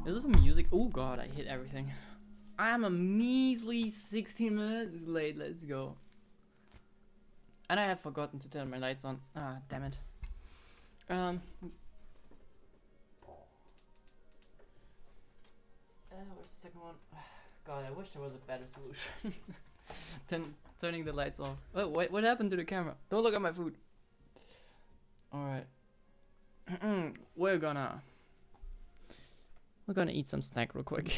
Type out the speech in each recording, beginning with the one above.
Is this some music? Oh god, I hit everything. I'm a measly 16 minutes late. Let's go. And I have forgotten to turn my lights on. Ah, damn it. Where's the second one? God, I wish there was a better solution than turning the lights off. Oh, wait, what happened to the camera? Don't look at my food. Alright. We're gonna eat some snack real quick.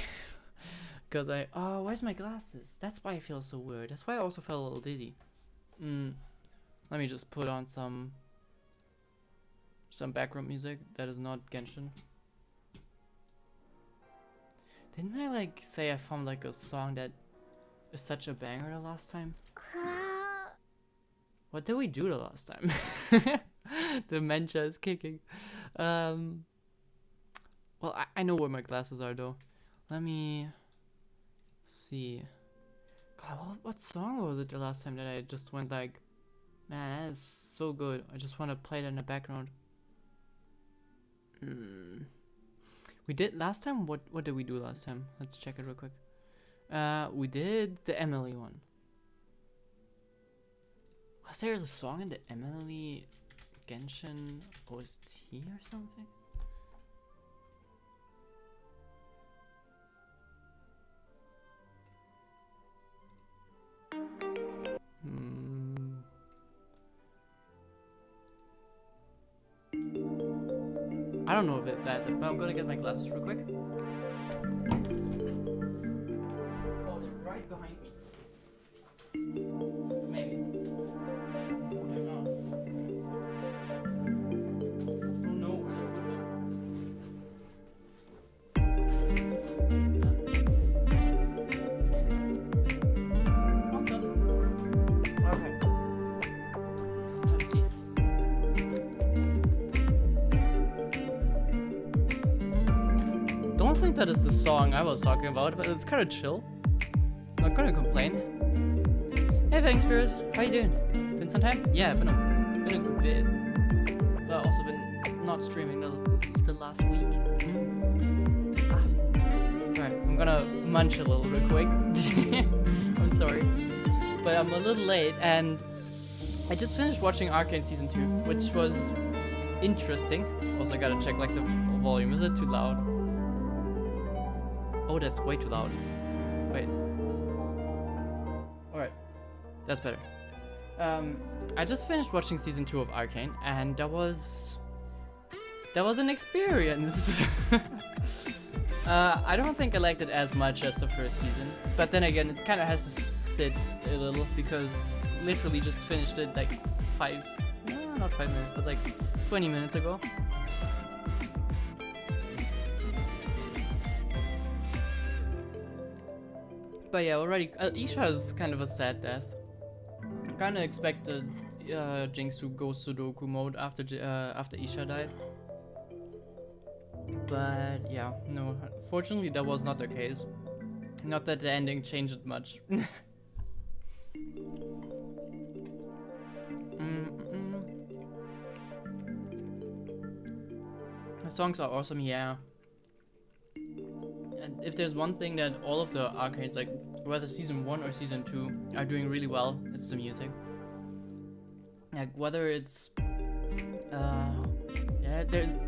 Cause oh, where's my glasses? That's why I feel so weird. That's why I also felt a little dizzy. Let me just put on some background music that is not Genshin. Didn't I like say I found like a song that is such a banger the last time? What did we do the last time? Dementia is kicking. Well, I know where my glasses are though. Let me see. God, what song was it the last time that I just went like, man, that is so good. I just want to play it in the background. We did last time. What did we do last time? Let's check it real quick. We did the Emily one. Was there a song in the Emily Genshin OST or something? I don't know if that's it, but I'm gonna get my glasses real quick. Oh, they're right behind me. Maybe. Oh, they're not. Oh no, where did I put them? Okay. Let's see. Don't think that is the song I was talking about, but it's kind of chill. Not gonna complain. Hey, thanks, Spirit. How you doing? Been some time? Yeah, been a bit. But also been not streaming the last week. Alright, I'm gonna munch a little bit quick. I'm sorry, but I'm a little late, and I just finished watching Arcane Season 2, which was interesting. Also, I gotta check like the volume. Is it too loud? Oh, that's way too loud. Wait. Alright. That's better. I just finished watching season 2 of Arcane, and that was an experience. I don't think I liked it as much as the first season, but then again, it kind of has to sit a little because literally just finished it like not 5 minutes, but like 20 minutes ago. But yeah, already Isha is kind of a sad death. I kind of expected Jinx to go Sudoku mode after Isha died. But yeah, no, fortunately that was not the case. Not that the ending changed much. The songs are awesome, yeah. And if there's one thing that all of the arcades, like whether season 1 or season 2, are doing really well, it's the music. Like whether it's yeah,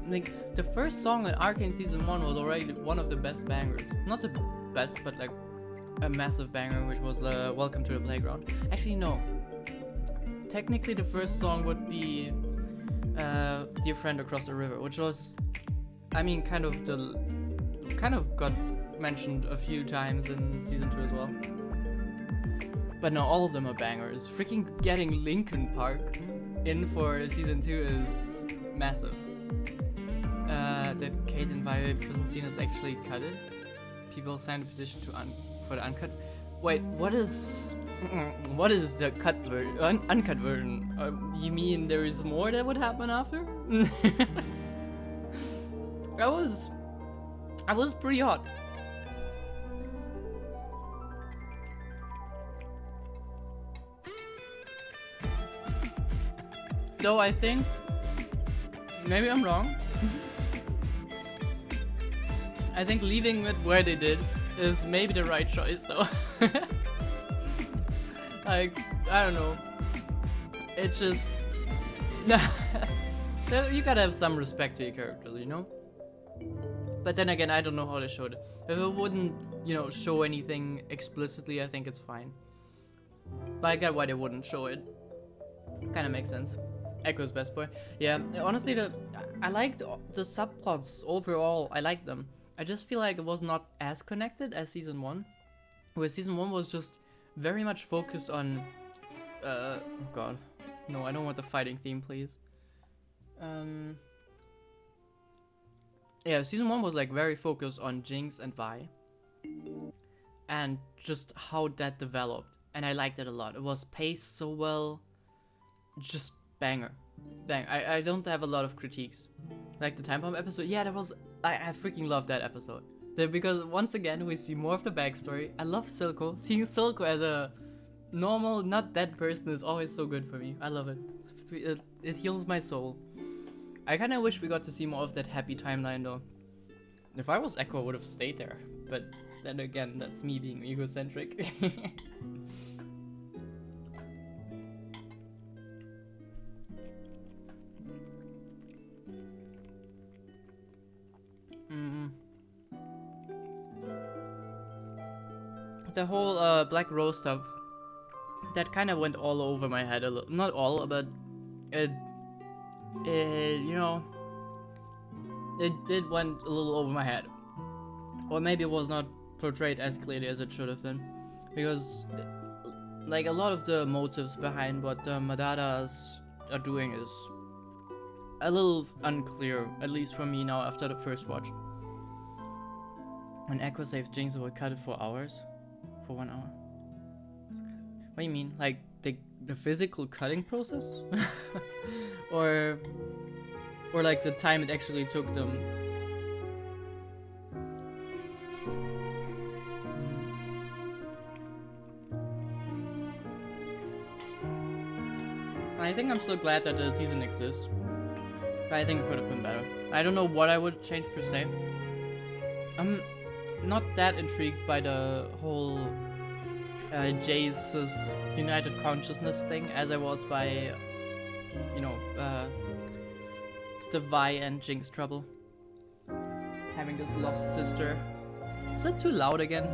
like the first song in Arcane season 1 was already one of the best bangers. Not the best, but like a massive banger, which was Welcome to the Playground. Actually no, technically the first song would be Dear Friend Across the River, which was, I mean, kind of got mentioned a few times in season 2 as well. But no, all of them are bangers. Freaking getting Linkin Park in for season 2 is massive. That Kate and Violet prison scene is actually cutted. People signed a petition for the uncut. Wait, what is the uncut version? You mean there is more that would happen after? That was pretty hot. Though I think, maybe I'm wrong, I think leaving it where they did is maybe the right choice, though. Like, I don't know. It's just... you gotta have some respect to your characters, you know? But then again, I don't know how they showed it. If it wouldn't, you know, show anything explicitly, I think it's fine. But I get why they wouldn't show it. Kinda makes sense. Echo's best boy. Yeah, honestly, I liked the subplots overall. I liked them. I just feel like it was not as connected as season 1. Where season 1 was just very much focused on... oh god. No, I don't want the fighting theme, please. Yeah, season 1 was like very focused on Jinx and Vi. And just how that developed. And I liked it a lot. It was paced so well. Just banger. Dang, I don't have a lot of critiques. Like the time bomb episode, yeah, that was... I freaking love that episode. Because once again, we see more of the backstory. I love Silco. Seeing Silco as a normal, not dead person is always so good for me. I love it. It heals my soul. I kinda wish we got to see more of that happy timeline though. If I was Echo, I would have stayed there. But then again, that's me being egocentric. The whole Black Rose stuff, that kind of went all over my head a little. Not all, but it you know, it did went a little over my head. Or maybe it was not portrayed as clearly as it should have been. Because, like, a lot of the motives behind what the Madadas are doing is a little unclear, at least for me now after the first watch. When Echo saves Jinx, it will cut it for hours. For 1 hour. What do you mean? Like the physical cutting process? or like the time it actually took them? I think I'm still glad that the season exists. But I think it could have been better. I don't know what I would change per se. I'm not that intrigued by the whole Jace's United Consciousness thing as I was by, you know, the Vi and Jinx trouble. Having this lost sister. Is that too loud again?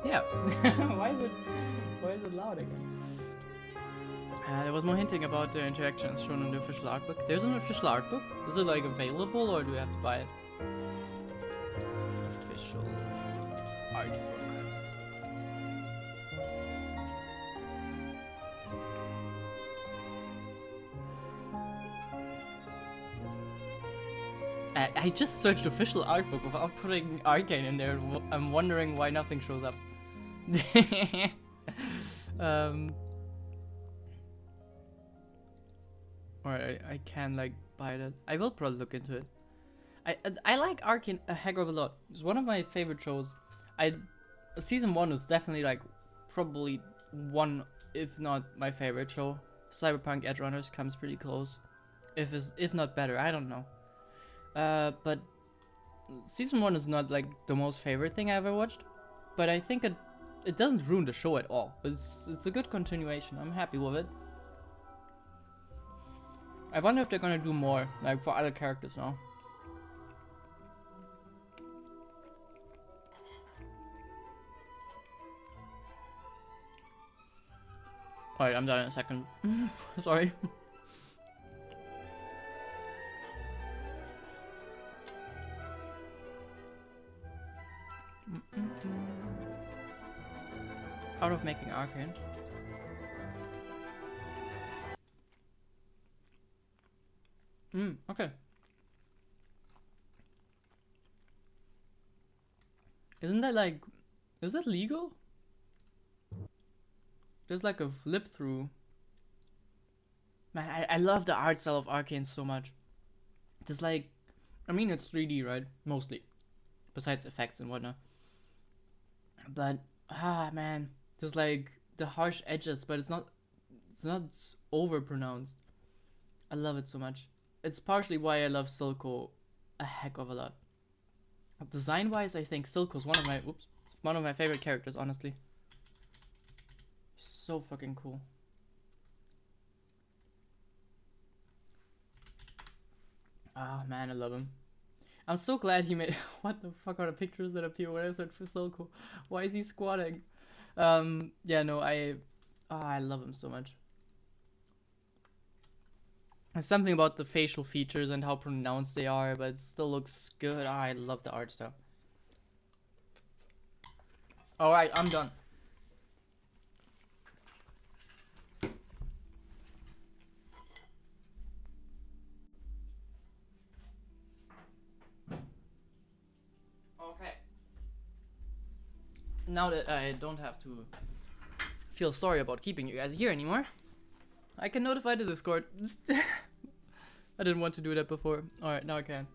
Yeah. Why is it loud again? There was more hinting about the interactions shown in the official art book. There's an official art book? Is it like available or do we have to buy it? Official art book. I just searched official art book without putting Arcane in there. I'm wondering why nothing shows up. Alright, I can like buy that. I will probably look into it. I like Arcane a heck of a lot. It's one of my favorite shows. Season 1 was definitely like probably one, if not my favorite show. Cyberpunk Edge Runners comes pretty close, if not better. I don't know. But season 1 is not like the most favorite thing I ever watched, but I think it doesn't ruin the show at all. It's a good continuation. I'm happy with it. I wonder if they're gonna do more, like for other characters now. Alright, I'm done in a second. Sorry. Out of making Arcane. Okay. Isn't that like... Is that legal? There's like a flip through. Man, I love the art style of Arcane so much. There's like... I mean, it's 3D, right? Mostly. Besides effects and whatnot. But, man. There's like the harsh edges, but it's not over pronounced. I love it so much. It's partially why I love Silco a heck of a lot. Design-wise, I think Silco's one of my favorite characters, honestly. So fucking cool. Ah, man, I love him. I'm so glad he made. What the fuck are the pictures that appear when I search for Silco? Why is he squatting? Yeah, no, I love him so much. There's something about the facial features and how pronounced they are, but it still looks good. I love the art style. Alright, I'm done. Okay. Now that I don't have to feel sorry about keeping you guys here anymore, I can notify the Discord. I didn't want to do that before. Alright, now I can.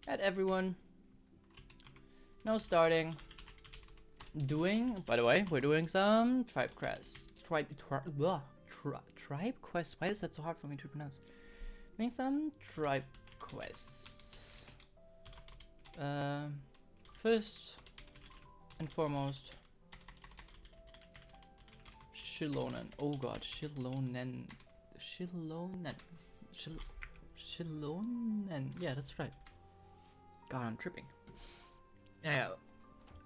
Add everyone. Now starting. By the way, we're doing some tribe quest. Tribe quest? Why is that so hard for me to pronounce? Doing some tribe quests. First and foremost, Shilonen. Oh god, Shilonen. Shilonen. Yeah, that's right. God, I'm tripping. Yeah.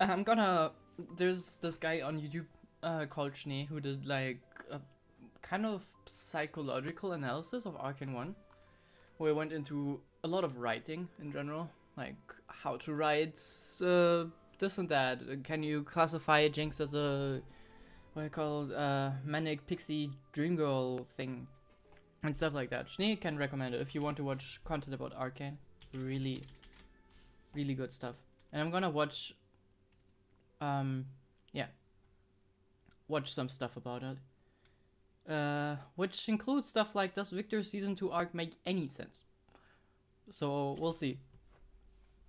I'm gonna. There's this guy on YouTube called Schnee who did like a kind of psychological analysis of Arcane 1, where he went into a lot of writing in general, like how to write this and that. Can you classify Jinx as a what I call manic pixie dream girl thing and stuff like that? Schnee can recommend it if you want to watch content about Arcane. Really, really good stuff. And I'm gonna watch watch some stuff about it. Which includes stuff like, does Victor's Season 2 arc make any sense? So, we'll see.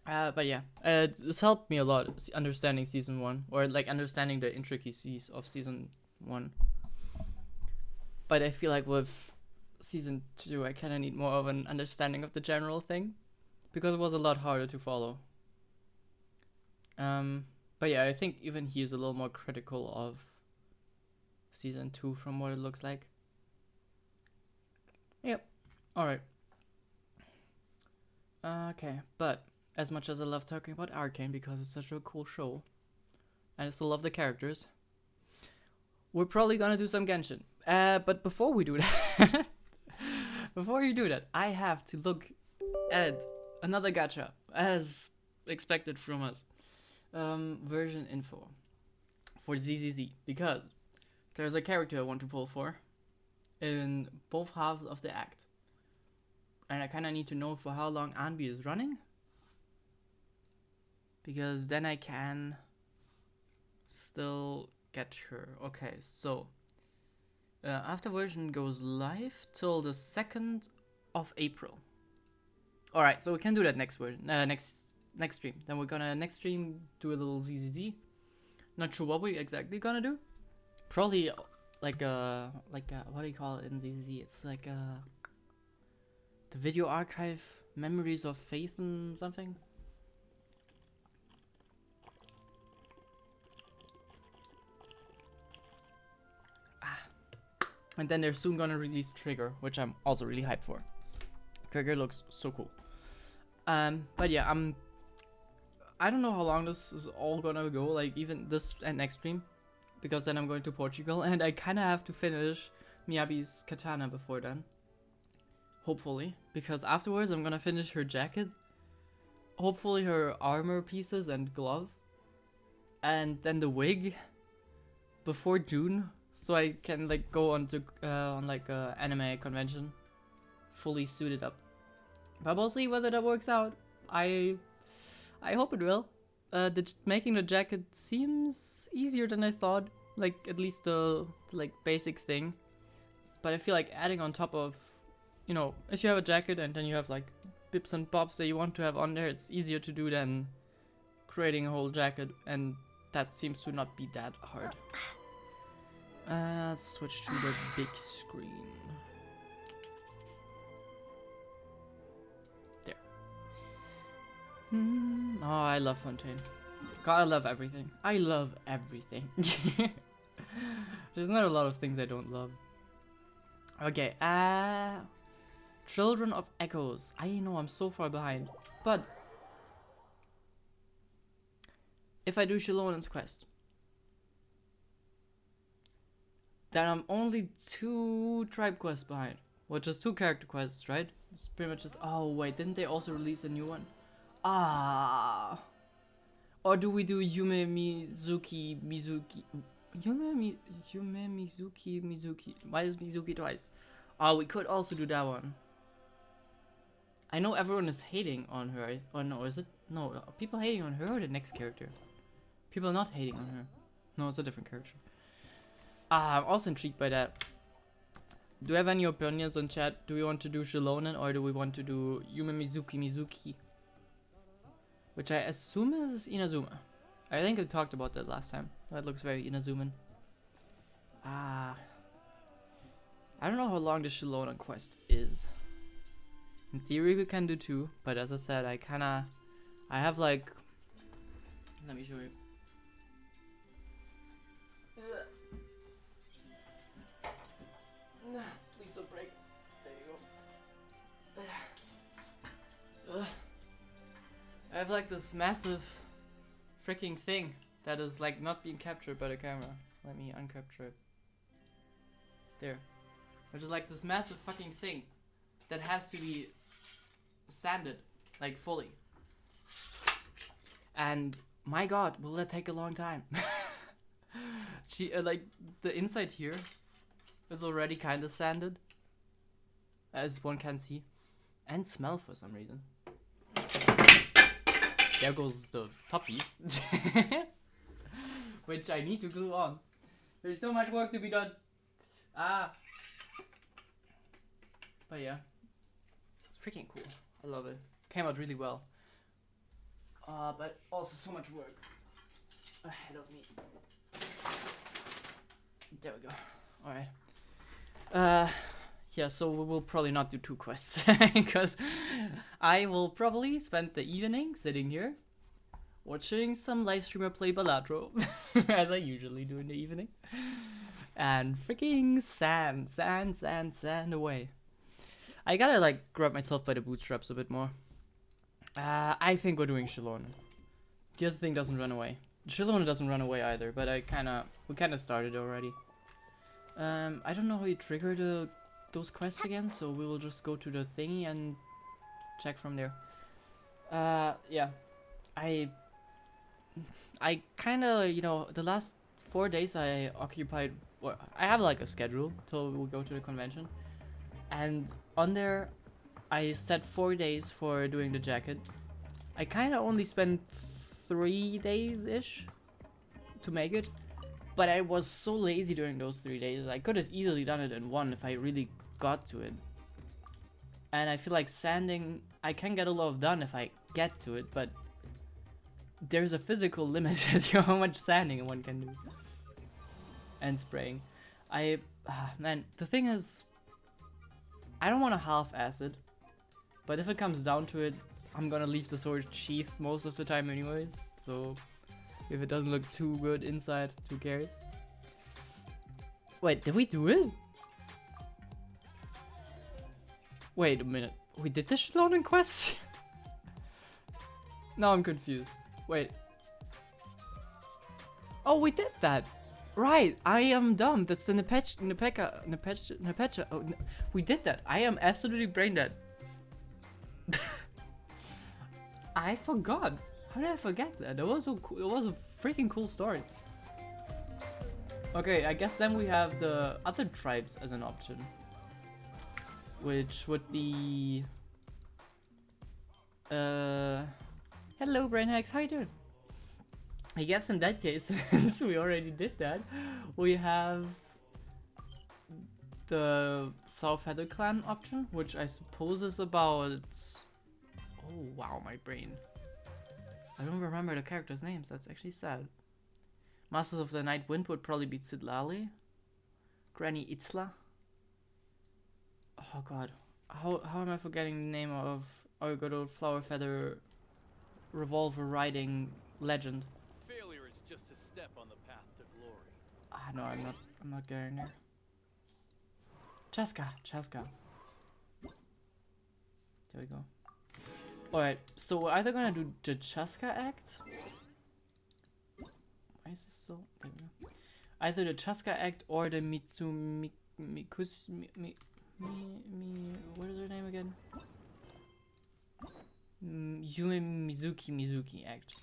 But yeah, this helped me a lot understanding Season 1, or like understanding the intricacies of Season 1. But I feel like with Season 2, I kinda need more of an understanding of the general thing, because it was a lot harder to follow. But yeah, I think even he is a little more critical of Season 2 from what it looks like. Yep. Alright. Okay, but as much as I love talking about Arcane because it's such a cool show, and I still love the characters, we're probably gonna do some Genshin. But before we do that, before you do that, I have to look at another gacha, as expected from us. Version info for ZZZ, because there's a character I want to pull for in both halves of the act, and I kind of need to know for how long Anbi is running, because then I can still get her. Okay, so after version goes live till the 2nd of April. Alright, so we can do that next version, next stream. Then we're gonna next stream do a little ZZZ. Not sure what we exactly gonna do. Probably like a what do you call it in ZZZ? It's like the video archive, memories of faith and something. And then they're soon gonna release Trigger, which I'm also really hyped for. Trigger looks so cool. But yeah, I don't know how long this is all gonna go, like even this and next stream, because then I'm going to Portugal and I kinda have to finish Miyabi's katana before then. Hopefully, because afterwards I'm gonna finish her jacket, hopefully her armor pieces and glove, and then the wig before June, so I can like go on to on like a anime convention fully suited up. But we'll see whether that works out. I hope it will. Making the jacket seems easier than I thought. Like, at least the like basic thing. But I feel like adding on top of, you know, if you have a jacket and then you have like bips and bobs that you want to have on there, it's easier to do than creating a whole jacket, and that seems to not be that hard. Let's switch to the big screen. There. Oh, I love Fontaine. God, I love everything. I love everything. There's not a lot of things I don't love. Okay, Children of Echoes. I know I'm so far behind. But if I do Shalonen's quest, then I'm only 2 tribe quests behind. Well, just 2 character quests, right? It's pretty much just. Oh wait, didn't they also release a new one? Ah. Or do we do Yume Mizuki Mizuki? Yume Mizuki Mizuki. Why is Mizuki twice? Oh, we could also do that one. I know everyone is hating on her. Or no, is it? No, are people hating on her or the next character? People are not hating on her. No, it's a different character. I'm also intrigued by that. Do you have any opinions on chat? Do we want to do Shalonen or do we want to do Yume Mizuki? Which I assume is Inazuma. I think I talked about that last time. That looks very Inazuman. I don't know how long the Shalonen quest is. In theory we can do 2, but as I said, I have like... Let me show you. Please don't break. There you go. I have like this massive freaking thing that is like not being captured by the camera. Let me uncapture it. There. Which is like this massive fucking thing that has to be sanded, like fully. And my god, will that take a long time? Like the inside here is already kind of sanded, as one can see, and smell for some reason. There goes the top piece, which I need to glue on. There's so much work to be done. But yeah, it's freaking cool. I love it. Came out really well. But also so much work ahead of me. There we go. Alright. Yeah, so we will probably not do 2 quests because I will probably spend the evening sitting here watching some live streamer play Balatro as I usually do in the evening. And freaking sand away. I gotta like grab myself by the bootstraps a bit more. I think we're doing Shalonen. The other thing doesn't run away. Shalonen doesn't run away either, but we kinda started already. I don't know how you trigger those quests again, so we will just go to the thingy and check from there. Yeah. I kinda, you know, the last 4 days I occupied, well, I have like a schedule till we go to the convention. And on there, I set 4 days for doing the jacket. I kinda only spent 3 days-ish to make it. But I was so lazy during those 3 days. I could have easily done it in 1 if I really got to it. And I feel like sanding, I can get a lot done if I get to it, but there's a physical limit to how much sanding one can do. And spraying. Man, the thing is, I don't want to half-ass it, but if it comes down to it, I'm gonna leave the sword sheathed most of the time anyways, so if it doesn't look too good inside, who cares? Wait, did we do it? Wait a minute, we did the Shalonen quest? Now I'm confused. Wait. Oh, we did that! Right, I am dumb. That's the Nepecha. Oh, we did that. I am absolutely brain dead. I forgot. How did I forget that? That was so cool. It was a freaking cool story. Okay, I guess then we have the other tribes as an option, which would be. Hello, Brainhacks. How you doing? I guess in that case, since we already did that, we have the South Feather Clan option, which I suppose is about... Oh wow, my brain. I don't remember the characters' names, that's actually sad. Masters of the Night Wind would probably be Cidlali. Granny Itzla. Oh god, how am I forgetting the name of our good old Flower Feather revolver riding legend. Failure is just a step on the path to glory. Ah, no, I'm not getting there. Chaska. There we go. Alright, so we're either gonna do the Chaska act. Why is this still? There we go. Either the Chaska act or the what is her name again? Yume Mizuki act.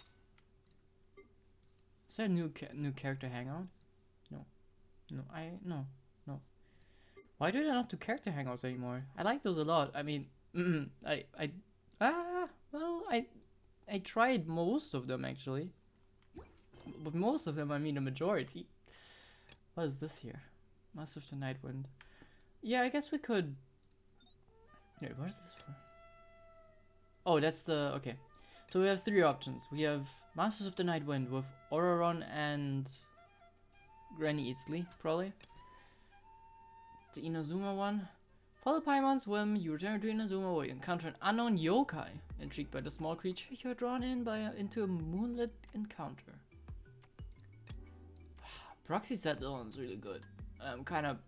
Is there a new character hangout? No. Why do they not do character hangouts anymore? I like those a lot. I mean, I tried most of them actually. But most of them, I mean the majority. What is this here? Master of the Nightwind. Yeah, I guess we could. Wait, what is this for? Oh, that's the. Okay. So we have three options. We have Masters of the Nightwind with Ororon and Granny Eatsley, probably. The Inazuma one. Follow Paimon's whim, you return to Inazuma where you encounter an unknown yokai. Intrigued by the small creature, you're drawn into a moonlit encounter. Proxy set that one's really good. I'm kind of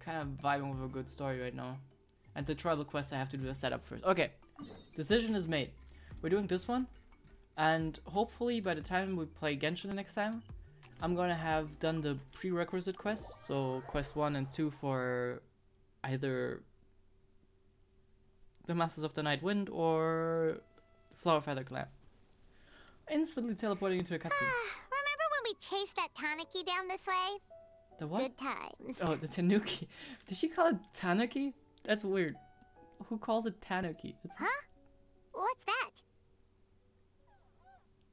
vibing with a good story right now. And the tribal quest, I have to do a setup first. Okay, decision is made. We're doing this one, and hopefully by the time we play Genshin the next time, I'm gonna have done the prerequisite quests. So quest 1 and 2 for either the Masters of the Night Wind or Flower Feather Clan. Instantly teleporting into a cutscene. Remember when we chased that Tanuki down this way? The what? Good times. Oh, the Tanuki. Did she call it Tanuki? That's weird. Who calls it Tanuki? Huh? What's that?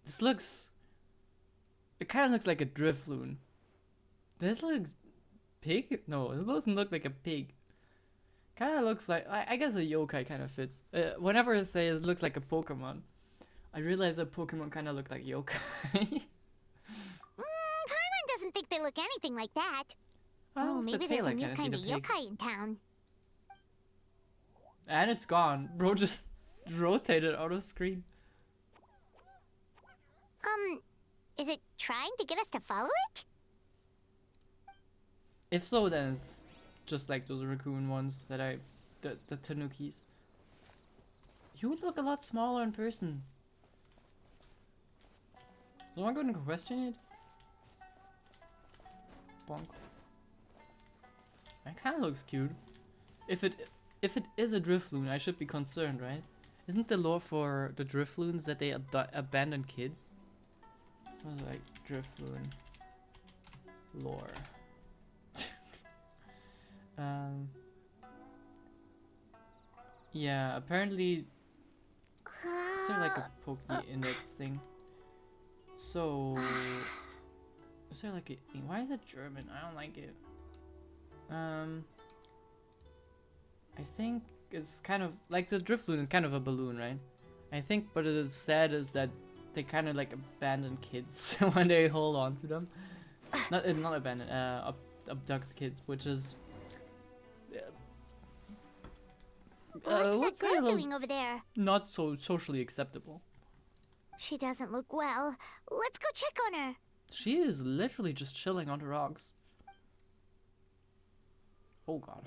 This looks... It kind of looks like a Drifloon. This looks... Pig? No, this doesn't look like a pig. Kind of looks like... I guess a yokai kind of fits. Whenever I say it looks like a Pokemon, I realize that Pokemon kind of look like yokai. Paimon doesn't think they look anything like that. Oh, maybe there's a new kind of yokai in town. And it's gone. Bro just rotated out of screen. Is it trying to get us to follow it? If so, then it's just like those raccoon ones that the Tanukis. You would look a lot smaller in person. So am I going to question it? Bonk. That kind of looks cute. If it is a Drifloon, I should be concerned, right? Isn't the lore for the Drifloons that they abandon kids? What is like Drifloon lore? Yeah, apparently is there like a Poke Index thing? So is there like a... Why is it German? I don't like it. I think it's kind of like the Drifloon is kind of a balloon, right? I think what it is sad is that they kind of like abandon kids when they hold on to them. Not abandon, abduct kids, which is What's that girl doing over there? Not so socially acceptable. She doesn't look well. Let's go check on her. She is literally just chilling on the rocks. Oh god.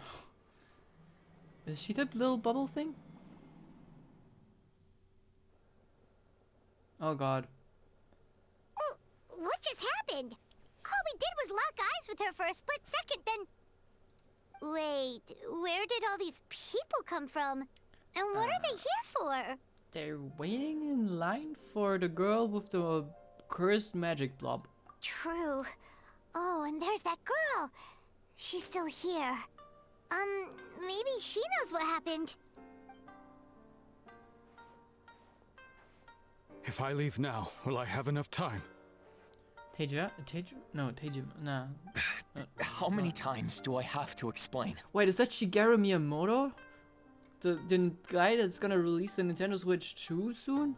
Is she that little bubble thing? Oh god. Oh, what just happened? All we did was lock eyes with her for a split second, then... Wait, where did all these people come from? And what are they here for? They're waiting in line for the girl with the cursed magic blob. True. Oh, and there's that girl. She's still here. Maybe she knows what happened. If I leave now, will I have enough time? Teja? No, Teja, nah. How many times do I have to explain? Wait, is that Shigeru Miyamoto? The guy that's gonna release the Nintendo Switch 2 soon?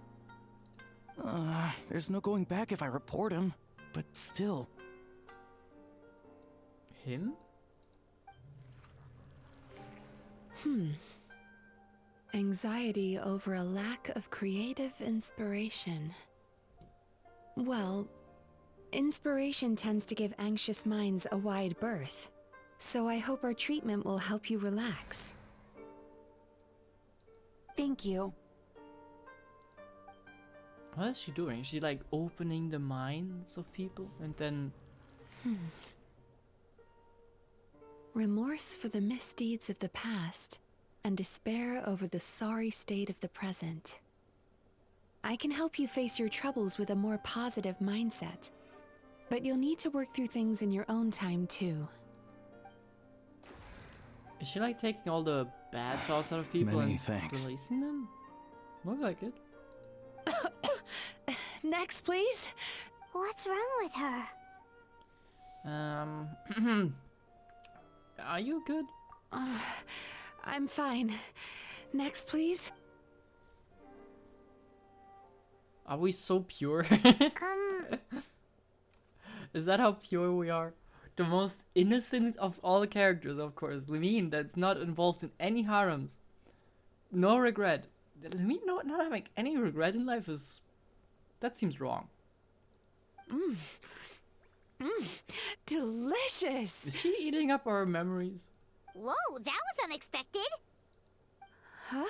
There's no going back if I report him, but still. Him? Anxiety over a lack of creative inspiration. Well, inspiration tends to give anxious minds a wide berth, so I hope our treatment will help you relax. Thank you. What is she doing? Is she like opening the minds of people and then... Remorse for the misdeeds of the past, and despair over the sorry state of the present. I can help you face your troubles with a more positive mindset, but you'll need to work through things in your own time too. Is she like taking all the bad thoughts out of people Many and thanks. releasing them? Look like it. Next, please. What's wrong with her? Are you good? I'm fine. Next, please. Are we so pure? Um, Is that how pure we are? The most innocent of all the characters, of course. Lumine, that's not involved in any harems. No regret. Lumine not having any regret in life is... That seems wrong. Delicious! Is she eating up our memories? whoa, that was unexpected. Huh?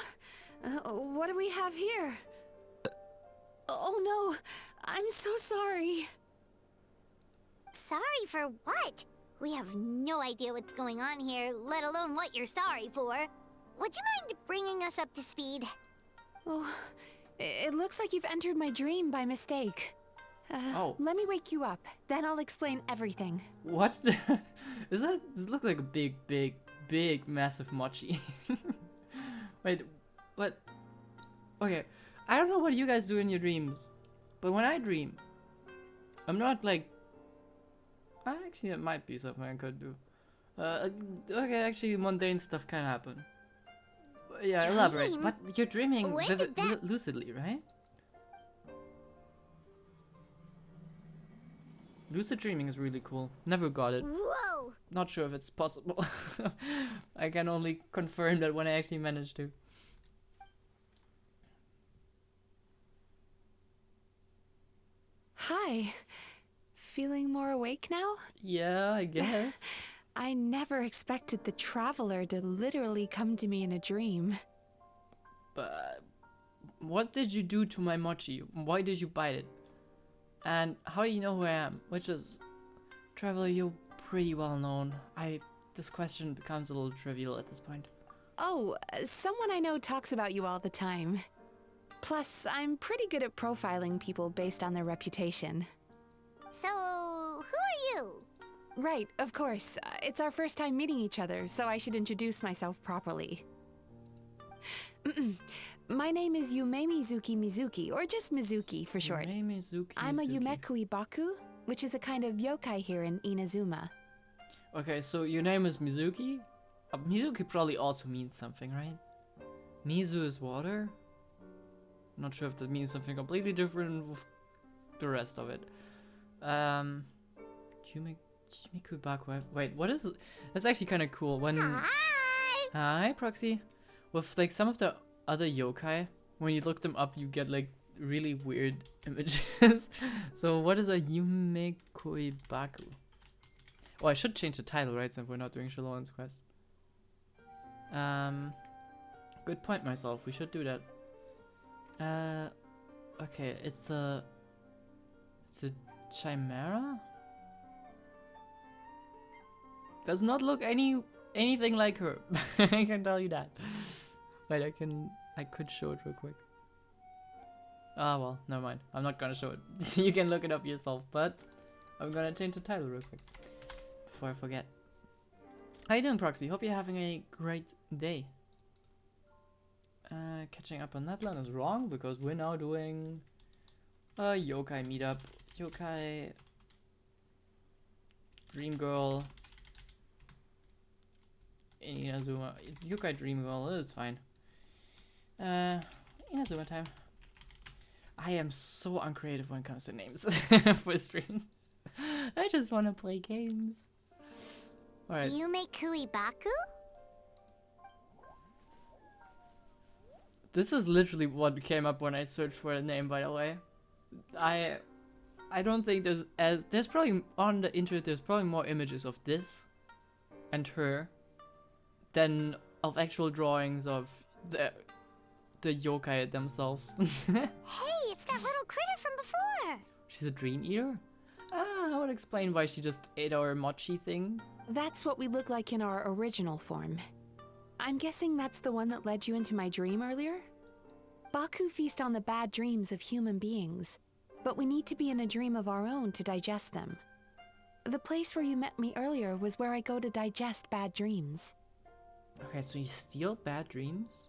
What do we have here? Oh no, I'm so sorry. Sorry for what? We have no idea what's going on here, let alone what you're sorry for. Would you mind bringing us up to speed? Oh, it looks like you've entered my dream by mistake. Oh. Let me wake you up, then I'll explain everything. What? Is that... This looks like a big, massive mochi. Wait, what? Okay, I don't know what you guys do in your dreams, but when I dream, I'm not like... Actually, it might be something I could do. Okay, actually, mundane stuff can happen. But yeah, elaborate. Dream? But you're dreaming When did that- lucidly, right? Lucid dreaming is really cool. Never got it. Whoa! Not sure if it's possible. I can only confirm that when I actually managed to. Hi. Feeling more awake now? Yeah, I guess. I never expected the Traveler to literally come to me in a dream. But what did you do to my mochi? Why did you bite it? And how do you know who I am? Which is, Traveler, you're pretty well known. This question becomes a little trivial at this point. Oh, someone I know talks about you all the time. Plus, I'm pretty good at profiling people based on their reputation. So, who are you? Right, of course. It's our first time meeting each other, so I should introduce myself properly. My name is Yume Mizuki, or just Mizuki for short. I'm a Yumeku Ibaku, which is a kind of yokai here in Inazuma. Okay, so your name is Mizuki? Mizuki probably also means something, right? Mizu is water? Not sure if that means something completely different with the rest of it. Yumeku Ibaku. Wait, what is... That's actually kind of cool. When... Hi! Hi, Proxy. With like some of the other yokai, when you look them up, you get like really weird images. So what is a Yumeku Ibaku? Oh, I should change the title, right? Since we're not doing Shalon's quest. Good point, myself. We should do that. Okay, it's a chimera. Does not look anything like her. I can tell you that. Wait, I could show it real quick. Ah, well, never mind. I'm not gonna show it. You can look it up yourself, but I'm gonna change the title real quick before I forget. How you doing, Proxy? Hope you're having a great day. Catching up on that line is wrong because we're now doing a yokai meetup. Yokai Dream Girl in Inazuma. Yokai Dream Girl is fine. Inazuma time. I am so uncreative when it comes to names for streams. I just want to play games. Alright. Yumeku Ibaku? This is literally what came up when I searched for a name, by the way. I don't think there's probably on the internet there's probably more images of this and her than of actual drawings of the yokai themselves. Hey, it's that little critter from before. She's a dream eater? Ah, that would explain why she just ate our mochi thing. That's what we look like in our original form. I'm guessing that's the one that led you into my dream earlier? Baku feast on the bad dreams of human beings, but we need to be in a dream of our own to digest them. The place where you met me earlier was where I go to digest bad dreams. Okay, so you steal bad dreams?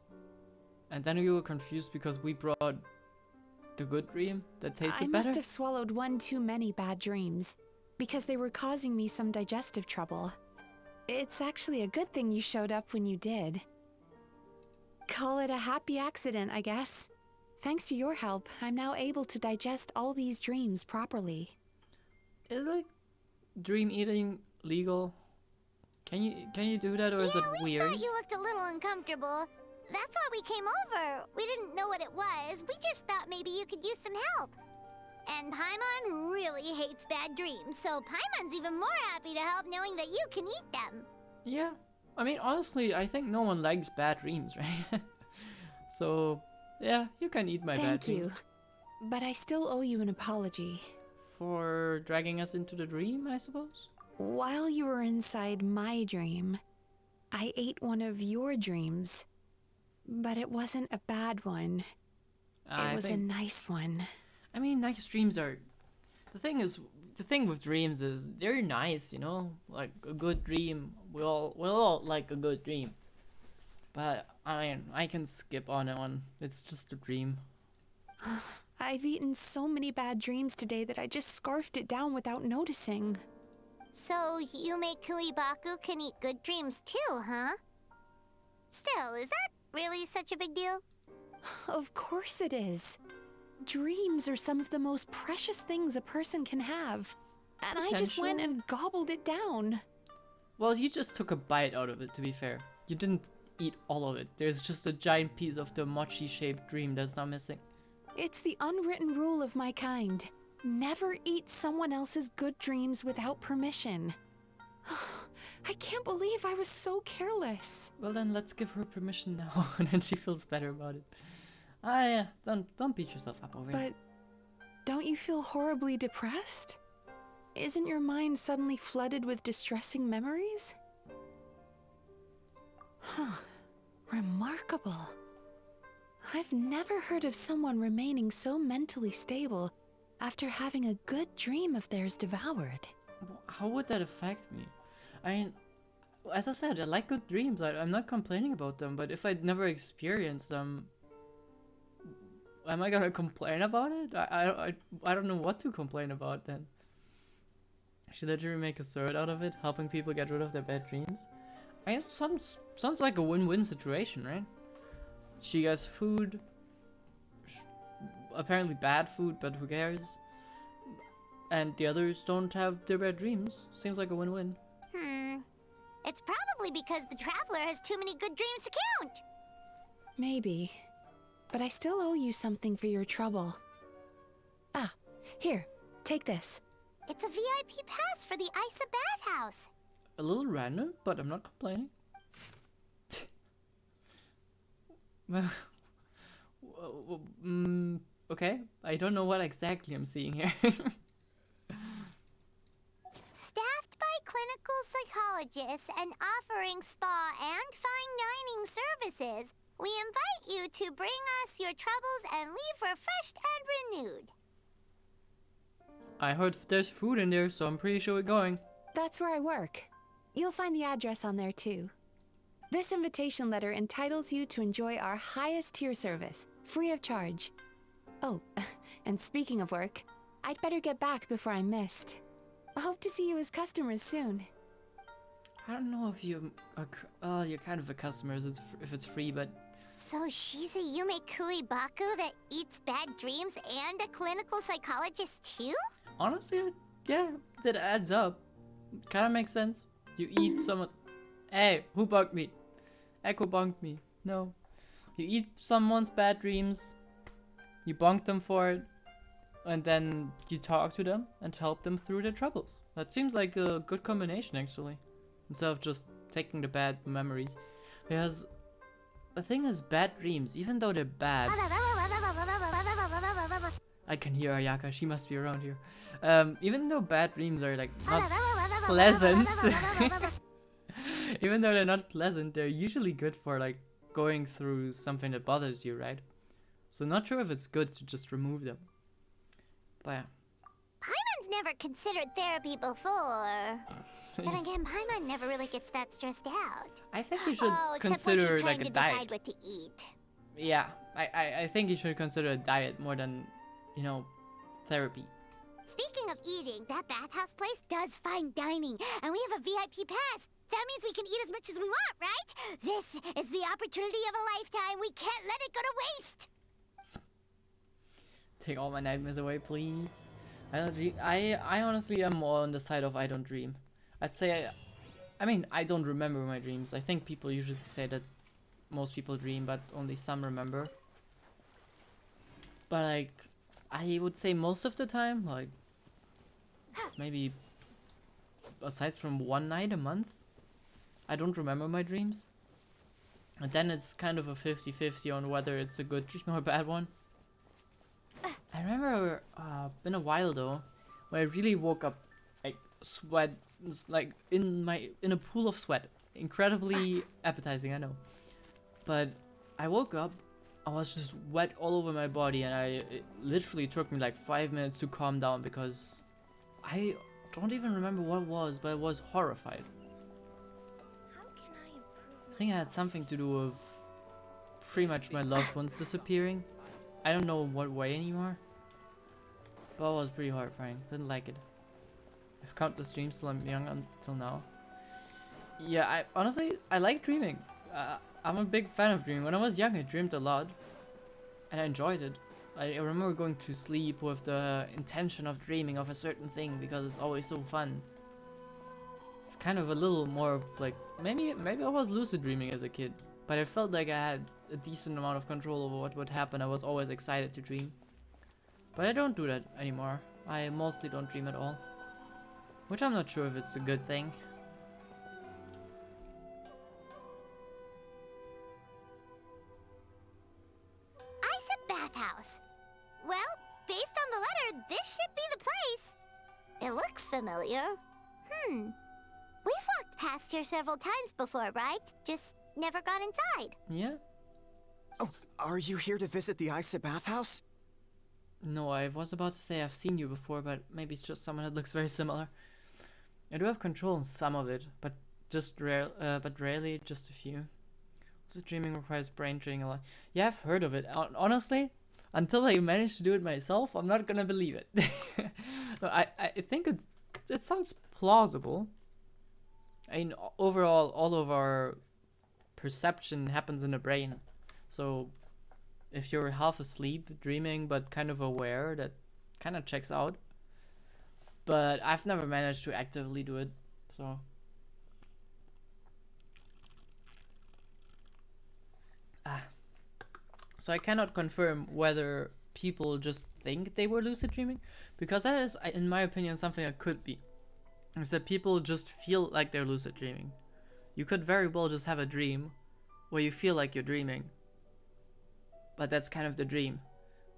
And then you were confused because we brought the good dream that tasted I better? must have swallowed one too many bad dreams, because they were causing me some digestive trouble. It's actually a good thing you showed up when you did. Call it a happy accident, I guess. Thanks to your help, I'm now able to digest all these dreams properly. Is like dream eating legal? Can you do that, or is it We weird? thought you looked a little uncomfortable. That's why we came over. We didn't know what it was. We just thought maybe you could use some help. And Paimon really hates bad dreams, so Paimon's even more happy to help knowing that you can eat them. Yeah. I mean, honestly, I think no one likes bad dreams, right? So, yeah, you can eat my bad Thank dreams. you. But I still owe you an apology. For dragging us into the dream, I suppose? While you were inside my dream, I ate one of your dreams. But it wasn't a bad one. It was a nice one. I mean, nice dreams are... The thing with dreams is they're nice, you know? Like, a good dream. We all like a good dream. But, I mean, I can skip on it one. It's just a dream. I've eaten so many bad dreams today that I just scarfed it down without noticing. So Yume Kuibaku can eat good dreams too, huh? Still, is that really such a big deal? Of course it is. Dreams are some of the most precious things a person can have. And I just went and gobbled it down. Well, you just took a bite out of it, to be fair. You didn't eat all of it. There's just a giant piece of the mochi-shaped dream that's not missing. It's the unwritten rule of my kind. Never eat someone else's good dreams without permission. I can't believe I was so careless. Well, then let's give her permission now, and then she feels better about it. Ah, yeah, don't beat yourself up over it. But don't you feel horribly depressed? Isn't your mind suddenly flooded with distressing memories? Huh. Remarkable. I've never heard of someone remaining so mentally stable after having a good dream of theirs devoured. How would that affect me? I mean, as I said, I like good dreams. I'm not complaining about them, but if I'd never experienced them, am I gonna complain about it? I don't know what to complain about then. Should I literally make a third out of it, helping people get rid of their bad dreams? I mean, it sounds like a win-win situation, right? She gets food, apparently bad food, but who cares? And the others don't have their bad dreams. Seems like a win-win. It's probably because the traveler has too many good dreams to count. Maybe. But I still owe you something for your trouble. Ah, here, take this. It's a VIP pass for the Isa bathhouse. A little random, but I'm not complaining. Okay, I don't know what exactly I'm seeing here. Staffed by clinical psychologists and offering spa and fine dining services, we invite you to bring us your troubles and leave refreshed and renewed. I heard there's food in there, so I'm pretty sure we're going. That's where I work. You'll find the address on there too. This invitation letter entitles you to enjoy our highest tier service, free of charge. Oh, and speaking of work, I'd better get back before I'm missed. I hope to see you as customers soon. I don't know if you are, you're kind of a customer if it's free, but... So she's a Yume Kuibaku that eats bad dreams and a clinical psychologist too? Honestly, yeah, that adds up. Kinda makes sense. You eat someone... Hey, who bugged me? Echo bugged me. No. You eat someone's bad dreams, you bonk them for it, and then you talk to them and help them through their troubles. That seems like a good combination, actually, instead of just taking the bad memories. Because the thing is, bad dreams, even though they're bad, I can hear Ayaka, she must be around here. Even though bad dreams are like not pleasant, even though they're not pleasant, they're usually good for like going through something that bothers you, right? So not sure if it's good to just remove them. But yeah. Paimon's never considered therapy before. Then again, Paimon never really gets that stressed out. I think you should Oh, except when consider she's trying like a to decide diet. what to eat. Yeah, I think you should consider a diet more than, you know, therapy. Speaking of eating, that bathhouse place does fine dining, and we have a VIP pass. That means we can eat as much as we want, right? This is the opportunity of a lifetime. We can't let it go to waste. Take all my nightmares away, please. I don't dream. I honestly am more on the side of I don't dream. I'd say, I mean, I don't remember my dreams. I think people usually say that most people dream, but only some remember. But like, I would say most of the time, like, maybe aside from one night a month, I don't remember my dreams. And then it's kind of a 50-50 on whether it's a good dream or a bad one. I remember, been a while though, where I really woke up, like, sweat, like, in a pool of sweat. Incredibly appetizing, I know. But I woke up, I was just wet all over my body, and it literally took me like 5 minutes to calm down because I don't even remember what it was, but I was horrified. I think it had something to do with pretty much my loved ones disappearing. I don't know what way anymore, but it was pretty horrifying. Didn't like it. I've countless dreams till I'm young until now. Yeah, I honestly like dreaming. I'm a big fan of dreaming. When I was young, I dreamed a lot, and I enjoyed it. I remember going to sleep with the intention of dreaming of a certain thing because it's always so fun. It's kind of a little more of like maybe I was lucid dreaming as a kid, but I felt like I had a decent amount of control over what would happen. I was always excited to dream, but I don't do that anymore. I mostly don't dream at all, which I'm not sure if it's a good thing. Bathhouse. Well, based on the letter, this should be the place. It looks familiar. We've walked past here several times before, right? Just never gone inside. Yeah. Oh, are you here to visit the Isa bathhouse? No, I was about to say I've seen you before, but maybe it's just someone that looks very similar. I do have control on some of it, but rarely, just a few. Also, dreaming requires brain training a lot. Yeah, I've heard of it. Honestly, until I manage to do it myself, I'm not gonna believe it. I think it sounds plausible. I mean, overall, all of our perception happens in the brain. So, if you're half asleep, dreaming, but kind of aware, that kind of checks out. But I've never managed to actively do it, so. So I cannot confirm whether people just think they were lucid dreaming, because that is, in my opinion, something that could be. Is that people just feel like they're lucid dreaming. You could very well just have a dream where you feel like you're dreaming, but that's kind of the dream.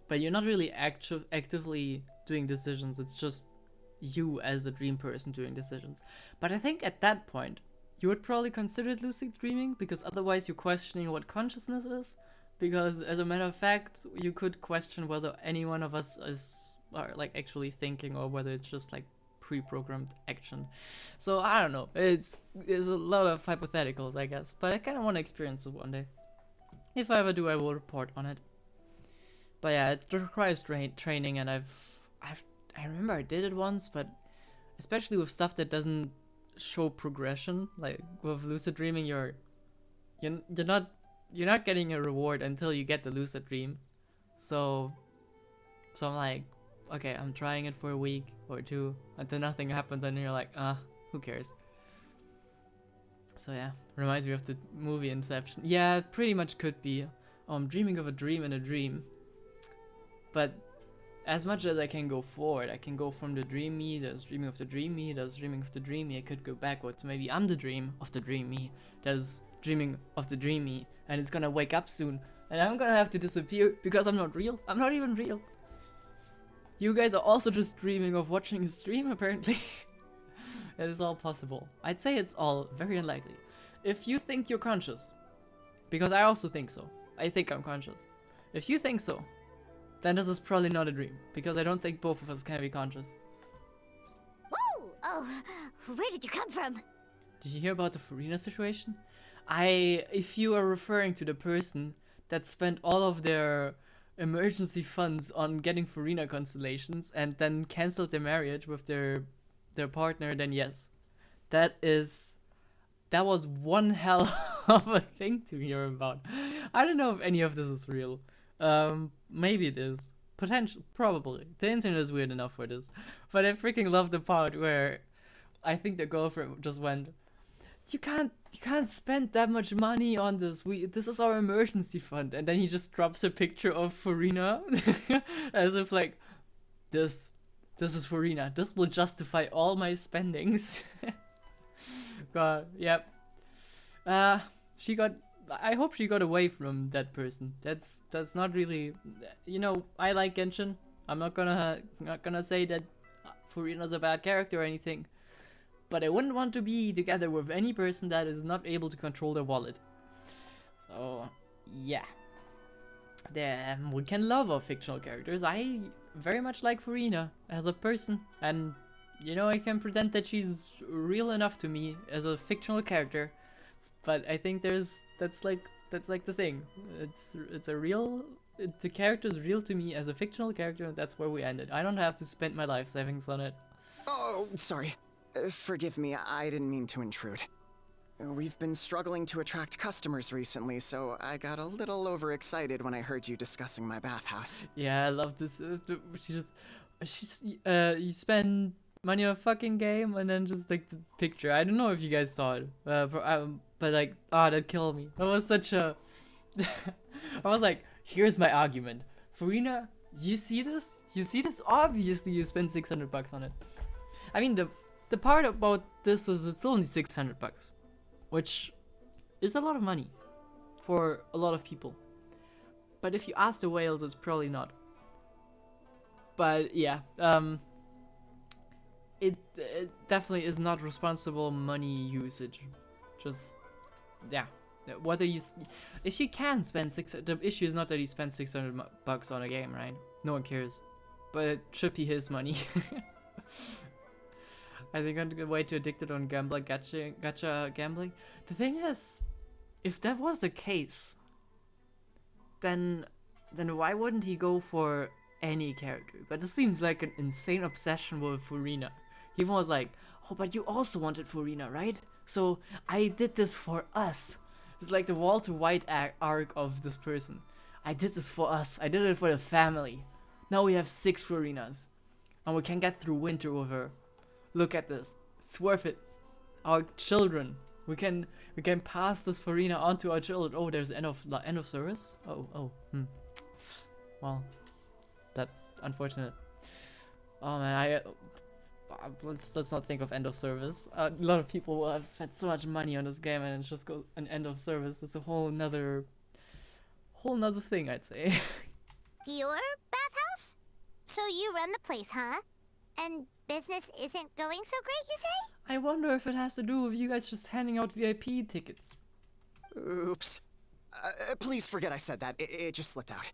But you're not really actively doing decisions, it's just you as a dream person doing decisions. But I think at that point, you would probably consider it lucid dreaming, because otherwise you're questioning what consciousness is. Because as a matter of fact, you could question whether any one of us are like actually thinking, or whether it's just like pre-programmed action. So I don't know. There's a lot of hypotheticals, I guess. But I kind of want to experience it one day. If I ever do, I will report on it. But yeah, it requires training, and I remember I did it once, but especially with stuff that doesn't show progression, like with lucid dreaming, you're not getting a reward until you get the lucid dream. So I'm like, okay, I'm trying it for a week or two until nothing happens, and you're like, who cares? So yeah, reminds me of the movie Inception. Yeah, it pretty much could be. oh, I'm dreaming of a dream in a dream. But as much as I can go forward, I can go from the dream me, there's dreaming of the dream me, there's dreaming of the dream me. I could go backwards. Maybe I'm the dream of the dream me. There's dreaming of the dream me, and it's gonna wake up soon. And I'm gonna have to disappear because I'm not real. I'm not even real. You guys are also just dreaming of watching a stream, apparently. It is all possible. I'd say it's all very unlikely. If you think you're conscious, because I also think so. I think I'm conscious. If you think so, then this is probably not a dream, because I don't think both of us can be conscious. Whoa! Oh, where did you come from? Did you hear about the Farina situation? If you are referring to the person that spent all of their emergency funds on getting Farina constellations and then canceled their marriage with their partner, then yes. That was one hell of a thing to hear about. I don't know if any of this is real. Maybe it is. Probably. The internet is weird enough for this. But I freaking love the part where I think the girlfriend just went, You can't spend that much money on this. This is our emergency fund." And then he just drops a picture of Farina as if like, this is Farina. This will justify all my spendings. God, yep. I hope she got away from that person. That's not really, I like Genshin. I'm not gonna say that Farina's a bad character or anything. But I wouldn't want to be together with any person that is not able to control their wallet. So, yeah. We can love our fictional characters. I very much like Farina as a person. And, I can pretend that she's real enough to me as a fictional character. But I think that's like the thing. The character is real to me as a fictional character, and that's where we ended. I don't have to spend my life savings on it. Oh, sorry. Forgive me, I didn't mean to intrude. We've been struggling to attract customers recently, so I got a little overexcited when I heard you discussing my bathhouse. Yeah, I love this. You spend money on a fucking game and then just like the picture. I don't know if you guys saw it, but like, that killed me. That was such a. I was like, here's my argument, Farina. You see this? Obviously, you spent $600 on it. I mean, the part about this is it's only $600, which is a lot of money for a lot of people. But if you ask the whales, it's probably not. But yeah, it definitely is not responsible money usage. Just, yeah. If you can spend the issue is not that he spent $600 on a game, right? No one cares. But it should be his money. I think I'm way too addicted on gambling, gacha gambling. The thing is, if that was the case, then why wouldn't he go for any character? But this seems like an insane obsession with Farina. He was like, "Oh, but you also wanted Farina, right? So I did this for us." It's like the Walter White arc of this person. I did this for us. I did it for the family. Now we have 6 Farinas, and we can get through winter with her. Look at this. It's worth it. Our children. We can pass this Farina on to our children. Oh, there's end of service. Well, that unfortunate. Oh man, let's not think of end of service. A lot of people will have spent so much money on this game, and it's just go an end of service. It's a whole nother thing, I'd say. Your bathhouse? So you run the place, huh? And business isn't going so great, you say? I wonder if it has to do with you guys just handing out VIP tickets. Oops. Please forget I said that. It just slipped out.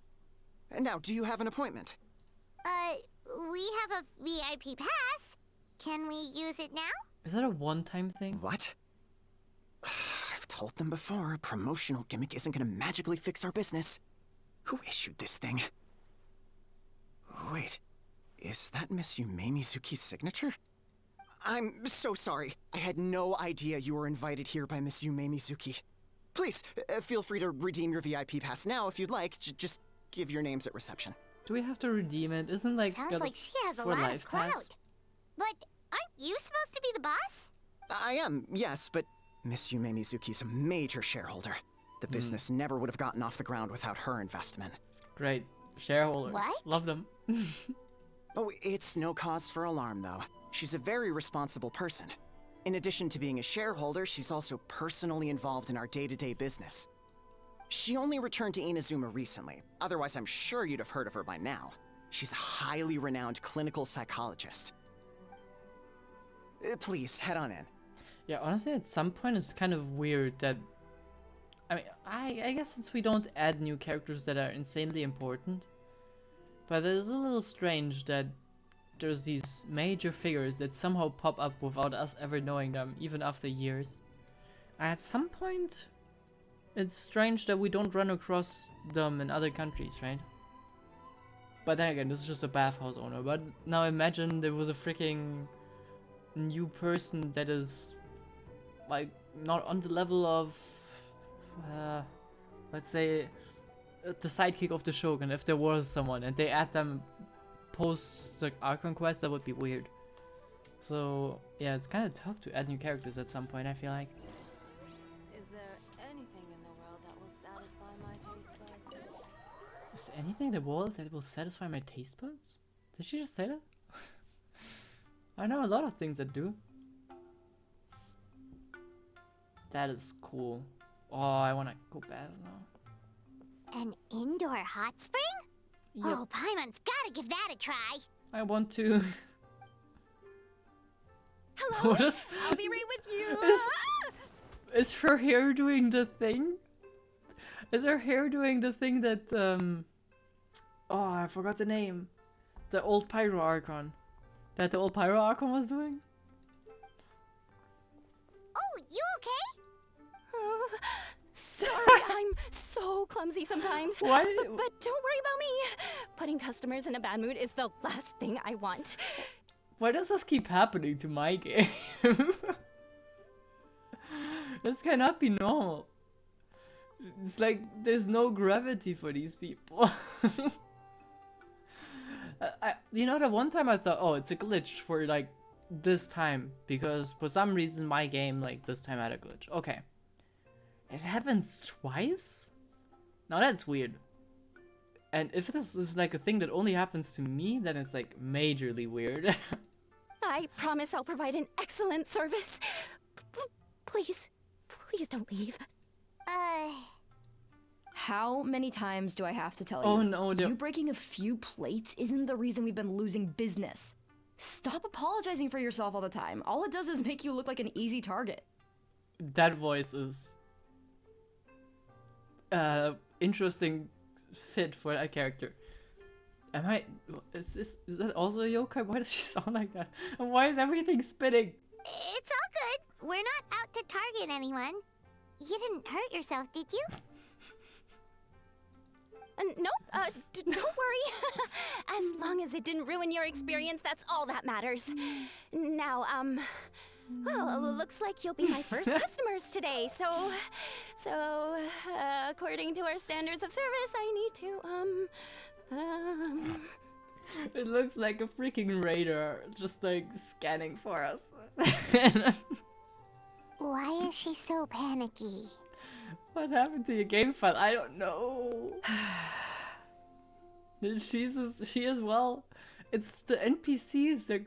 And now, do you have an appointment? We have a VIP pass. Can we use it now? Is that a one-time thing? What? I've told them before, a promotional gimmick isn't gonna magically fix our business. Who issued this thing? Wait, is that Miss Yume Mizuki's signature? I'm so sorry. I had no idea you were invited here by Miss Yume Mizuki. Please, feel free to redeem your VIP pass now if you'd like. Just give your names at reception. Do we have to redeem it? Isn't like Sounds like she has a lot of clout. But aren't you supposed to be the boss? I am, yes, but Miss Yume Mizuki's a major shareholder. The business never would have gotten off the ground without her investment. Great. Shareholders. What? Love them. Oh, it's no cause for alarm, though. She's a very responsible person. In addition to being a shareholder, she's also personally involved in our day-to-day business. She only returned to Inazuma recently. Otherwise, I'm sure you'd have heard of her by now. She's a highly renowned clinical psychologist. Please, head on in. Yeah, honestly, at some point it's kind of weird that... I mean, I guess since we don't add new characters that are insanely important, but it is a little strange that there's these major figures that somehow pop up without us ever knowing them, even after years. And at some point, it's strange that we don't run across them in other countries, right? But then again, this is just a bathhouse owner. But now imagine there was a freaking new person that is, like, not on the level of, let's say, the sidekick of the Shogun, if there was someone, and they add them post like Archon quest, that would be weird. So yeah, it's kind of tough to add new characters at some point, I feel like. Is there anything in the world that will satisfy my taste buds? Is there anything in the world that will satisfy my taste buds? Did she just say that? I know a lot of things that do. That is cool. Oh, I wanna go bath now. An indoor hot spring? Yep. Oh, Paimon's gotta give that a try. I want to. Hello? What is, I'll be right with you. is her hair doing the thing? Is her hair doing the thing that oh, I forgot the name. The old Pyro Archon. That the old Pyro Archon was doing? Oh, you okay? Oh, sorry, I'm so clumsy sometimes. Why? But don't worry about me. Putting customers in a bad mood is the last thing I want. Why does this keep happening to my game? This cannot be normal. It's like there's no gravity for these people. You know, the one time I thought, oh, it's a glitch for like this time, because for some reason my game like this time had a glitch. Okay. It happens twice? Now that's weird. And if this is like a thing that only happens to me, then it's like majorly weird. I promise I'll provide an excellent service. Please, please don't leave. How many times do I have to tell you? Oh no, You breaking a few plates isn't the reason we've been losing business. Stop apologizing for yourself all the time. All it does is make you look like an easy target. that voice is interesting fit for that character. Is that also a yokai? Why does she sound like that? And why is everything spinning? It's all good. We're not out to target anyone. You didn't hurt yourself, did you? Nope, don't worry. As long as it didn't ruin your experience, that's all that matters. Now, well, looks like you'll be my first customers today, so, according to our standards of service, I need to, It looks like a freaking radar, just like scanning for us. Why is she so panicky? What happened to your game file? I don't know. She as well. It's the NPCs. The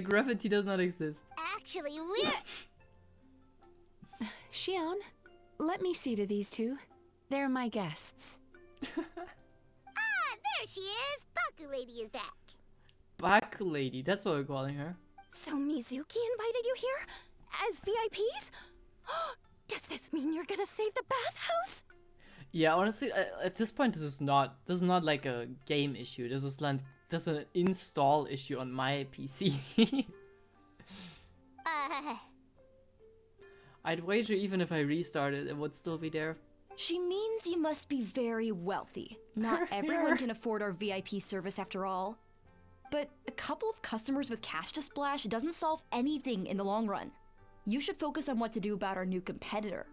gravity does not exist. Actually, we're... Shion, let me see to these two. They're my guests. There she is. Baku Lady is back. Baku Lady, that's what we're calling her. So Mizuki invited you here? As VIPs? Does this mean you're gonna save the bathhouse? Yeah, honestly, at this point, this is not like a game issue. This is like an install issue on my PC. I'd wager even if I restarted, it would still be there. She means you must be very wealthy. Not everyone can afford our VIP service after all. But a couple of customers with cash to splash doesn't solve anything in the long run. You should focus on what to do about our new competitor.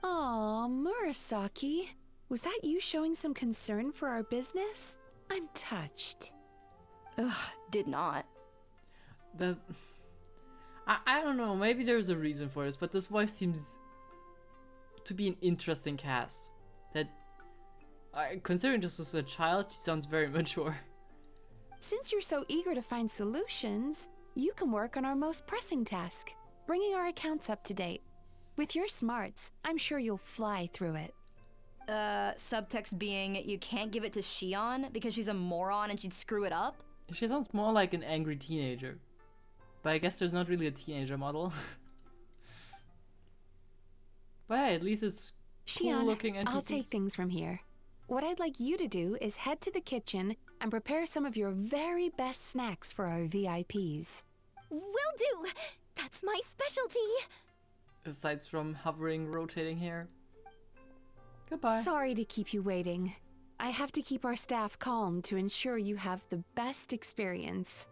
Aw, Murasaki. Was that you showing some concern for our business? I'm touched. Ugh, did not. I don't know, maybe there's a reason for this, but this voice seems to be an interesting cast. That, considering this is a child, she sounds very mature. Since you're so eager to find solutions, you can work on our most pressing task, bringing our accounts up to date. With your smarts, I'm sure you'll fly through it. Subtext being you can't give it to Shion because she's a moron and she'd screw it up? She sounds more like an angry teenager. But I guess there's not really a teenager model. But hey, at least it's cool looking NPCs. I'll take things from here. What I'd like you to do is head to the kitchen and prepare some of your very best snacks for our VIPs. Will do! That's my specialty! Aside from hovering, rotating here. Goodbye. Sorry to keep you waiting. I have to keep our staff calm to ensure you have the best experience.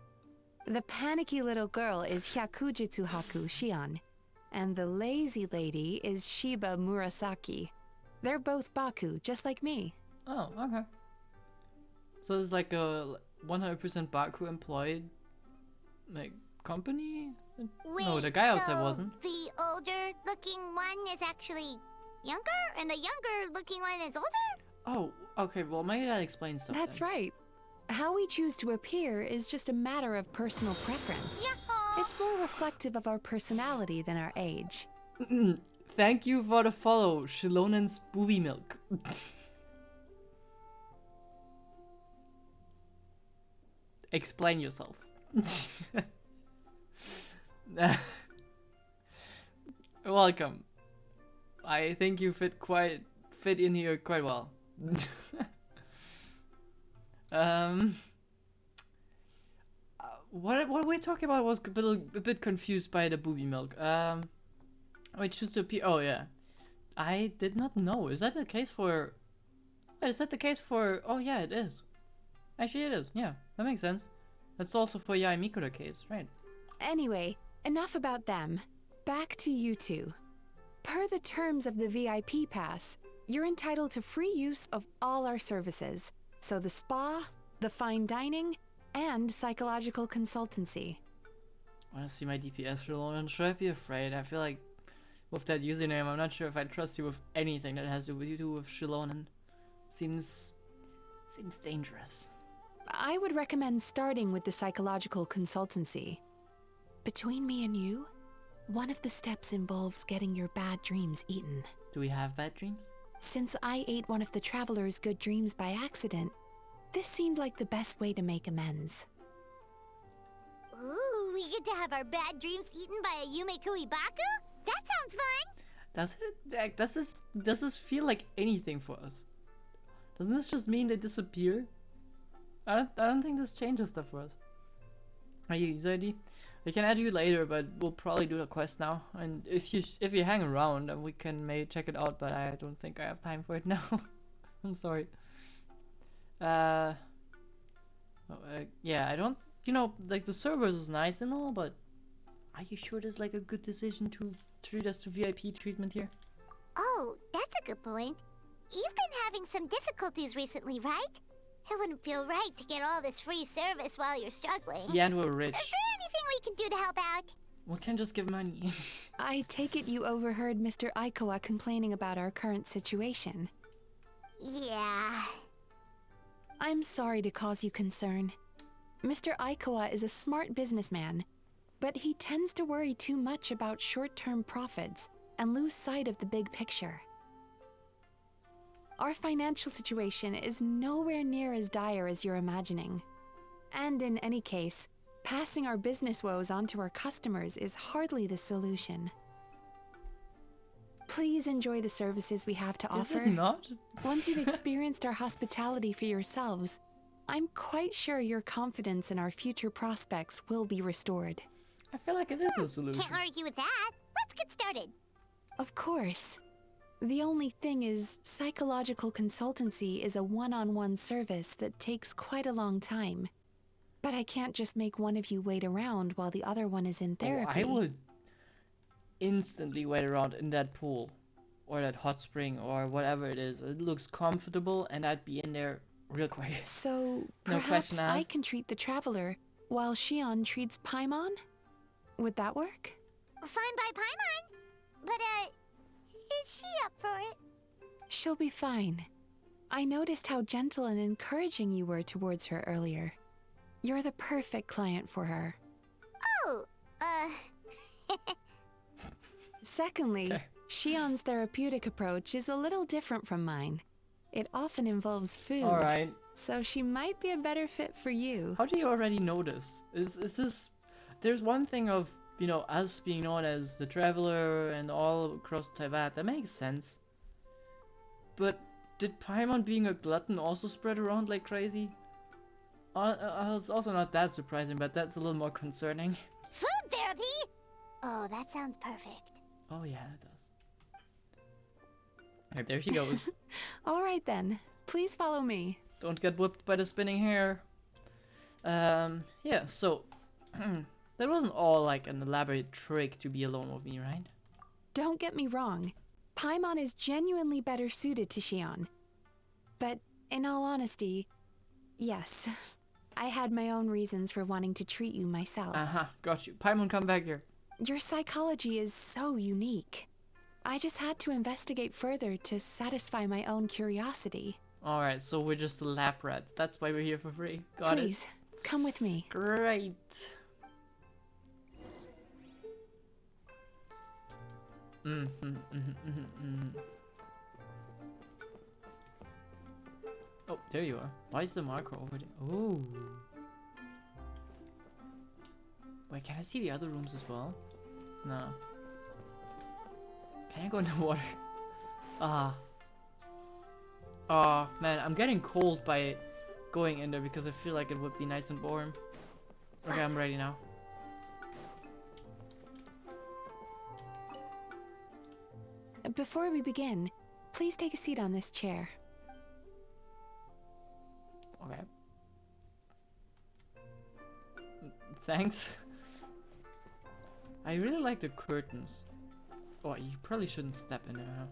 The panicky little girl is Hyakujitsu Haku Shion, and the lazy lady is Shiba Murasaki. They're both Baku, just like me. Oh, okay. So it's like a 100% Baku employed, like, company? Wait, No, the guy outside so wasn't. the older-looking one is actually younger, and the younger-looking one is older? Oh, okay, well maybe that explains something. That's right. How we choose to appear is just a matter of personal preference. Yahoo! It's more reflective of our personality than our age. Thank you for the follow, Shilonen's Booby Milk. Explain yourself. Welcome. I think you fit in here quite well. What we're talking about was a bit confused by the booby milk. Wait, choose to appear. Oh yeah, I did not know. Is that the case for? Wait, is that the case for? Oh yeah, it is. Actually, it is. Yeah, that makes sense. That's also for Yae Miko the case, right? Anyway, enough about them. Back to you two. Per the terms of the VIP pass, you're entitled to free use of all our services. So the spa, the fine dining, and psychological consultancy. I want to see my DPS Shilonen. Should I be afraid? I feel like with that username, I'm not sure if I trust you with anything that has to do with Shilonen. Seems dangerous. I would recommend starting with the psychological consultancy. Between me and you, one of the steps involves getting your bad dreams eaten. Do we have bad dreams? Since I ate one of the traveler's good dreams by accident, this seemed like the best way to make amends. Ooh, we get to have our bad dreams eaten by a Yume Baku? That sounds fun! Does it? Does this feel like anything for us? Doesn't this just mean they disappear? I don't think this changes stuff for us. Are you user ID? We can add you later, but we'll probably do the quest now. And if you hang around, then we can maybe check it out. But I don't think I have time for it now. I'm sorry. Yeah, I don't. You know, like the servers is nice and all, but are you sure this is like a good decision to treat us to VIP treatment here? Oh, that's a good point. You've been having some difficulties recently, right? It wouldn't feel right to get all this free service while you're struggling. Yeah, and we're rich. Is there anything we can do to help out? We can just give money. I take it you overheard Mr. Aikawa complaining about our current situation. Yeah. I'm sorry to cause you concern. Mr. Aikawa is a smart businessman, but he tends to worry too much about short-term profits and lose sight of the big picture. Our financial situation is nowhere near as dire as you're imagining. And in any case, passing our business woes on to our customers is hardly the solution. Please enjoy the services we have to offer. Is it not? Once you've experienced our hospitality for yourselves, I'm quite sure your confidence in our future prospects will be restored. I feel like it is a solution. Can't argue with that. Let's get started. Of course. The only thing is, psychological consultancy is a one-on-one service that takes quite a long time. But I can't just make one of you wait around while the other one is in therapy. Oh, I would instantly wait around in that pool or that hot spring or whatever it is. It looks comfortable and I'd be in there real quick. So, No perhaps question I asked. can treat the traveler while Shion treats Paimon? Would that work? Fine by Paimon. But, Is she up for it? She'll be fine. I noticed how gentle and encouraging you were towards her earlier. You're the perfect client for her. Oh, Secondly, Okay. Shion's therapeutic approach is a little different from mine. It often involves food, Alright. so she might be a better fit for you. How do you already know this? Is this... There's one thing of, you know, us being known as the Traveler and all across Teyvat. That makes sense. But did Paimon being a glutton also spread around like crazy? It's also not that surprising, but that's a little more concerning. food therapy? Oh, that sounds perfect. Oh yeah, it does. Right, there she goes. All right then, please follow me. Don't get whipped by the spinning hair. Yeah, so... that wasn't all like an elaborate trick to be alone with me, right? Don't get me wrong, Paimon is genuinely better suited to Shion. But in all honesty, yes, I had my own reasons for wanting to treat you myself. Aha, got you. Paimon, come back here. Your psychology is so unique. I just had to investigate further to satisfy my own curiosity. Alright, so we're just the lab rats. That's why we're here for free. Got Please, come with me. it. Great. Oh, there you are. Why is the marker over there? Ooh. Wait, can I see the other rooms as well? No. Can I go in the water? Ah. Oh man, I'm getting cold by going in there because I feel like it would be nice and warm. Okay, I'm ready now. Before we begin, please take a seat on this chair. Okay. Thanks. I really like the curtains. Oh, you probably shouldn't step in there, huh?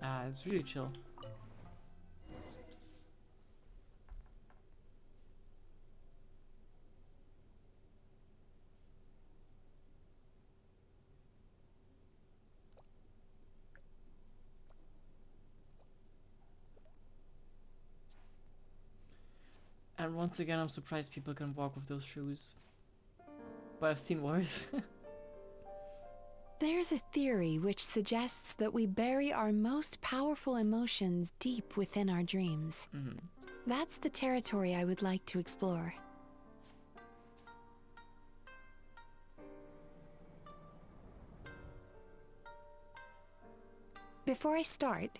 Ah, it's really chill. And once again, I'm surprised people can walk with those shoes. But I've seen worse. There's a theory which suggests that we bury our most powerful emotions deep within our dreams. Mhm. That's the territory I would like to explore. Before I start,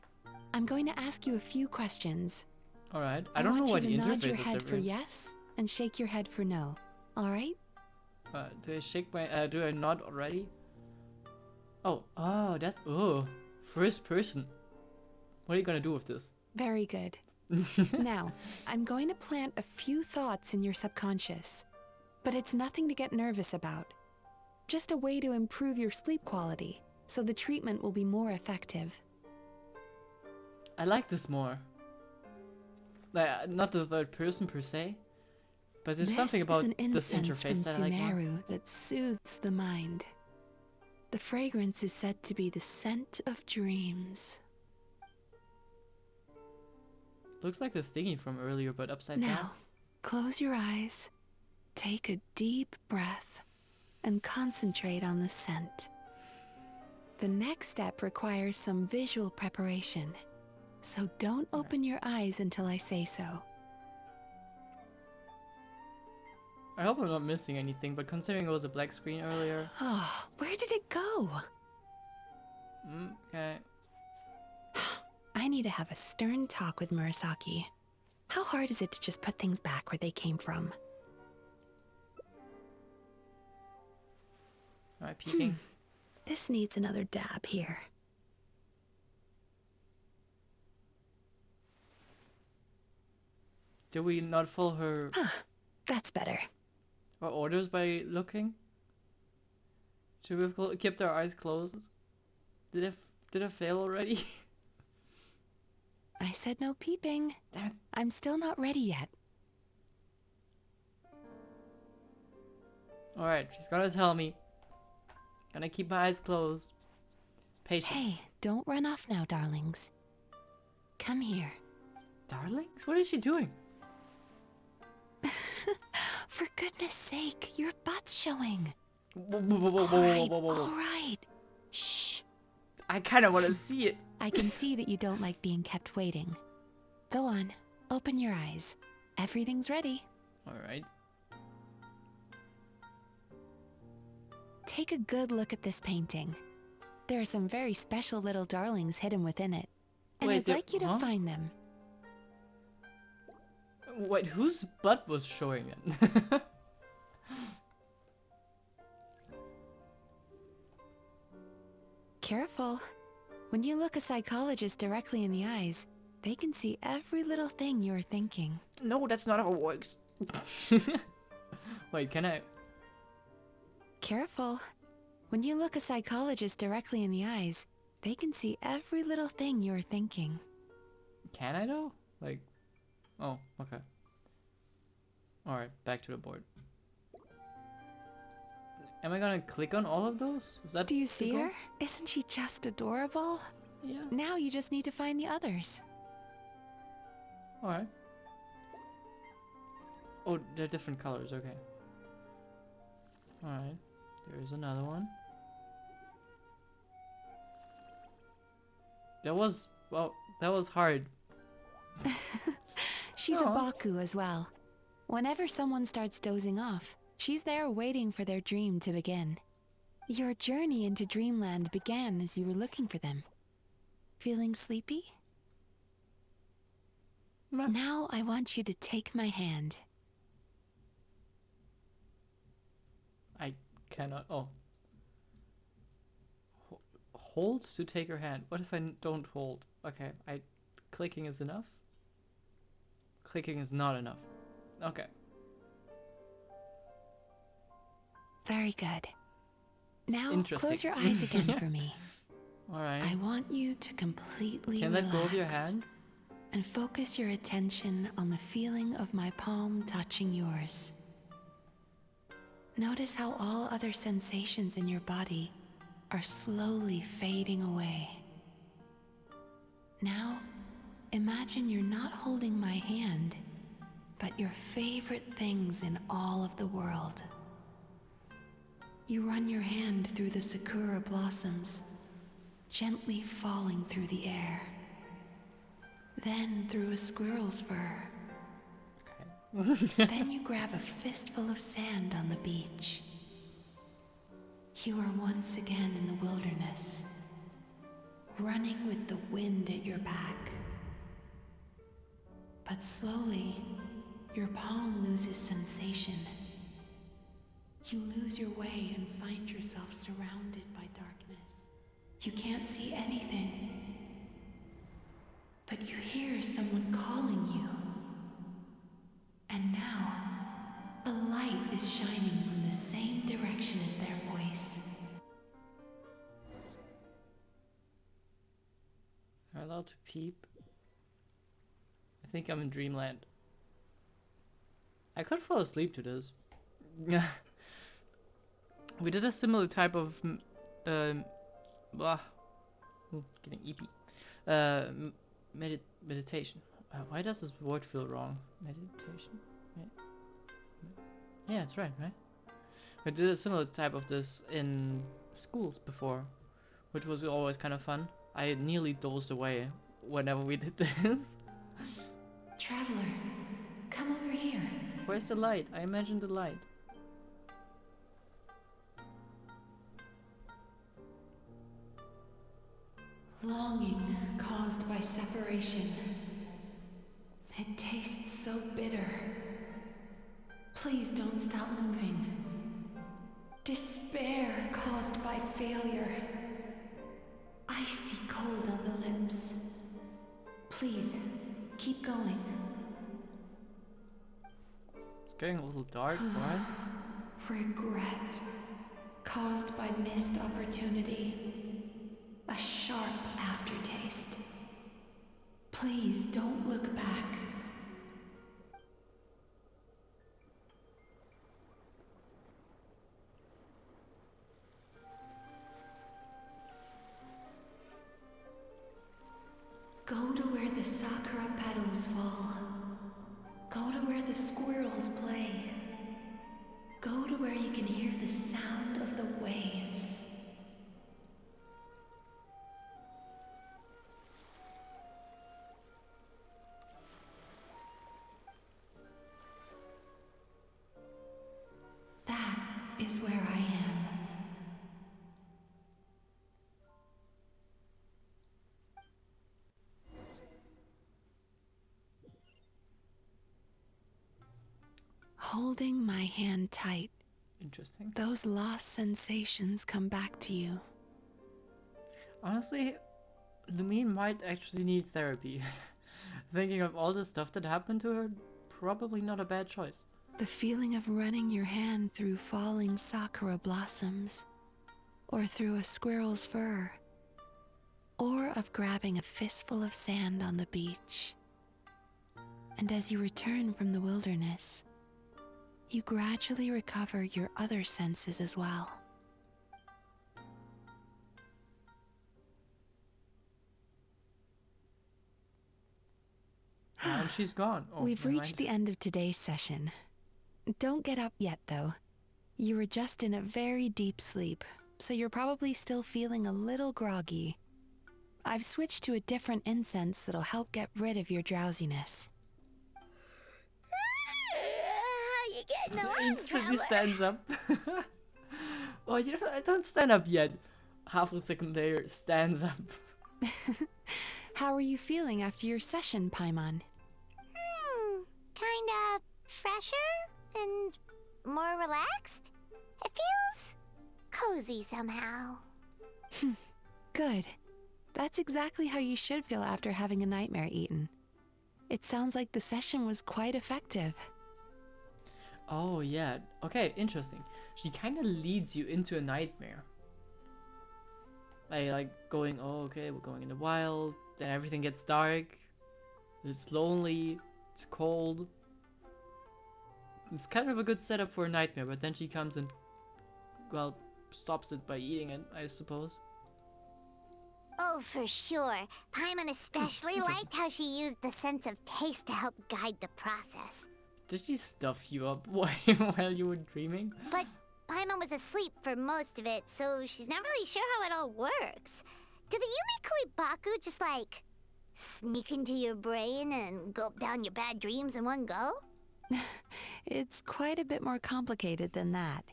I'm going to ask you a few questions. Alright, I don't know what want you to nod your interface is head for different. yes and shake your head for no. All right? Do I shake my, do I nod already? Oh, that's, first person. What are you gonna do with this? Very good. Now, I'm going to plant a few thoughts in your subconscious, but it's nothing to get nervous about. Just a way to improve your sleep quality, so the treatment will be more effective. I like this more. Like, not the third person per se, but there's something about This is an this incense interface that I from like more. Sumeru that soothes the mind. The fragrance is said to be the scent of dreams. Looks like the thingy from earlier, but upside down. Now, close your eyes, take a deep breath, and concentrate on the scent. The next step requires some visual preparation, so don't open your eyes until I say so. I hope I'm not missing anything, but considering it was a black screen earlier. Oh, where did it go? Okay. I need to have a stern talk with Murasaki. How hard is it to just put things back where they came from? Alright, peeking. This needs another dab here. Did we not follow her That's better. orders by looking? Should we have kept our eyes closed? Did I fail already? I said no peeping. Damn it. I'm still not ready yet. Alright, she's gotta tell me. Gonna keep my eyes closed. Patience. Hey, don't run off now, darlings. Come here. Darlings? What is she doing? For goodness sake, your butt's showing. Whoa, whoa, whoa, whoa, whoa, whoa, whoa, whoa. All right. Shh. I kind of want to see it. I can see that you don't like being kept waiting. Go on, open your eyes. Everything's ready. All right. Take a good look at this painting. There are some very special little darlings hidden within it. And Wait, I'd there- like you to huh? find them. Wait, whose butt was showing it? Careful. When you look a psychologist directly in the eyes, they can see every little thing you're thinking. No, that's not how it works. Wait, can I? Careful. When you look a psychologist directly in the eyes, they can see every little thing you're thinking. Can I though? Like, oh, okay. All right, back to the board. Am I gonna click on all of those? Is that Do you the see goal? her? Isn't she just adorable? Yeah. Now you just need to find the others. All right. Oh, they're different colors. Okay. All right. There's another one. That was hard. She's Aw. a Baku as well. Whenever someone starts dozing off, she's there waiting for their dream to begin. Your journey into Dreamland began as you were looking for them. Feeling sleepy? Meh. Now I want you to take my hand. I cannot. Oh. Hold to take her hand. What if I don't hold? Okay, clicking is enough. Clicking is not enough. Okay. Very good. Now interesting. close your eyes again for me. All right. I want you to completely Can relax let go of your hand? and focus your attention on the feeling of my palm touching yours. Notice how all other sensations in your body are slowly fading away. Now, imagine you're not holding my hand, but your favorite things in all of the world. You run your hand through the sakura blossoms, gently falling through the air. Then through a squirrel's fur. Okay. Then you grab a fistful of sand on the beach. You are once again in the wilderness, running with the wind at your back. But slowly, your palm loses sensation. You lose your way and find yourself surrounded by darkness. You can't see anything, but you hear someone calling you. And now, a light is shining from the same direction as their voice. Am I allowed to peep? I think I'm in dreamland. I could fall asleep to this. We did a similar type of getting eepy. Meditation. Why does this word feel wrong? Meditation. Yeah, it's right? We did a similar type of this in schools before, which was always kind of fun. I nearly dozed away whenever we did this. Traveler, come over here. Where's the light? I imagined the light. Longing caused by separation. It tastes so bitter. Please don't stop moving. Despair caused by failure. Icy cold on the lips. Please, keep going. It's getting a little dark, what? Regret caused by missed opportunity. A sharp aftertaste. Please don't look back. the sakura petals fall. Go to where the squirrels play. Go to where you can hear the sound of the waves. That is where I am. Holding my hand tight, Interesting. those lost sensations come back to you. Honestly, Lumine might actually need therapy. Thinking of all the stuff that happened to her, probably not a bad choice. The feeling of running your hand through falling sakura blossoms, or through a squirrel's fur, or of grabbing a fistful of sand on the beach. And as you return from the wilderness, you gradually recover your other senses as well. And she's gone. Oh, We've never reached mind. the end of today's session. Don't get up yet, though. You were just in a very deep sleep, so you're probably still feeling a little groggy. I've switched to a different incense that'll help get rid of your drowsiness. How you getting along, Instantly traveler? stands up. Oh, you know, I don't stand up yet. Half a second later, stands up. How are you feeling after your session, Paimon? Kinda fresher and more relaxed. It feels cozy somehow. Good. That's exactly how you should feel after having a nightmare eaten. It sounds like the session was quite effective. Oh, yeah. Okay, interesting. She kind of leads you into a nightmare. Like going, oh, okay, we're going in the wild, then everything gets dark, it's lonely, it's cold. It's kind of a good setup for a nightmare, but then she comes and, well, stops it by eating it, I suppose. Oh, for sure. Paimon especially liked how she used the sense of taste to help guide the process. Did she stuff you up while you were dreaming? But Paimon was asleep for most of it, so she's not really sure how it all works. Did the Yumi Baku just like sneak into your brain and gulp down your bad dreams in one go? It's quite a bit more complicated than that.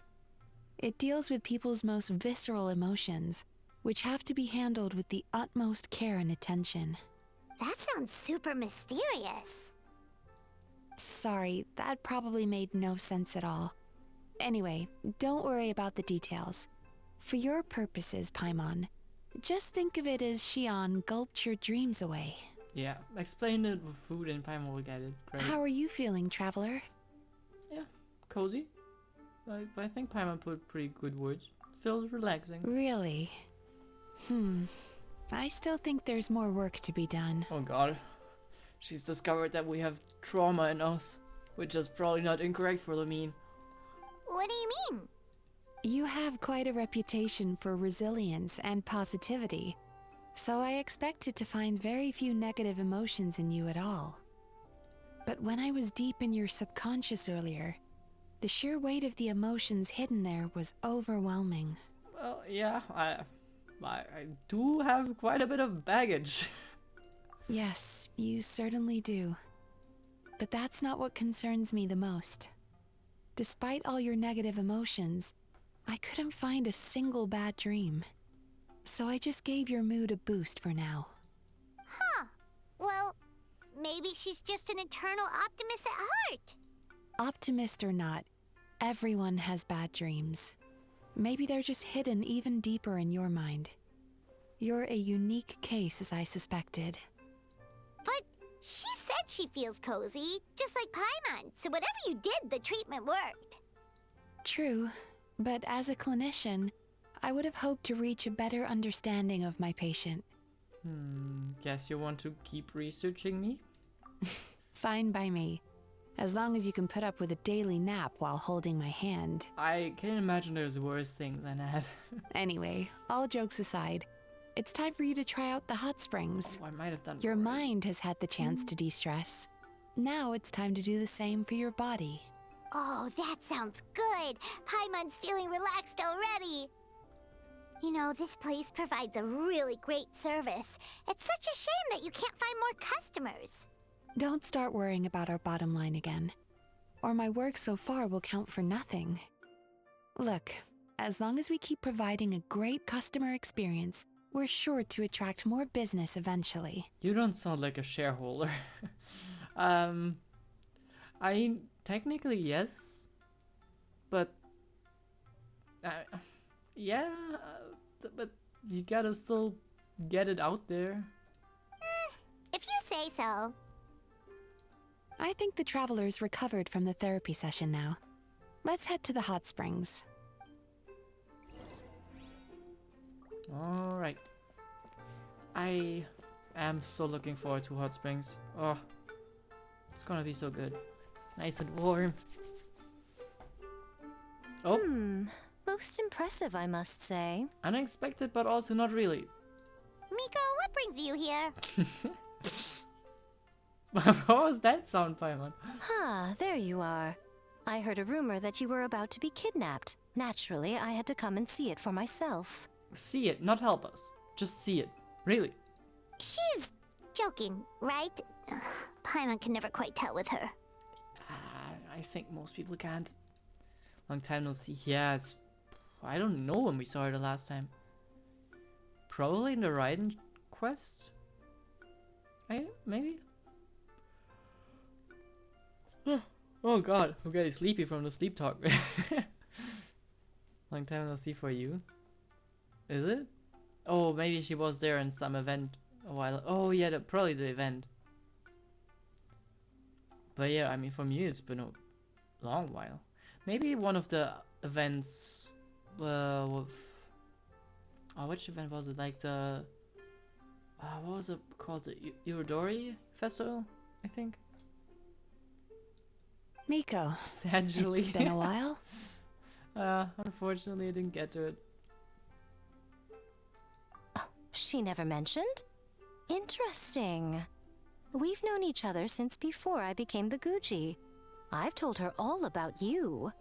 It deals with people's most visceral emotions, which have to be handled with the utmost care and attention. That sounds super mysterious. Sorry, that probably made no sense at all. Anyway, don't worry about the details. For your purposes, Paimon, just think of it as Xion gulped your dreams away. Yeah, explain it with food and Paimon will get it. Great. How are you feeling, traveler? Yeah, cozy. I think Paimon put pretty good words. Feels relaxing. Really? I still think there's more work to be done. Oh god. She's discovered that we have trauma in us, which is probably not incorrect for Lumine. What do you mean? You have quite a reputation for resilience and positivity, so I expected to find very few negative emotions in you at all. But when I was deep in your subconscious earlier, the sheer weight of the emotions hidden there was overwhelming. Well, yeah, I do have quite a bit of baggage. Yes, you certainly do. But that's not what concerns me the most. Despite all your negative emotions, I couldn't find a single bad dream. So I just gave your mood a boost for now. Huh. Well, maybe she's just an eternal optimist at heart. Optimist or not, everyone has bad dreams. Maybe they're just hidden even deeper in your mind. You're a unique case, as I suspected. But she said she feels cozy, just like Paimon. So whatever you did, the treatment worked. True, but as a clinician, I would have hoped to reach a better understanding of my patient. Guess you want to keep researching me? Fine by me, as long as you can put up with a daily nap while holding my hand. I can imagine there's worse things than that. Anyway, all jokes aside, it's time for you to try out the hot springs. Oh, I might have done. Your already. mind has had the chance to de-stress. Now it's time to do the same for your body. Oh, that sounds good. Paimon's feeling relaxed already. You know, this place provides a really great service. It's such a shame that you can't find more customers. Don't start worrying about our bottom line again, or my work so far will count for nothing. Look, as long as we keep providing a great customer experience, we're sure to attract more business eventually. You don't sound like a shareholder. I mean, technically yes, but yeah, but you gotta still get it out there. If you say so. I think the travelers recovered from the therapy session now. Let's head to the hot springs. All right. I am so looking forward to hot springs. Oh, it's gonna be so good. Nice and warm. Oh, Most impressive, I must say. unexpected, but also not really. Miko, what brings you here? What was that sound, Paimon? Ah, there you are. I heard a rumor that you were about to be kidnapped. Naturally, I had to come and see it for myself. See it, not help us. Just see it. Really. She's joking, right? Ugh, Paimon can never quite tell with her. I think most people can't. Long time no see. Yeah, it's... I don't know when we saw her the last time. Probably in the Raiden quest? Maybe? Oh god, I'm getting sleepy from the sleep talk. Long time no see for you. Is it? Oh, maybe she was there in some event a while. Oh yeah, probably the event. But yeah, I mean, for me it's been a long while. Maybe one of the events with... Oh, which event was it? Like the... what was it called? The Urodori Festival, I think? Miko, Sadly. it's been a while. Unfortunately I didn't get to it. She never mentioned? Interesting. We've known each other since before I became the Guji. I've told her all about you.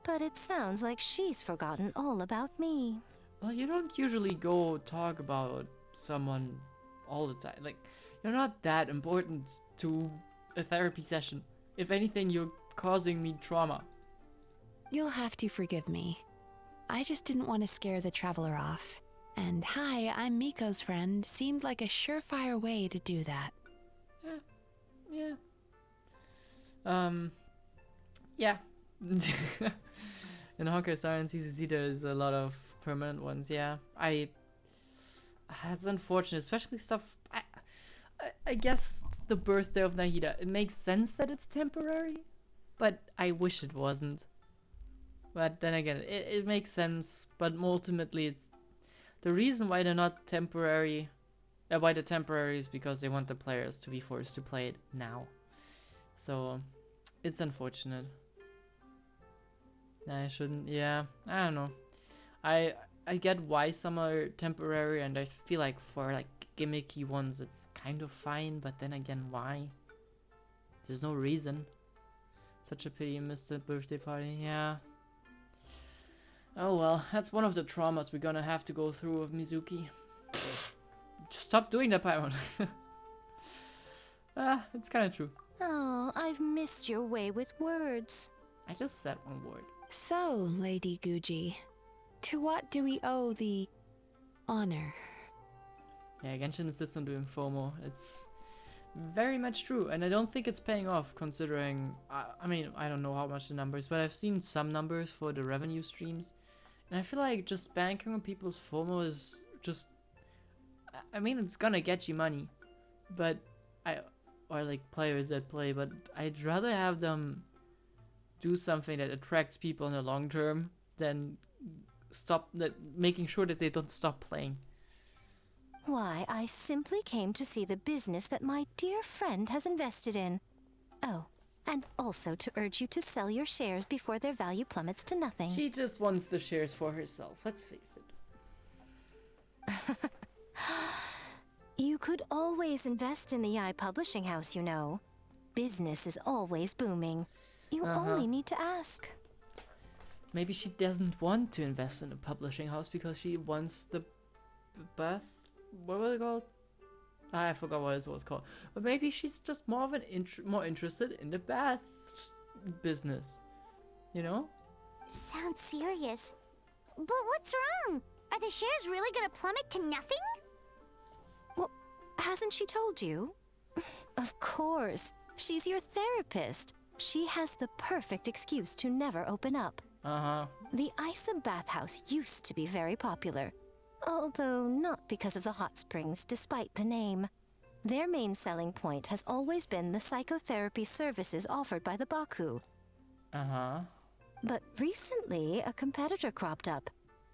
But it sounds like she's forgotten all about me. Well, you don't usually go talk about someone all the time. Like, you're not that important to a therapy session. If anything, you're causing me trauma. You'll have to forgive me. I just didn't want to scare the traveler off. And hi, I'm Miko's friend seemed like a surefire way to do that. Yeah. Yeah. In Honkai Star and CCC there's a lot of permanent ones, yeah. It's unfortunate, especially stuff... I guess the birthday of Nahida, it makes sense that it's temporary, but I wish it wasn't. But then again, it makes sense, but ultimately it's... The reason why they're not temporary... why they're temporary is because they want the players to be forced to play it now. So, it's unfortunate. I shouldn't, yeah, I don't know. I get why some are temporary, and I feel like for like gimmicky ones it's kind of fine, but then again, why? There's no reason. Such a pity you missed the birthday party, yeah. Oh well, that's one of the traumas we're gonna have to go through with Mizuki. Just stop doing that, Paimon. It's kinda true. Oh, I've missed your way with words. I just said one word. So, Lady Guji, to what do we owe the honor? Yeah, Genshin insists on doing FOMO. It's very much true, and I don't think it's paying off considering... I mean, I don't know how much the numbers, but I've seen some numbers for the revenue streams, and I feel like just banking on people's FOMO is just... I mean, it's gonna get you money, but or like players that play, but I'd rather have them do something that attracts people in the long term than making sure that they don't stop playing. Why, I simply came to see the business that my dear friend has invested in. Oh, and also to urge you to sell your shares before their value plummets to nothing. She just wants the shares for herself, let's face it. could always invest in the publishing house, you know. Business is always booming. You only need to ask. Maybe she doesn't want to invest in a publishing house because she wants the bath. What was it called? I forgot what it was called. But maybe she's just more of an more interested in the bath business. You know? Sounds serious. But what's wrong? Are the shares really gonna plummet to nothing? Well, hasn't she told you? Of course. She's your therapist. She has the perfect excuse to never open up. The Isa bathhouse used to be very popular. Although not because of the hot springs, despite the name. Their main selling point has always been the psychotherapy services offered by the Baku. But recently, a competitor cropped up.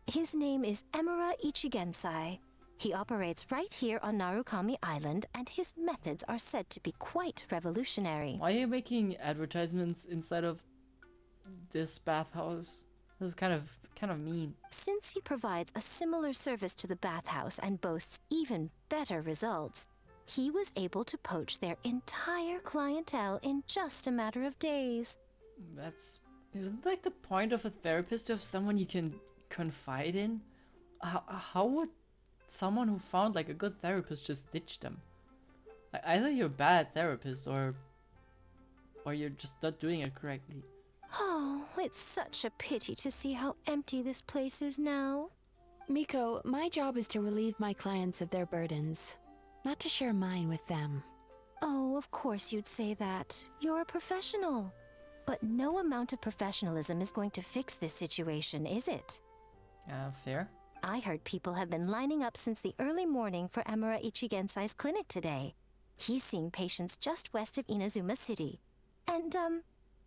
His name is Emura Ichigensai. He operates right here on Narukami Island, and his methods are said to be quite revolutionary. Why are you making advertisements inside of this bathhouse? This is kind of mean. Since he provides a similar service to the bathhouse and boasts even better results, he was able to poach their entire clientele in just a matter of days. Isn't like the point of a therapist to have someone you can confide in? How would someone who found like a good therapist just ditch them? Like, either you're a bad therapist or you're just not doing it correctly. Oh, it's such a pity to see how empty this place is now. Miko, my job is to relieve my clients of their burdens, not to share mine with them. Oh, of course you'd say that. You're a professional. But no amount of professionalism is going to fix this situation, is it? Fair. I heard people have been lining up since the early morning for Emura Ichigensai's clinic today. He's seeing patients just west of Inazuma City. And,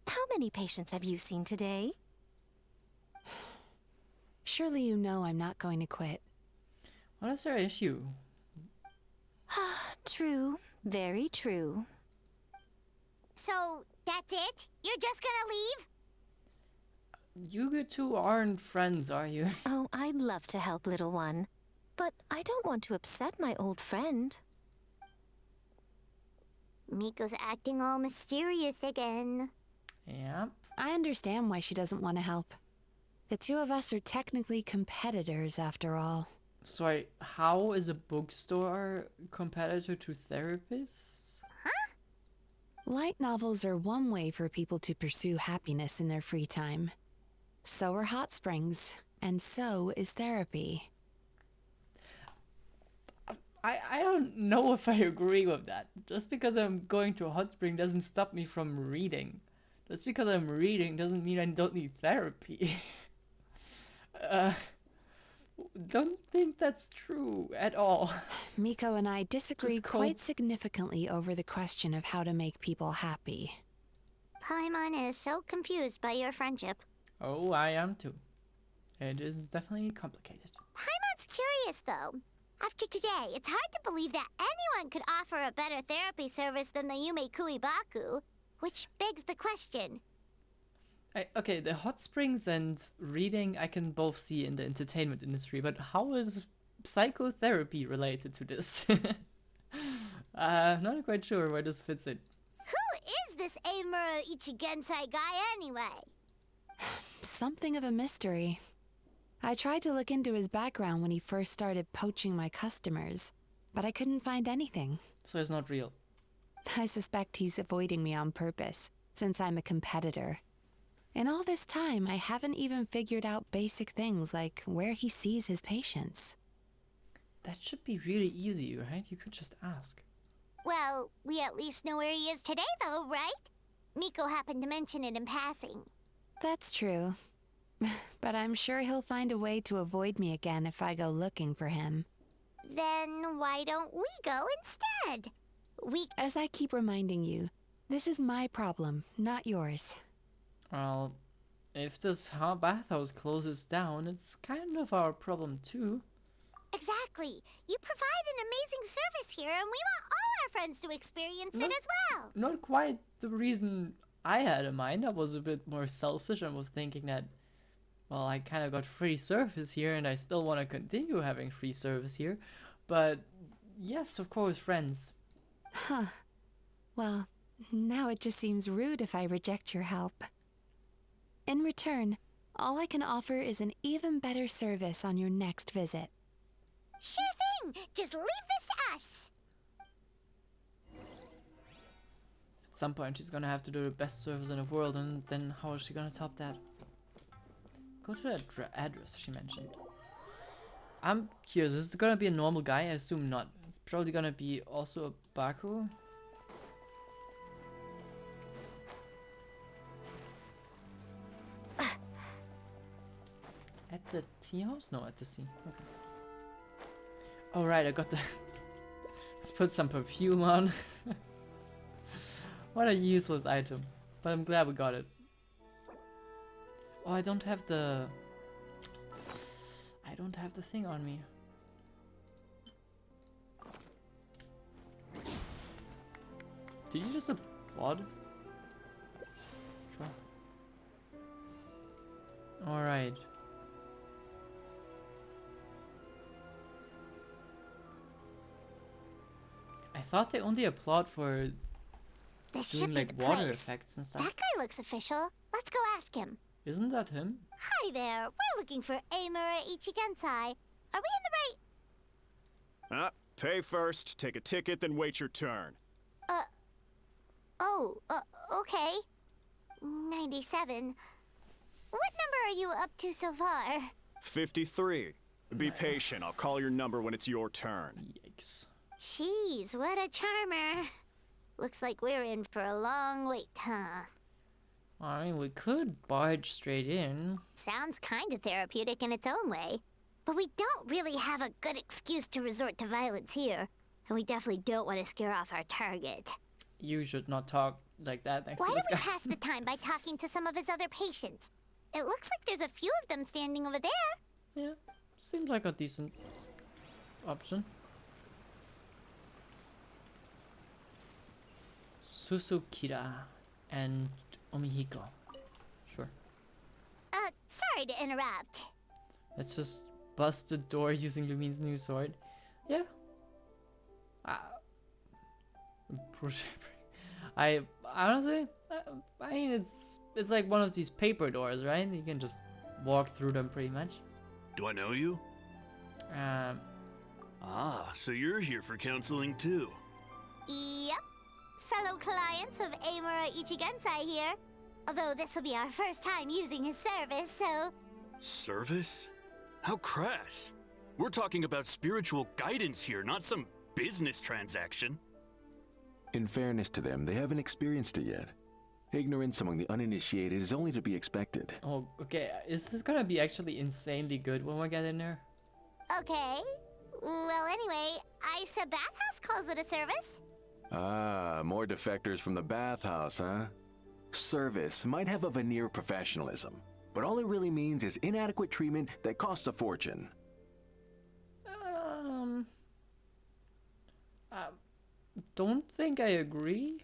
how many patients have you seen today? Surely you know I'm not going to quit. What is their issue? True. Very true. So, that's it? You're just gonna leave? You two aren't friends, are you? Oh, I'd love to help, little one. But I don't want to upset my old friend. Miko's acting all mysterious again. Yeah. I understand why she doesn't want to help. The two of us are technically competitors after all. Sorry, how is a bookstore competitor to therapists? Light novels are one way for people to pursue happiness in their free time. So are hot springs, and so is therapy. I don't know if I agree with that. Just because I'm going to a hot spring doesn't stop me from reading. Just because I'm reading doesn't mean I don't need therapy. Don't think that's true at all. Miko and I disagree Just quite significantly over the question of how to make people happy. Paimon is so confused by your friendship. Oh, I am too. It is definitely complicated. Paimon's curious, though. After today, it's hard to believe that anyone could offer a better therapy service than the Yume Baku, which begs the question. Okay, the hot springs and reading I can both see in the entertainment industry, but how is psychotherapy related to this? Not quite sure where this fits in. Who is this Emura Ichigensai guy anyway? Something of a mystery. I tried to look into his background when he first started poaching my customers, but I couldn't find anything. So it's not real. I suspect he's avoiding me on purpose, since I'm a competitor. In all this time, I haven't even figured out basic things like where he sees his patients. That should be really easy, right? You could just ask. Well, we at least know where he is today, though, right? Miko happened to mention it in passing. That's true. But I'm sure he'll find a way to avoid me again if I go looking for him. Then why don't we go instead? As I keep reminding you, this is my problem, not yours. Well, if this bathhouse closes down, it's kind of our problem too. Exactly. You provide an amazing service here, and we want all our friends to experience it as well. Not quite the reason I had in mind. I was a bit more selfish and was thinking that, well, I kind of got free service here and I still want to continue having free service here. But Yes, of course, friends. Huh. Well, now it just seems rude if I reject your help. In return, all I can offer is an even better service on your next visit. Sure thing! Just leave this to us! At some point, she's gonna have to do the best service in the world, and then how is she gonna top that? Go to that address she mentioned. I'm curious, is it gonna be a normal guy? I assume not. It's probably gonna be also a Baku. At the tea house? No, at the sea. Okay. Alright, I got the... Let's put some perfume on. What a useless item. But I'm glad we got it. Oh, I don't have the... I don't have the thing on me. Did you just applaud? Sure. Alright. I thought they only applaud for This doing should like be the water place. effects and stuff. That guy looks official. Let's go ask him. Isn't that him? Hi there. We're looking for Amura Ichigensai. Are we in the right... Pay first, take a ticket, then wait your turn. Okay. 97. What number are you up to so far? 53. Be patient, I'll call your number when it's your turn. Yikes. Jeez, what a charmer. Looks like we're in for a long wait, huh? I mean, we could barge straight in. Sounds kinda therapeutic in its own way. But we don't really have a good excuse to resort to violence here. And we definitely don't want to scare off our target. You should not talk like that next Why to don't this we guy. pass the time by talking to some of his other patients? It looks like there's a few of them standing over there. Yeah, seems like a decent option. Susukira and Omihiko. Sure. Sorry to interrupt. Let's just bust the door using Lumine's new sword. Yeah. I honestly, I mean, it's like one of these paper doors, right? You can just walk through them pretty much. Do I know you? So you're here for counseling too. Yep. Fellow clients of Amura Ichigensai here. Although this will be our first time using his service, so... Service? How crass. We're talking about spiritual guidance here, not some business transaction. In fairness to them, they haven't experienced it yet. Ignorance among the uninitiated is only to be expected. Oh, okay. Is this gonna be actually insanely good when we get in there? Okay. Well, anyway, Isa Bathhouse calls it a service. Ah, more defectors from the bathhouse, huh? Service might have a veneer of professionalism, but all it really means is inadequate treatment that costs a fortune. Don't think I agree.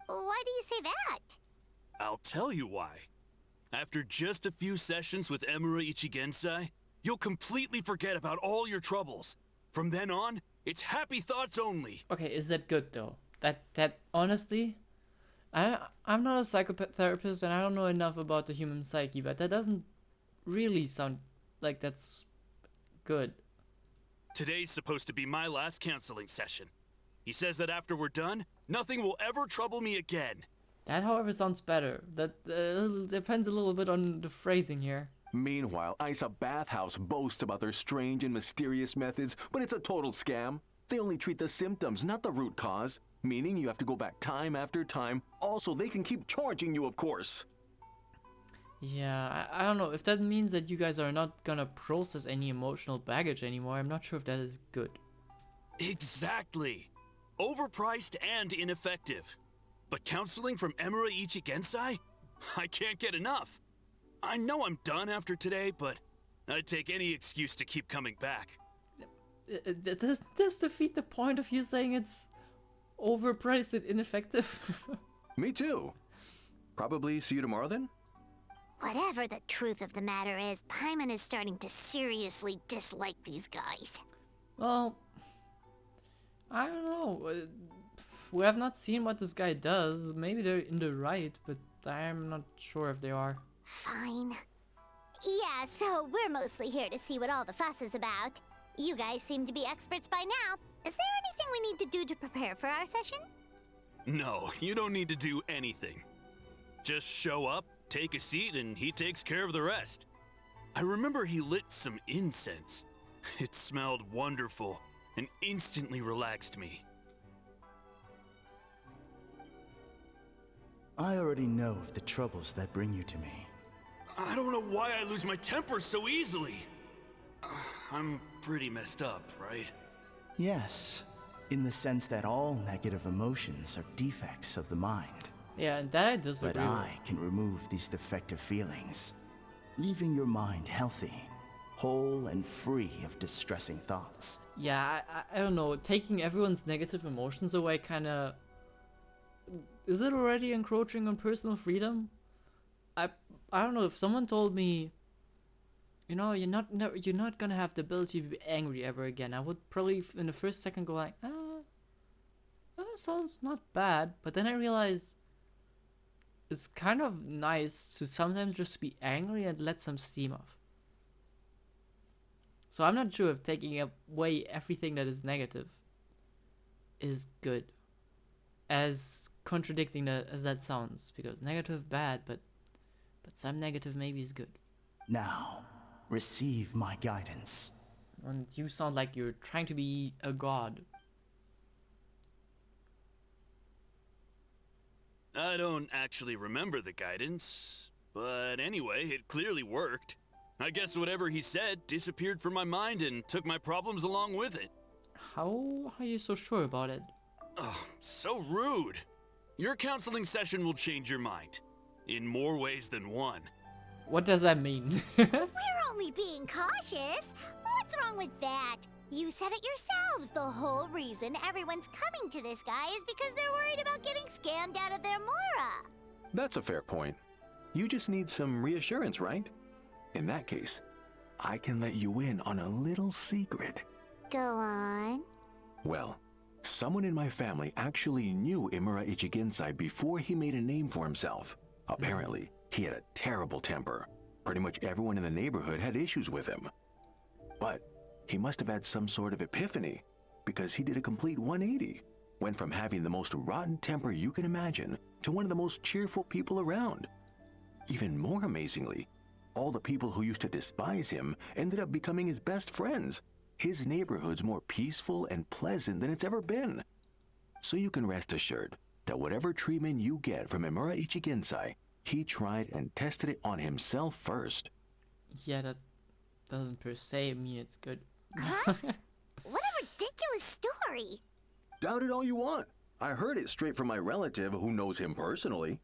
Why do you say that? I'll tell you why. After just a few sessions with Emura Ichigensai, you'll completely forget about all your troubles. From then on, it's happy thoughts only. Okay, is that good though? That honestly, I'm not a psychotherapist and I don't know enough about the human psyche, but that doesn't really sound like that's good. Today's supposed to be my last counseling session. He says that after we're done, nothing will ever trouble me again. That, however, sounds better. That depends a little bit on the phrasing here. Meanwhile, Isa Bathhouse boasts about their strange and mysterious methods, but it's a total scam. They only treat the symptoms, not the root cause, meaning you have to go back time after time. Also, they can keep charging you, of course. Yeah, I don't know. If that means that you guys are not gonna process any emotional baggage anymore, I'm not sure if that is good. Exactly. Overpriced and ineffective. But counseling from Emura Ichigensai? I can't get enough. I know I'm done after today, but I'd take any excuse to keep coming back. Does this defeat the point of you saying it's overpriced and ineffective? Me too. Probably see you tomorrow then? Whatever the truth of the matter is, Paimon is starting to seriously dislike these guys. Well, I don't know. We have not seen what this guy does. Maybe they're in the right, but I'm not sure if they are. Fine. Yeah, so we're mostly here to see what all the fuss is about. You guys seem to be experts by now. Is there anything we need to do to prepare for our session? No, you don't need to do anything. Just show up, take a seat, and he takes care of the rest. I remember he lit some incense. It smelled wonderful and instantly relaxed me. I already know of the troubles that bring you to me. I don't know why I lose my temper so easily. I'm pretty messed up, right? Yes, in the sense that all negative emotions are defects of the mind. Yeah, and that I disagree But with. I can remove these defective feelings, leaving your mind healthy, whole and free of distressing thoughts. Yeah, I don't know. Taking everyone's negative emotions away kinda... Is it already encroaching on personal freedom? I don't know, if someone told me, you know, you're not gonna have the ability to be angry ever again, I would probably in the first second go like, that sounds not bad. But then I realized it's kind of nice to sometimes just be angry and let some steam off. So I'm not sure if taking away everything that is negative is good. As contradicting as that sounds, because negative bad, but some negative maybe is good. Now, receive my guidance. And you sound like you're trying to be a god. I don't actually remember the guidance, but anyway, it clearly worked. I guess whatever he said disappeared from my mind and took my problems along with it. How are you so sure about it? Oh, so rude. Your counseling session will change your mind. In more ways than one. What does that mean? We're only being cautious. What's wrong with that? You said it yourselves. The whole reason everyone's coming to this guy is because they're worried about getting scammed out of their Mora. That's a fair point. You just need some reassurance, right? In that case, I can let you in on a little secret. Go on. Well, someone in my family actually knew Imura Ichiginsai before he made a name for himself. Apparently, he had a terrible temper. Pretty much everyone in the neighborhood had issues with him. But he must have had some sort of epiphany, because he did a complete 180. Went from having the most rotten temper you can imagine to one of the most cheerful people around. Even more amazingly, all the people who used to despise him ended up becoming his best friends. His neighborhood's more peaceful and pleasant than it's ever been. So you can rest assured that whatever treatment you get from Imura Ichiginsai, he tried and tested it on himself first. Yeah, that doesn't per se mean it's good. Huh? What a ridiculous story. Doubt it all you want. I heard it straight from my relative who knows him personally.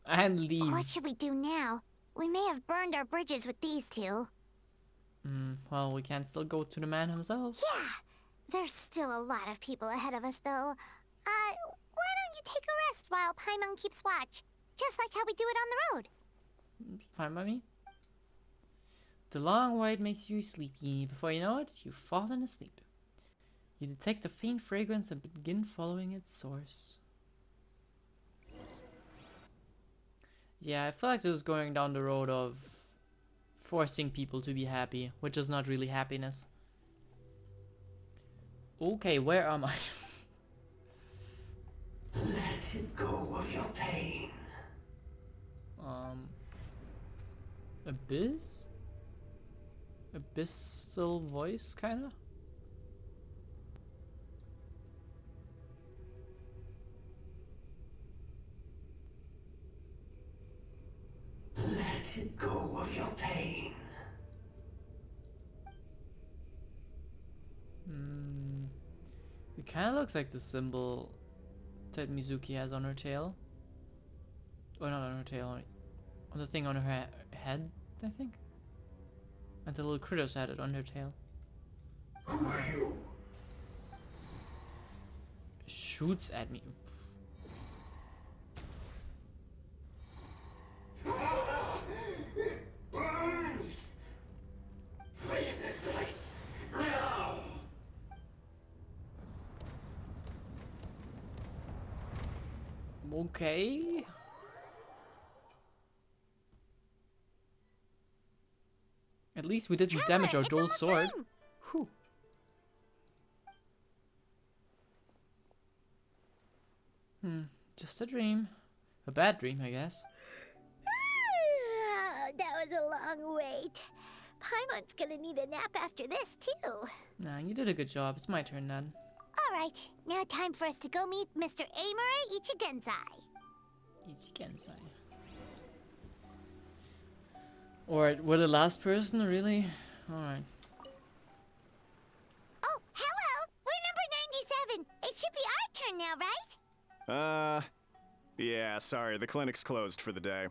And leaves. What should we do now? We may have burned our bridges with these two. Well, we can still go to the man himself. Yeah, there's still a lot of people ahead of us, though. Why don't you take a rest while Paimon keeps watch? Just like how we do it on the road. Fine by me. The long ride makes you sleepy. Before you know it, you've fallen asleep. You detect a faint fragrance and begin following its source. Yeah, I feel like this is going down the road of forcing people to be happy, which is not really happiness. Okay, where am I? Let go of your pain. Abyss? Abyssal voice, kinda? Let go of your pain. It kinda looks like the symbol that Mizuki has on her tail. Or not on her tail, on the thing on her head, I think. And the little critters had it on their tail. Who are you? Shoots at me. It burns! Leave this place now! Okay. At least we didn't damage our dual sword. Whew. Just a dream. A bad dream, I guess. That was a long wait. Paimon's gonna need a nap after this, too. Nah, you did a good job. It's my turn then. Alright, now time for us to go meet Mr. Amore Ichigenzai. Ichigenzai. Or we're the last person, really? Alright. Oh, hello! We're number 97. It should be our turn now, right? Yeah, sorry, the clinic's closed for the day.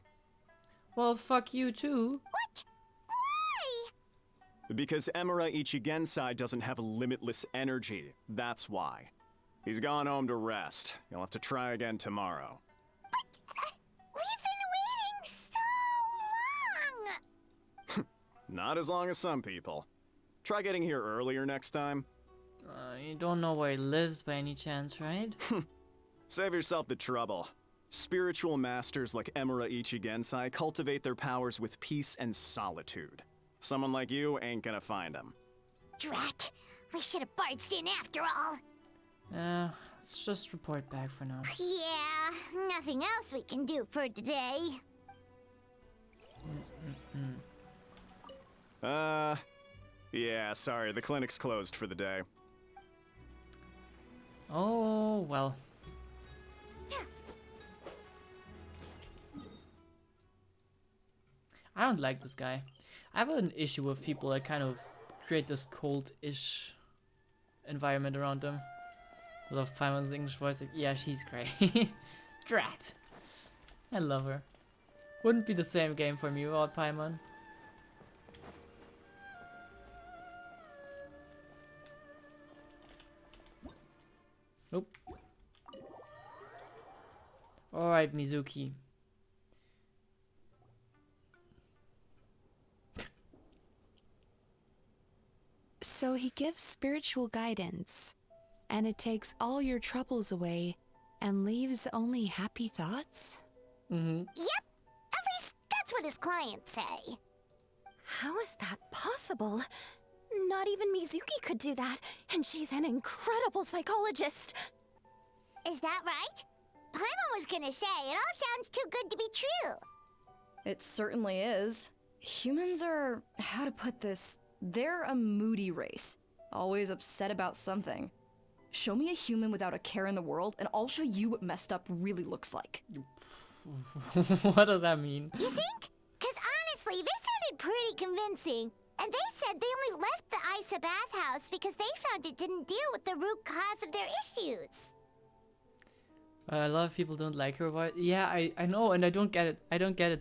Well, fuck you too. What? Why? Because Emura Ichigensai doesn't have limitless energy, that's why. He's gone home to rest. You'll have to try again tomorrow. But, we've been waiting so long! Not as long as some people. Try getting here earlier next time. You don't know where he lives by any chance, right? Save yourself the trouble. Spiritual masters like Emura Ichigensai cultivate their powers with peace and solitude. Someone like you ain't gonna find them. Drat! We should have barged in after all. Let's just report back for now. Yeah, nothing else we can do for today. Yeah, sorry, the clinic's closed for the day. Oh, well. I don't like this guy. I have an issue with people that kind of create this cold-ish environment around them. I love Paimon's English voice. Like, yeah, she's great. Drat. I love her. Wouldn't be the same game for me without Paimon. Nope. Alright, Mizuki. So he gives spiritual guidance, and it takes all your troubles away and leaves only happy thoughts? Mm-hmm. Yep, at least that's what his clients say. How is that possible? Not even Mizuki could do that, and she's an incredible psychologist. Is that right? Paimon was gonna say, it all sounds too good to be true. It certainly is. Humans are, how to put this, they're a moody race. Always upset about something. Show me a human without a care in the world, and I'll show you what messed up really looks like. What does that mean? You think? Because honestly, this sounded pretty convincing. And they said they only left the Isa bathhouse because they found it didn't deal with the root cause of their issues. A lot of people don't like her voice. Yeah, I know, and I don't get it. I don't get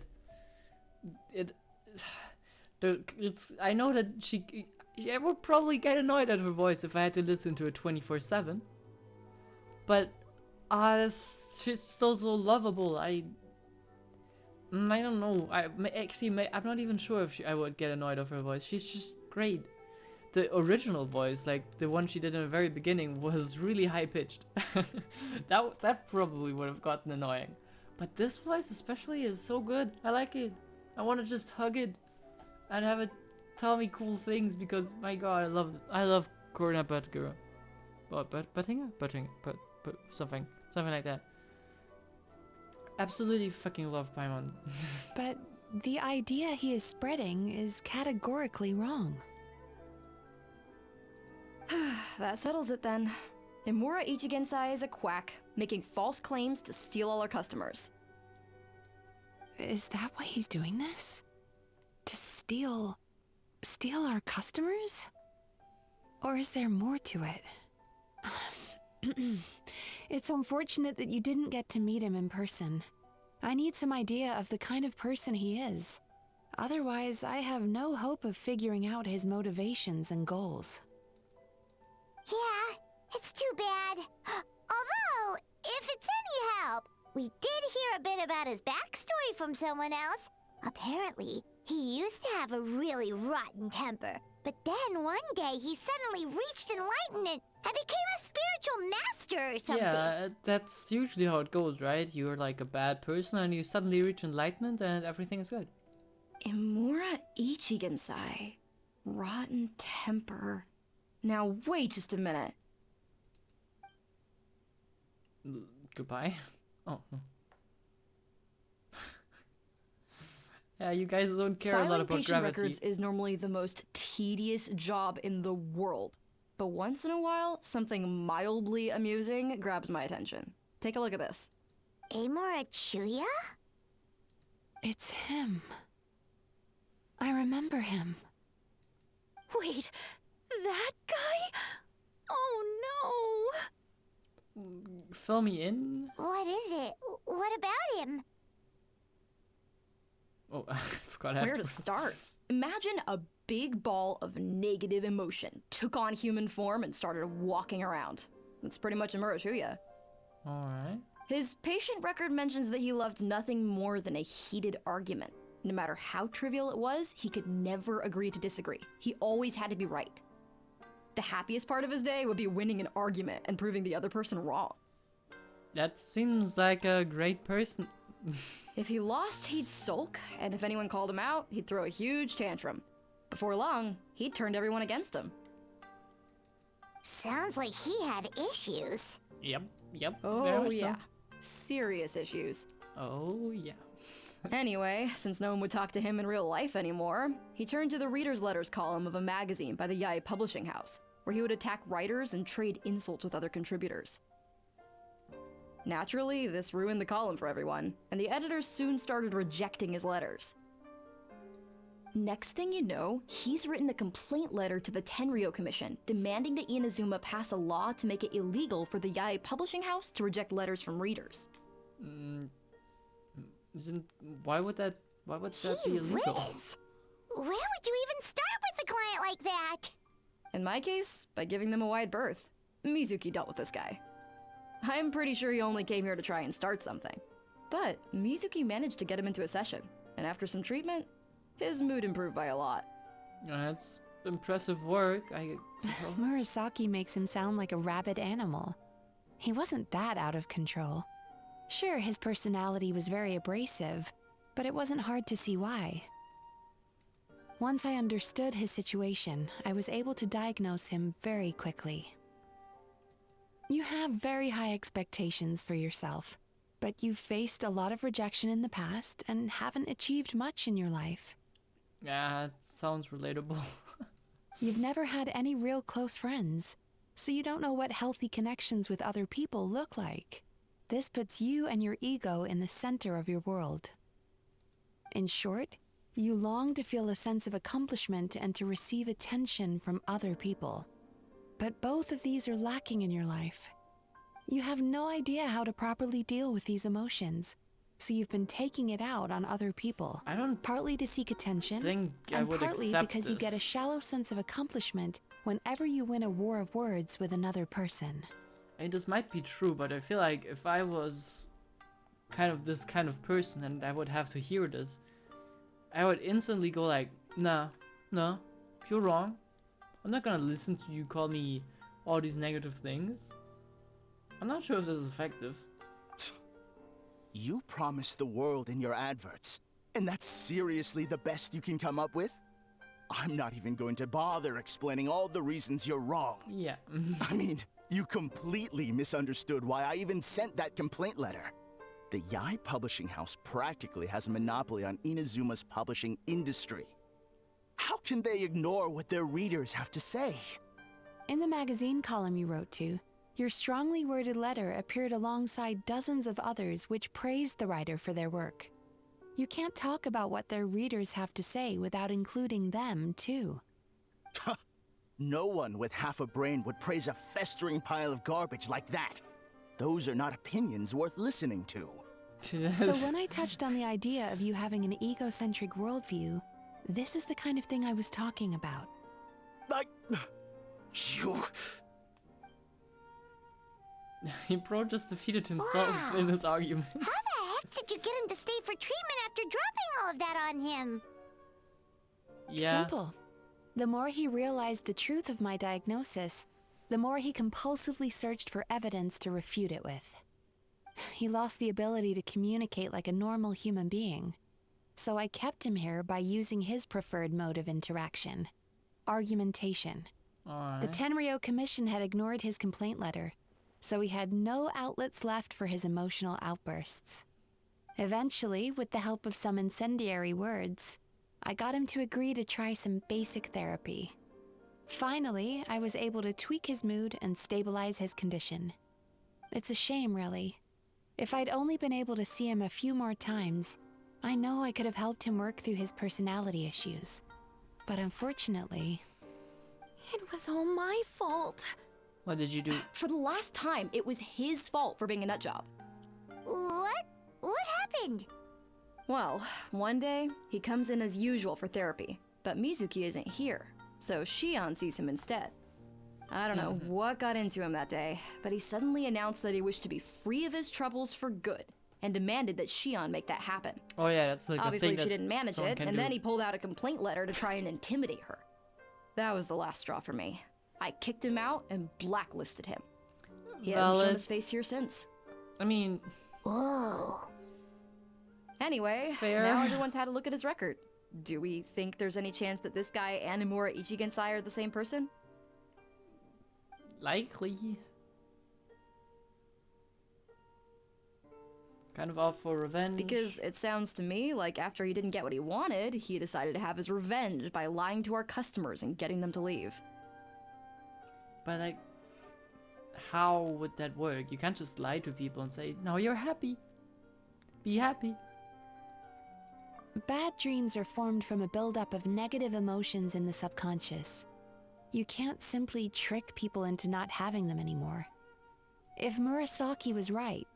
it. I know that I would probably get annoyed at her voice if I had to listen to it 24/7. But she's so lovable. I don't know. I'm not even sure if I would get annoyed of her voice. She's just great. The original voice, like the one she did in the very beginning, was really high pitched. that probably would have gotten annoying. But this voice especially is so good. I like it. I want to just hug it and have it tell me cool things because my god, I love Corona Batgirl. Battinger, something like that. Absolutely fucking love Paimon. But the idea he is spreading is categorically wrong. That settles it then. Emura Ichigensai is a quack, making false claims to steal all our customers. Is that why he's doing this? To steal our customers? Or is there more to it? It's unfortunate that you didn't get to meet him in person. I need some idea of the kind of person he is. Otherwise, I have no hope of figuring out his motivations and goals. Yeah, it's too bad. Although, if it's any help, we did hear a bit about his backstory from someone else. Apparently, he used to have a really rotten temper. But then one day he suddenly reached enlightenment I became a spiritual master or something. Yeah, that's usually how it goes, right? You're like a bad person and you suddenly reach enlightenment and everything is good. Imura Ichigensai. Rotten temper. Now wait just a minute. Goodbye. Oh, no. Yeah, you guys don't care a lot Filing about patient gravity. records is normally the most tedious job in the world. But once in a while, something mildly amusing grabs my attention. Take a look at this. Amora Chuya? It's him. I remember him. Wait, that guy? Oh no! Fill me in? What is it? What about him? Oh, I forgot Where to start? Imagine a big ball of negative emotion took on human form and started walking around. That's pretty much Imura Chuya. Alright. His patient record mentions that he loved nothing more than a heated argument. No matter how trivial it was, he could never agree to disagree. He always had to be right. The happiest part of his day would be winning an argument and proving the other person wrong. That seems like a great person. If he lost, he'd sulk, and if anyone called him out, he'd throw a huge tantrum. Before long, he'd turned everyone against him. Sounds like he had issues. Yep. Very Oh much so. yeah, serious issues. Oh yeah. Anyway, since no one would talk to him in real life anymore, he turned to the reader's letters column of a magazine by the Yai Publishing House, where he would attack writers and trade insults with other contributors. Naturally, this ruined the column for everyone, and the editors soon started rejecting his letters. Next thing you know, he's written a complaint letter to the Tenryo Commission, demanding that Inazuma pass a law to make it illegal for the Yai Publishing House to reject letters from readers. Why would that be illegal? Where would you even start with a client like that? In my case, by giving them a wide berth. Mizuki dealt with this guy. I'm pretty sure he only came here to try and start something. But Mizuki managed to get him into a session, and after some treatment, his mood improved by a lot. That's impressive work. Murasaki makes him sound like a rabid animal. He wasn't that out of control. Sure, his personality was very abrasive, but it wasn't hard to see why. Once I understood his situation, I was able to diagnose him very quickly. You have very high expectations for yourself, but you've faced a lot of rejection in the past and haven't achieved much in your life. Yeah, it sounds relatable. You've never had any real close friends, so you don't know what healthy connections with other people look like. This puts you and your ego in the center of your world. In short, you long to feel a sense of accomplishment and to receive attention from other people. But both of these are lacking in your life. You have no idea how to properly deal with these emotions, so you've been taking it out on other people. Partly to seek attention, and partly because you get a shallow sense of accomplishment whenever you win a war of words with another person. And this might be true, but I feel like if I was this kind of person and I would have to hear this, I would instantly go like, nah, you're wrong. I'm not gonna listen to you call me all these negative things. I'm not sure if this is effective. You promised the world in your adverts, and that's seriously the best you can come up with? I'm not even going to bother explaining all the reasons you're wrong. Yeah. I mean, you completely misunderstood why I even sent that complaint letter. The Yai Publishing House practically has a monopoly on Inazuma's publishing industry. How can they ignore what their readers have to say? In the magazine column you wrote to, your strongly worded letter appeared alongside dozens of others which praised the writer for their work. You can't talk about what their readers have to say without including them, too. No one with half a brain would praise a festering pile of garbage like that. Those are not opinions worth listening to. So when I touched on the idea of you having an egocentric worldview, this is the kind of thing I was talking about. Bro just defeated himself in this argument. How the heck did you get him to stay for treatment after dropping all of that on him? Yeah. Simple. The more he realized the truth of my diagnosis, the more he compulsively searched for evidence to refute it with. He lost the ability to communicate like a normal human being. So I kept him here by using his preferred mode of interaction: argumentation. The Tenryo Commission had ignored his complaint letter, so he had no outlets left for his emotional outbursts. Eventually, with the help of some incendiary words, I got him to agree to try some basic therapy. Finally, I was able to tweak his mood and stabilize his condition. It's a shame, really. If I'd only been able to see him a few more times, I know I could have helped him work through his personality issues. But unfortunately... It was all my fault. What did you do? For the last time, it was his fault for being a nutjob. What? What happened? Well, one day, he comes in as usual for therapy, but Mizuki isn't here, so Shion sees him instead. I don't know what got into him that day, but he suddenly announced that he wished to be free of his troubles for good, and demanded that Shion make that happen. Oh yeah, that's like Obviously, a thing she that didn't manage someone it, can and do. then he pulled out a complaint letter to try and intimidate her. That was the last straw for me. I kicked him out and blacklisted him. He hasn't shown his face here since. I mean... Whoa. Anyway, Fair. now everyone's had a look at his record. Do we think there's any chance that this guy and Imura Ichigensai are the same person? Likely. Kind of out for revenge. Because it sounds to me like after he didn't get what he wanted, he decided to have his revenge by lying to our customers and getting them to leave. But like, how would that work? You can't just lie to people and say, "No, you're happy. Be happy." Bad dreams are formed from a buildup of negative emotions in the subconscious. You can't simply trick people into not having them anymore. If Murasaki was right,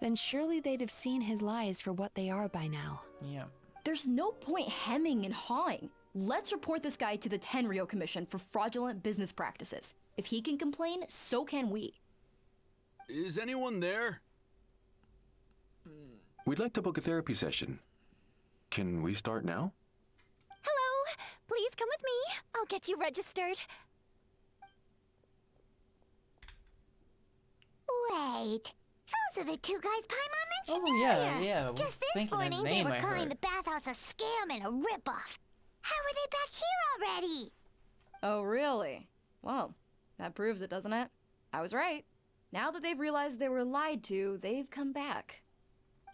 then surely they'd have seen his lies for what they are by now. Yeah. There's no point hemming and hawing. Let's report this guy to the Tenryo Commission for fraudulent business practices. If he can complain, so can we. Is anyone there? We'd like to book a therapy session. Can we start now? Hello, please come with me. I'll get you registered. Wait. Those are the two guys Paimon mentioned Oh yeah, earlier. yeah. I was Just this thinking the morning, they name were I calling heard. the bathhouse a scam and a ripoff. How are they back here already? Oh, really? Well, that proves it, doesn't it? I was right. Now that they've realized they were lied to, they've come back.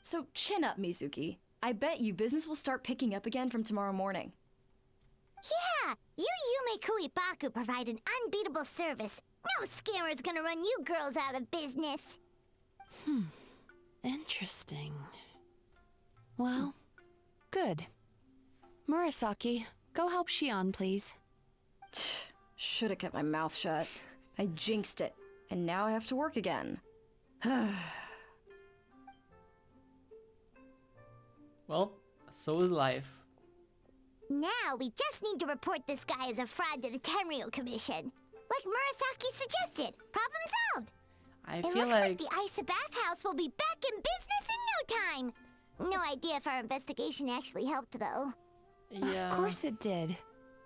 So chin up, Mizuki. I bet you business will start picking up again from tomorrow morning. Yeah, you Yume Kuibaku provide an unbeatable service. No scammer's gonna run you girls out of business. Interesting. Well, good. Murasaki, go help Shion, please. Should have kept my mouth shut. I jinxed it, and now I have to work again. Well, so is life. Now we just need to report this guy as a fraud to the Tenryo Commission. Like Murasaki suggested. Problem solved. I It feel looks like the Isa bathhouse will be back in business in no time. No idea if our investigation actually helped, though. yeah. Of course it did.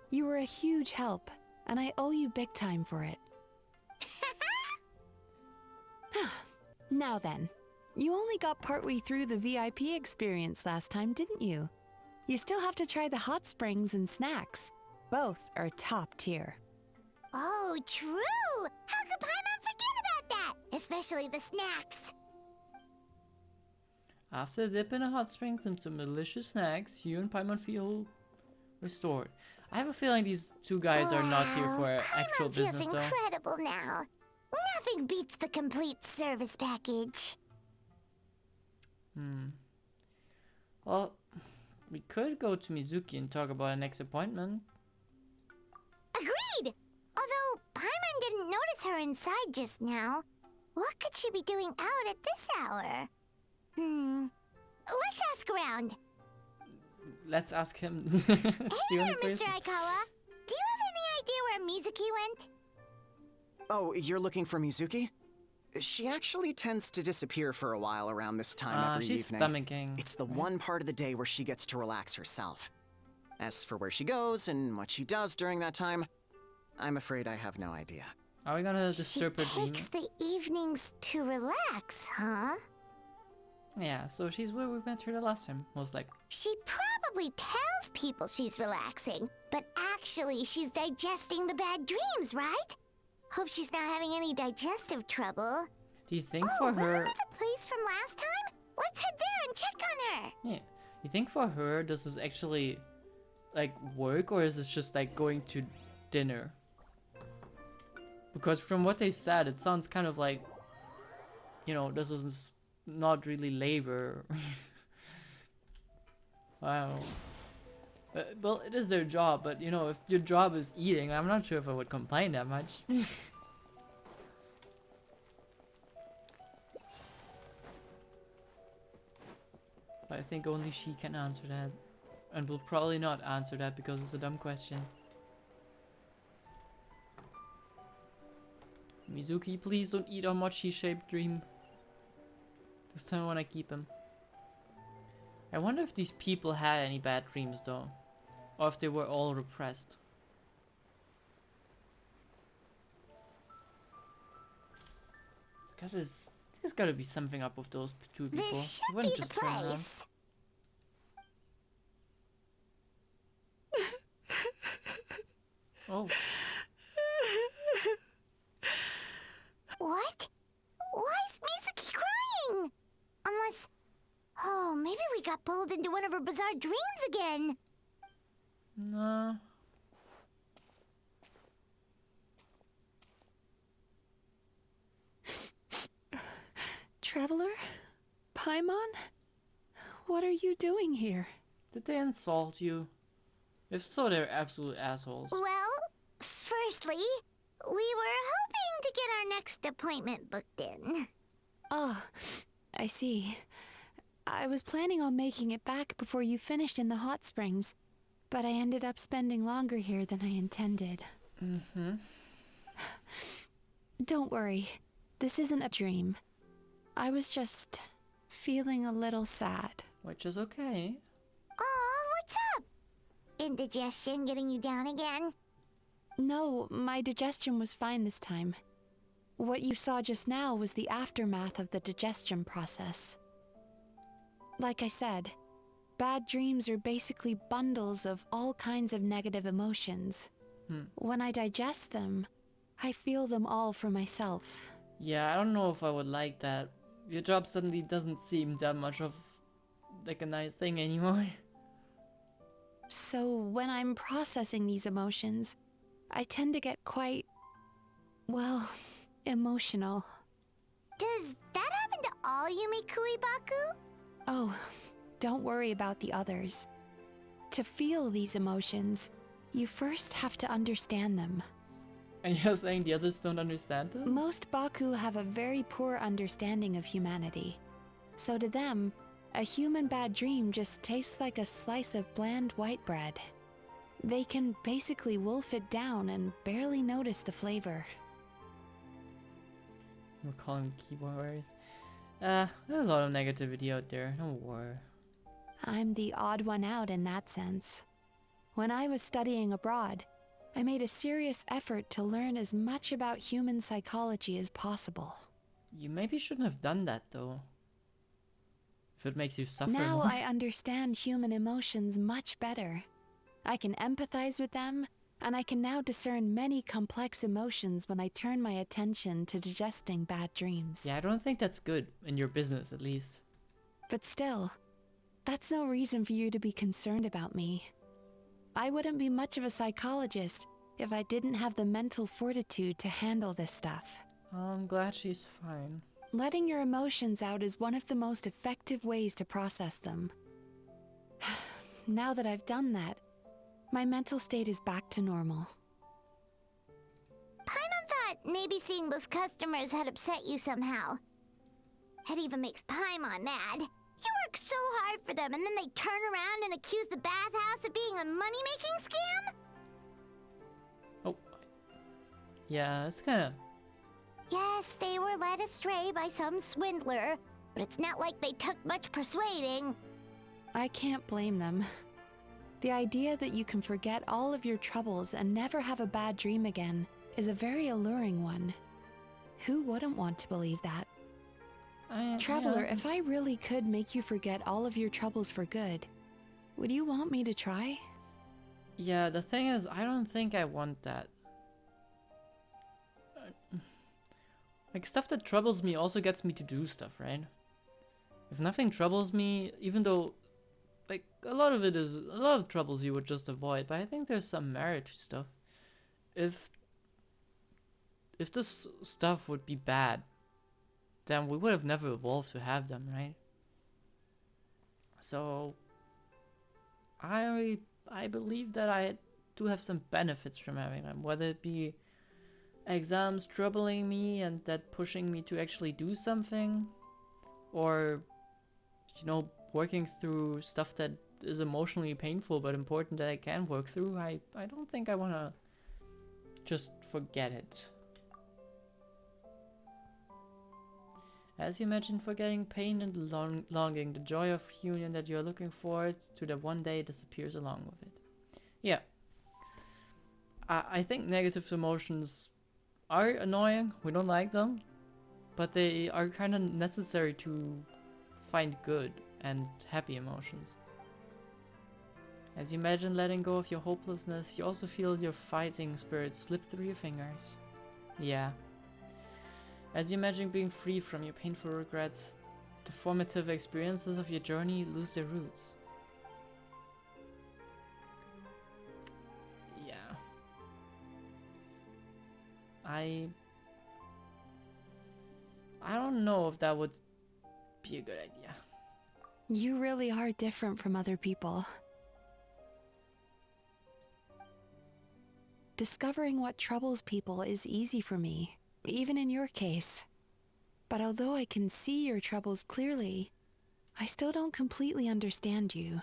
You were a huge help, and I owe you big time for it. Now then, you only got partway through the VIP experience last time, didn't you? You still have to try the hot springs and snacks. Both are top tier. Oh, true! How could Paimon forget about that? Especially the snacks. After a dip in a hot springs and some delicious snacks, you and Paimon feel restored. I have a feeling these two guys are not here for actual Paimon feels business, though. incredible now. Nothing beats the complete service package. Well, we could go to Mizuki and talk about our next appointment. Agreed! Although Paimon didn't notice her inside just now. What could she be doing out at this hour? Let's ask around. Let's ask him. Hey there, Mr. Aikawa. Do you have any idea where Mizuki went? Oh, you're looking for Mizuki? She actually tends to disappear for a while around this time every she's evening. stomaching. It's the one part of the day where she gets to relax herself. As for where she goes and what she does during that time, I'm afraid I have no idea. Are we gonna disturb her She dream? takes the evenings to relax, huh? Yeah, so she's where we met her the last time, most likely. She probably tells people she's relaxing, but actually she's digesting the bad dreams, right? Hope she's not having any digestive trouble. Do you think Oh, for her... remember the place from last time? Let's head there and check on her. Yeah. You think for her, this is actually, like, work, or is this just, like, going to dinner? Because from what they said, it sounds kind of like, you know, this is not really labor. Wow. Well, it is their job, but, you know, if your job is eating, I'm not sure if I would complain that much. But I think only she can answer that. And will probably not answer that because it's a dumb question. Mizuki, please don't eat our mochi-shaped dream. This time I want to keep him. I wonder if these people had any bad dreams though. Or if they were all repressed. Because there's gotta be something up with those two people. This They should wouldn't be the just turn around. place. Oh. What? Why is Mizuki crying? Unless... Oh, maybe we got pulled into one of her bizarre dreams again. No. Traveler? Paimon? What are you doing here? Did they insult you? If so, they're absolute assholes. Well, firstly, we were hoping to get our next appointment booked in. Oh, I see. I was planning on making it back before you finished in the hot springs, but I ended up spending longer here than I intended. Mm-hmm. Don't worry. This isn't a dream. I was just feeling a little sad. Which is okay. Oh, what's up? Indigestion getting you down again? No, my digestion was fine this time. What you saw just now was the aftermath of the digestion process. Like I said, bad dreams are basically bundles of all kinds of negative emotions. When I digest them, I feel them all for myself. Yeah, I don't know if I would like that. Your job suddenly doesn't seem that much of like a nice thing anymore. So when I'm processing these emotions, I tend to get quite, well, emotional. Does that happen to all Yumikui Baku? Oh, don't worry about the others. To feel these emotions, you first have to understand them. And you're saying the others don't understand them? Most Baku have a very poor understanding of humanity. So to them, a human bad dream just tastes like a slice of bland white bread. They can basically wolf it down and barely notice the flavor. We're calling keyboard warriors. There's a lot of negativity out there, don't worry. I'm the odd one out in that sense. When I was studying abroad, I made a serious effort to learn as much about human psychology as possible. You maybe shouldn't have done that though. If it makes you suffer Now more. I understand human emotions much better. I can empathize with them, and I can now discern many complex emotions when I turn my attention to digesting bad dreams. Yeah, I don't think that's good, in your business at least. But still, that's no reason for you to be concerned about me. I wouldn't be much of a psychologist if I didn't have the mental fortitude to handle this stuff. I'm glad she's fine. Letting your emotions out is one of the most effective ways to process them. Now that I've done that, my mental state is back to normal. Paimon thought maybe seeing those customers had upset you somehow. It even makes Paimon mad. You work so hard for them, and then they turn around and accuse the bathhouse of being a money-making scam? Oh. Yeah, it's kinda... Yes, they were led astray by some swindler, but it's not like they took much persuading. I can't blame them. The idea that you can forget all of your troubles and never have a bad dream again is a very alluring one. Who wouldn't want to believe that? Traveler, if I really could make you forget all of your troubles for good, would you want me to try? Yeah, the thing is, I don't think I want that. Like, stuff that troubles me also gets me to do stuff, right? If nothing troubles me, even though, like, a lot of troubles you would just avoid, but I think there's some merit to stuff. If this stuff would be bad, then we would have never evolved to have them, right? So, I believe that I do have some benefits from having them, whether it be exams troubling me and that pushing me to actually do something, or, you know, working through stuff that is emotionally painful but important that I can work through. I don't think I want to just forget it. As you imagine forgetting pain and longing, the joy of union that you're looking forward to that one day disappears along with it. Yeah. I think negative emotions are annoying. We don't like them. But they are kind of necessary to find good and happy emotions. As you imagine letting go of your hopelessness, you also feel your fighting spirit slip through your fingers. Yeah. As you imagine being free from your painful regrets, the formative experiences of your journey lose their roots. Yeah. I don't know if that would be a good idea. You really are different from other people. Discovering what troubles people is easy for me, even in your case. But although I can see your troubles clearly, I still don't completely understand you.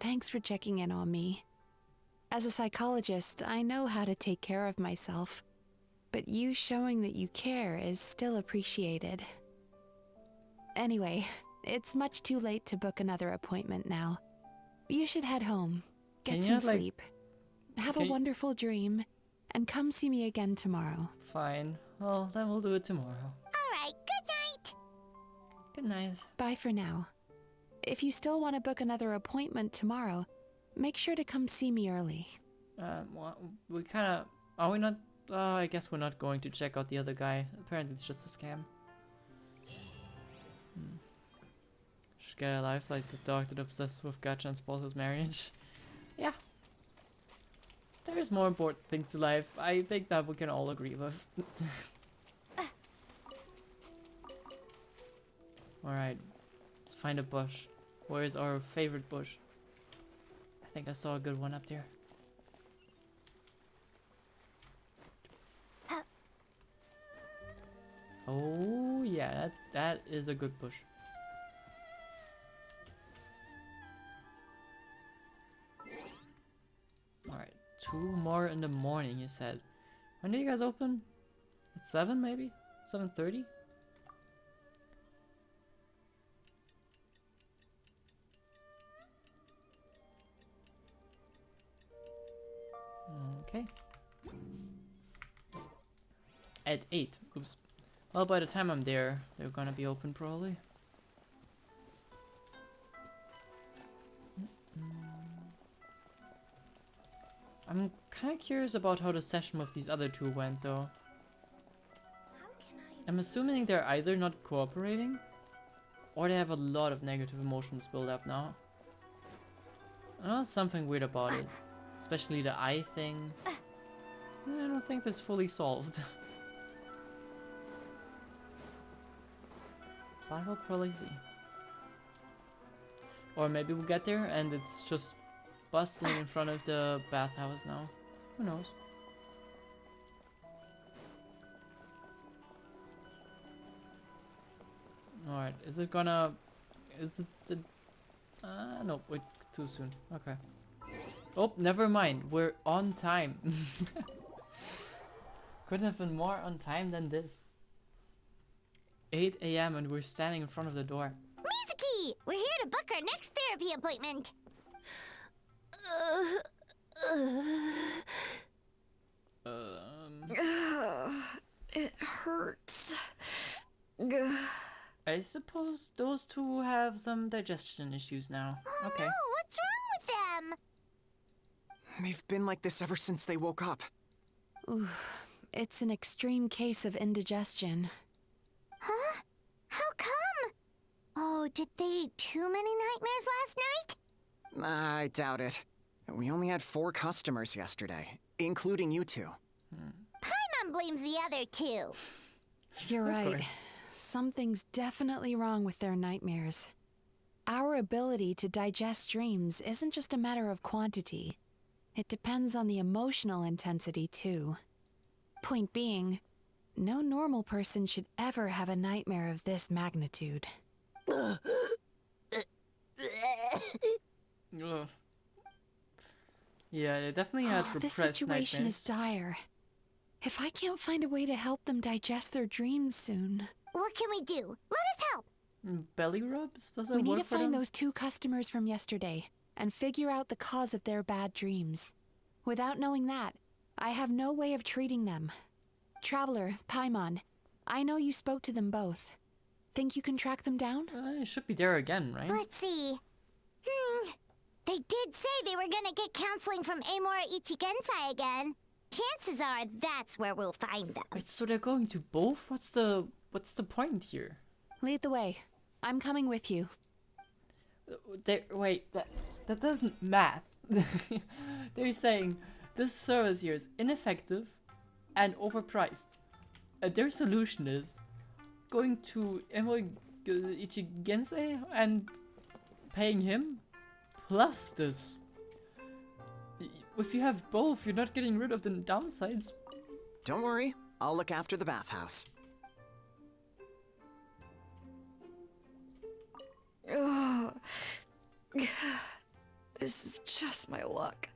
Thanks for checking in on me. As a psychologist, I know how to take care of myself, but you showing that you care is still appreciated. Anyway, it's much too late to book another appointment now. You should head home, get some sleep. Have a wonderful dream, and come see me again tomorrow. Fine. Well, then we'll do it tomorrow. Alright, good night! Good night. Bye for now. If you still want to book another appointment tomorrow, make sure to come see me early. Well, we kind of... Are we not... I guess we're not going to check out the other guy. Apparently it's just a scam. Should get a life like the dog that obsessed with gacha and spoils his marriage. Yeah. There's more important things to life. I think that we can all agree with. Alright. Let's find a bush. Where's our favorite bush? I think I saw a good one up there. Oh yeah, that is a good bush. Alright, 2 more in the morning you said. When do you guys open? At 7 maybe? 7:30? Okay. At 8. Oops. Well, by the time I'm there, they're gonna be open probably. I'm kind of curious about how the session with these other two went though. I'm assuming they're either not cooperating or they have a lot of negative emotions built up now. I know something weird about it. Especially the eye thing. I don't think that's fully solved. But we'll probably see. Or maybe we'll get there and it's just bustling in front of the bathhouse now. Who knows? Alright, is it gonna... Is it the... no, wait, too soon. Okay. Oh, never mind. We're on time. Couldn't have been more on time than this. 8 AM and we're standing in front of the door. Mizuki! We're here to book our next therapy appointment. It hurts. I suppose those two have some digestion issues now. Oh Okay. no, what's wrong with them? They've been like this ever since they woke up. Ooh, it's an extreme case of indigestion. Huh? How come? Oh, did they eat too many nightmares last night? I doubt it. We only had 4 customers yesterday, including you two. Paimon blames the other two. You're Of right. course. Something's definitely wrong with their nightmares. Our ability to digest dreams isn't just a matter of quantity. It depends on the emotional intensity, too. Point being, no normal person should ever have a nightmare of this magnitude. Ugh. Yeah, they definitely had This repressed situation nightmares. is dire. If I can't find a way to help them digest their dreams soon... What can we do? Let us help. Belly rubs? Does that We need work to for find them? those 2 customers from yesterday and figure out the cause of their bad dreams. Without knowing that, I have no way of treating them. Traveler, Paimon, I know you spoke to them both. Think you can track them down? It should be there again, right? Let's see. They did say they were gonna get counseling from Amora Ichigensai again. Chances are that's where we'll find them. Wait, so they're going to both? What's the point here? Lead the way. I'm coming with you. Wait, that doesn't math. They're saying this service here is ineffective and overpriced. Their solution is going to Ichigensei and paying him plus this. If you have both, you're not getting rid of the downsides. Don't worry, I'll look after the bathhouse. Ugh. This is just my luck.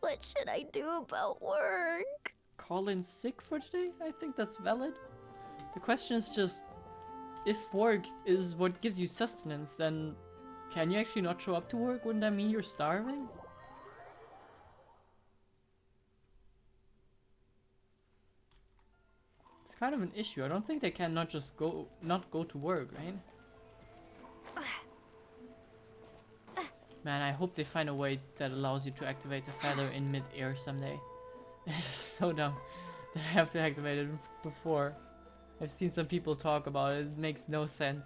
What should I do about work? Call in sick for today? I think that's valid. The question is just, if work is what gives you sustenance, then can you actually not show up to work? Wouldn't that mean you're starving? It's kind of an issue. I don't think they can not just not go to work, right? Man, I hope they find a way that allows you to activate the feather in mid-air someday. It's so dumb that I have to activate it before. I've seen some people talk about it. It makes no sense.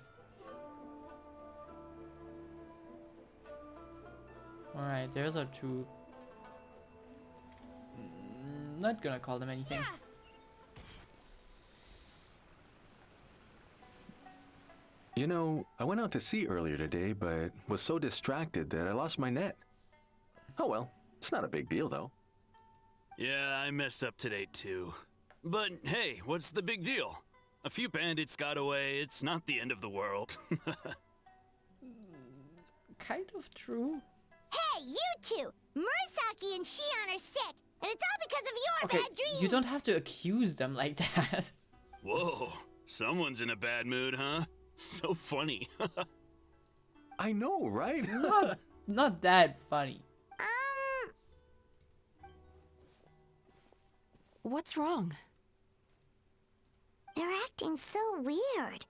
Alright, there's our 2. Not gonna call them anything. You know, I went out to sea earlier today, but was so distracted that I lost my net. Oh well, it's not a big deal though. Yeah, I messed up today too. But hey, what's the big deal? A few bandits got away, it's not the end of the world. Kind of true. Hey, you two! Murasaki and Shion are sick, and it's all because of your Okay, bad dreams! you don't have to accuse them like that. Whoa, someone's in a bad mood, huh? So funny. I know, right? It's not that funny. What's wrong? They're acting so weird.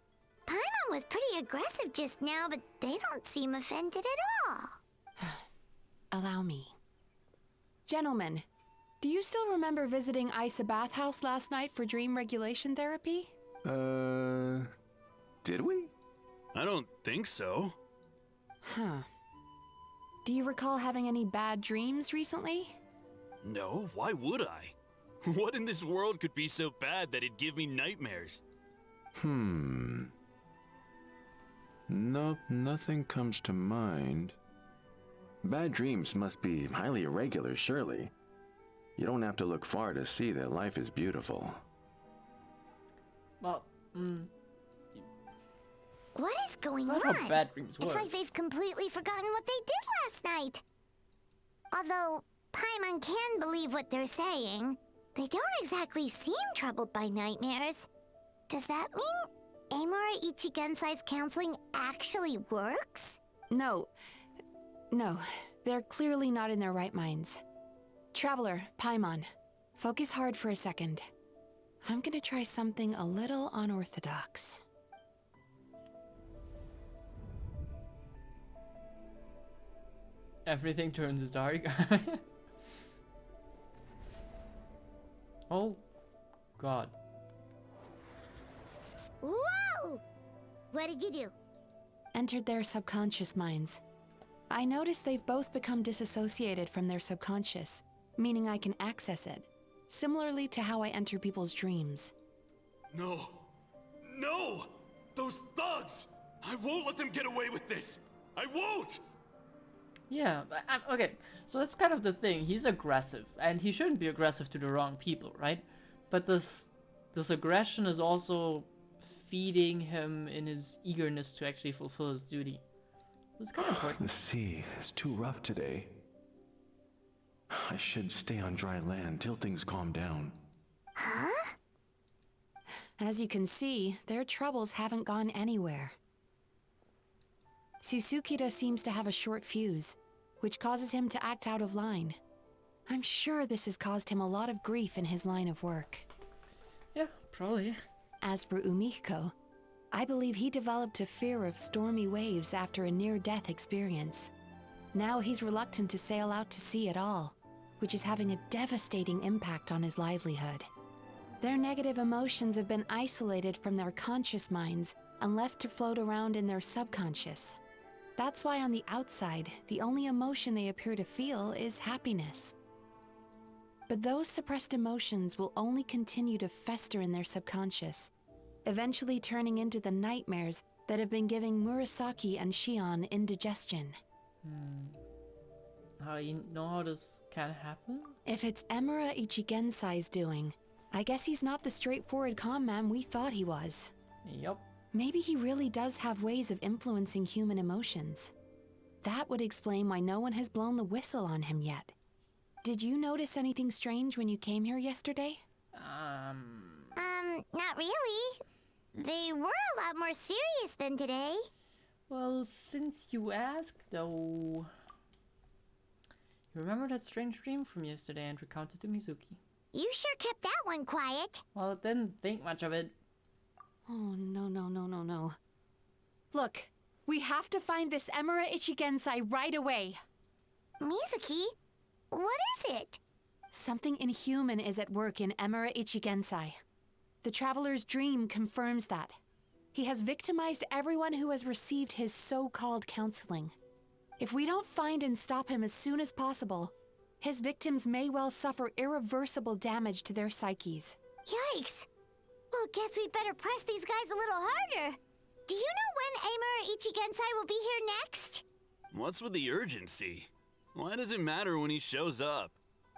Paimon was pretty aggressive just now, but they don't seem offended at all. Allow me. Gentlemen, do you still remember visiting Isa Bathhouse last night for dream regulation therapy? Did we? I don't think so. Huh. Do you recall having any bad dreams recently? No, why would I? What in this world could be so bad that it'd give me nightmares? Nope, nothing comes to mind. Bad dreams must be highly irregular, surely. You don't have to look far to see that life is beautiful. Well, What is going That's on? not how bad dreams It's work. like they've completely forgotten what they did last night. Although Paimon can believe what they're saying, they don't exactly seem troubled by nightmares. Does that mean Amora Ichigensai's counseling actually works? No. No, they're clearly not in their right minds. Traveler, Paimon, focus hard for a second. I'm gonna try something a little unorthodox. Everything turns dark. Oh, God. Whoa! What did you do? Entered their subconscious minds. I noticed they've both become disassociated from their subconscious, meaning I can access it, similarly to how I enter people's dreams. No. No! Those thugs! I won't let them get away with this! I won't! Yeah, okay, so that's kind of the thing. He's aggressive, and he shouldn't be aggressive to the wrong people, right? But this aggression is also feeding him in his eagerness to actually fulfill his duty. It's kind of important. The sea is too rough today. I should stay on dry land till things calm down. Huh? As you can see, their troubles haven't gone anywhere. Susukida seems to have a short fuse, which causes him to act out of line. I'm sure this has caused him a lot of grief in his line of work. Yeah, probably. As for Umiko, I believe he developed a fear of stormy waves after a near-death experience. Now he's reluctant to sail out to sea at all, which is having a devastating impact on his livelihood. Their negative emotions have been isolated from their conscious minds and left to float around in their subconscious. That's why on the outside, the only emotion they appear to feel is happiness. But those suppressed emotions will only continue to fester in their subconscious, eventually turning into the nightmares that have been giving Murasaki and Shion indigestion. How you know how this can happen? If it's Emura Ichigensai's doing, I guess he's not the straightforward calm man we thought he was. Yup. Maybe he really does have ways of influencing human emotions. That would explain why no one has blown the whistle on him yet. Did you notice anything strange when you came here yesterday? Not really. They were a lot more serious than today. Well, since you asked, though... You remember that strange dream from yesterday and recounted to Mizuki? You sure kept that one quiet. Well, didn't think much of it. Oh, no. Look, we have to find this Emura Ichigensai right away. Mizuki, what is it? Something inhuman is at work in Emura Ichigensai. The Traveler's dream confirms that. He has victimized everyone who has received his so-called counseling. If we don't find and stop him as soon as possible, his victims may well suffer irreversible damage to their psyches. Yikes! Well, guess we better press these guys a little harder. Do you know when Amura Ichigensai will be here next? What's with the urgency? Why does it matter when he shows up?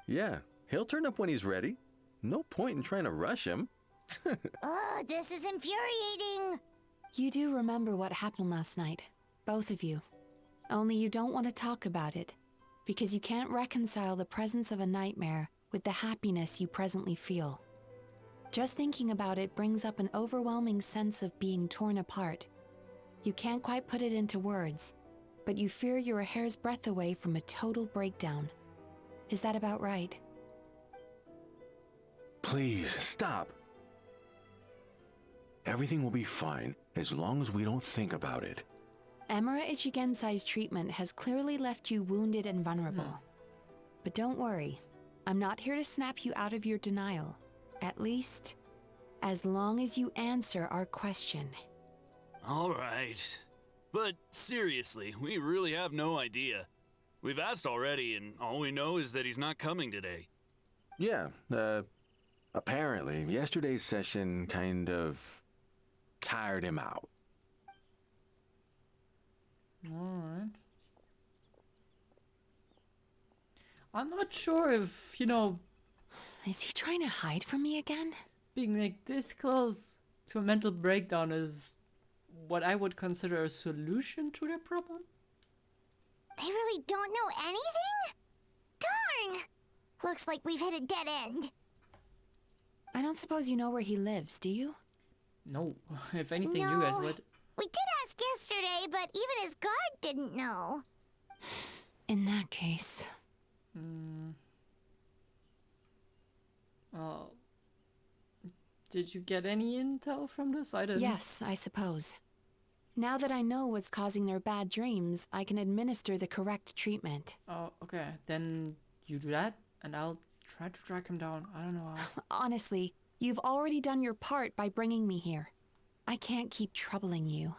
Yeah, he'll turn up when he's ready. No point in trying to rush him. Ugh, this is infuriating. You do remember what happened last night, both of you. Only you don't want to talk about it, because you can't reconcile the presence of a nightmare with the happiness you presently feel. Just thinking about it brings up an overwhelming sense of being torn apart. You can't quite put it into words, but you fear you're a hair's breadth away from a total breakdown. Is that about right? Please, stop. Everything will be fine as long as we don't think about it. Emura Ichigensai's treatment has clearly left you wounded and vulnerable. But don't worry, I'm not here to snap you out of your denial. At least, as long as you answer our question. All right. But seriously, we really have no idea. We've asked already, and all we know is that he's not coming today. Yeah, apparently, yesterday's session kind of tired him out. Alright. I'm not sure if, Is he trying to hide from me again? being like this close to a mental breakdown is what I would consider a solution to the problem. They really don't know anything? Darn! Looks like we've hit a dead end. I don't suppose you know where he lives, do you? No. If anything, you guys would. We did ask yesterday, but even his guard didn't know. In that case... Oh. Did you get any intel from this? I didn't. Yes, I suppose. Now that I know what's causing their bad dreams, I can administer the correct treatment. Oh, okay. Then you do that, and I'll try to track him down. I don't know how. Honestly, you've already done your part by bringing me here. I can't keep troubling you.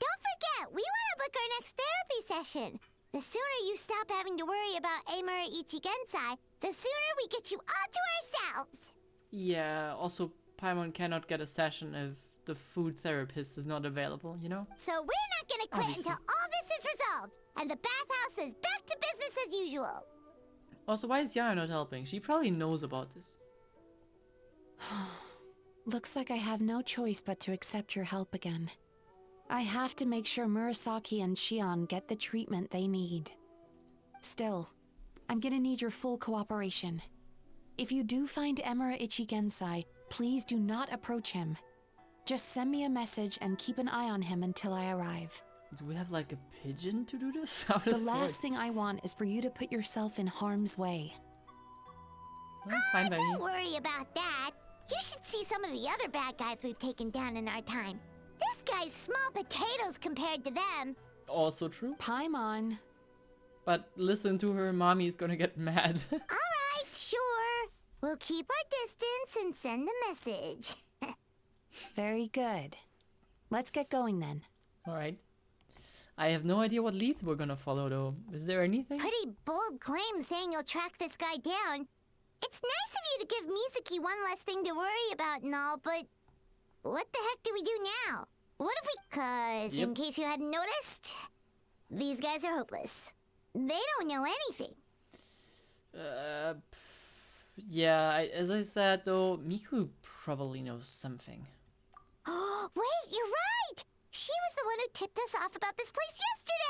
Don't forget, we want to book our next therapy session. The sooner you stop having to worry about Amura Ichigensai, the sooner we get you all to ourselves. Yeah, also, Paimon cannot get a session if the food therapist is not available, you know? So we're not gonna quit until all this is resolved, and the bathhouse is back to business as usual. Also, why is Yaya not helping? She probably knows about this. Looks like I have no choice but to accept your help again. I have to make sure Murasaki and Shion get the treatment they need. Still, I'm gonna need your full cooperation. If you do find Emura Ichigensai, please do not approach him. Just send me a message and keep an eye on him until I arrive. Do we have like a pigeon to do this? How does The this last work? thing I want is for you to put yourself in harm's way. Well, fine by me. Don't worry about that. You should see some of the other bad guys we've taken down in our time. This guy's small potatoes compared to them. Also true. Paimon. But listen to her, mommy's gonna get mad. Alright, sure. We'll keep our distance and send a message. Very good. Let's get going then. Alright. I have no idea what leads we're gonna follow though. Is there anything? Pretty bold claim saying you'll track this guy down. It's nice of you to give Mizuki one less thing to worry about and all, but what the heck do we do now? What if we... Cause, in case you hadn't noticed, these guys are hopeless. They don't know anything. Yeah, as I said though, Miku probably knows something. Oh, wait, you're right! She was the one who tipped us off about this place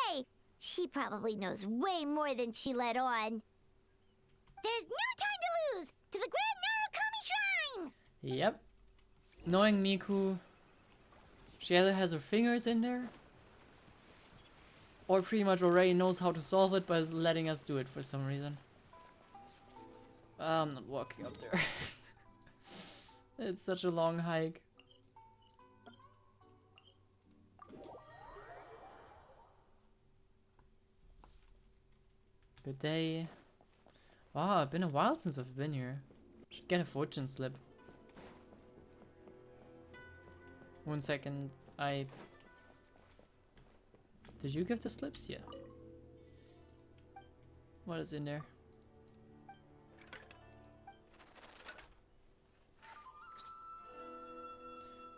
yesterday! She probably knows way more than she let on. There's no time to lose! To the Grand Narukami Shrine! Yep. Knowing Miku, she either has her fingers in there, or pretty much already knows how to solve it by letting us do it for some reason. I'm not walking up there. It's such a long hike. Good day. Wow, it's been a while since I've been here. Should get a fortune slip. 1 second, Did you give the slips? Yeah. What is in there?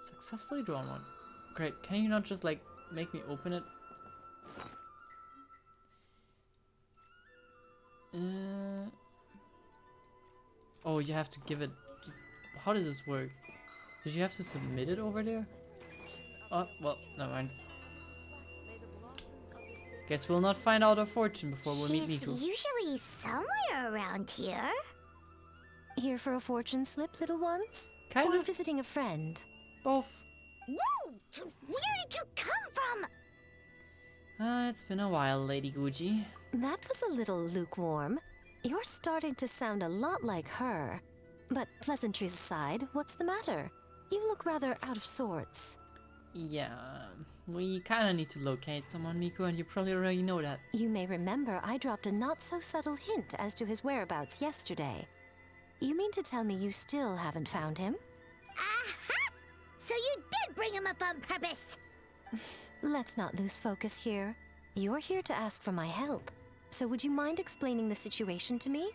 Successfully drawn one. Great, can you not just like make me open it? Oh, you have to give it... How does this work? Did you have to submit it over there? Oh, well, never mind. Guess we'll not find out our fortune before we meet She's Miku. usually somewhere around here. Here for a fortune slip, little ones? Kind or of. visiting a friend? Both. Whoa! Where did you come from? It's been a while, Lady Gucci. That was a little lukewarm. You're starting to sound a lot like her. But pleasantries aside, what's the matter? You look rather out of sorts. Yeah, we kinda need to locate someone, Miku, and you probably already know that. You may remember I dropped a not-so-subtle hint as to his whereabouts yesterday. You mean to tell me you still haven't found him? Aha! So you did bring him up on purpose! Let's not lose focus here. You're here to ask for my help. So would you mind explaining the situation to me?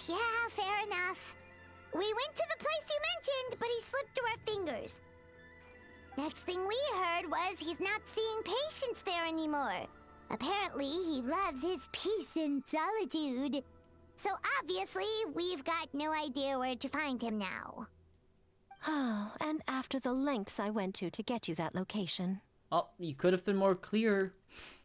Yeah, fair enough. We went to the place you mentioned, but he slipped through our fingers. Next thing we heard was he's not seeing patients there anymore. Apparently, he loves his peace and solitude. So obviously, we've got no idea where to find him now. Oh, and after the lengths I went to get you that location. Oh, you could have been more clear.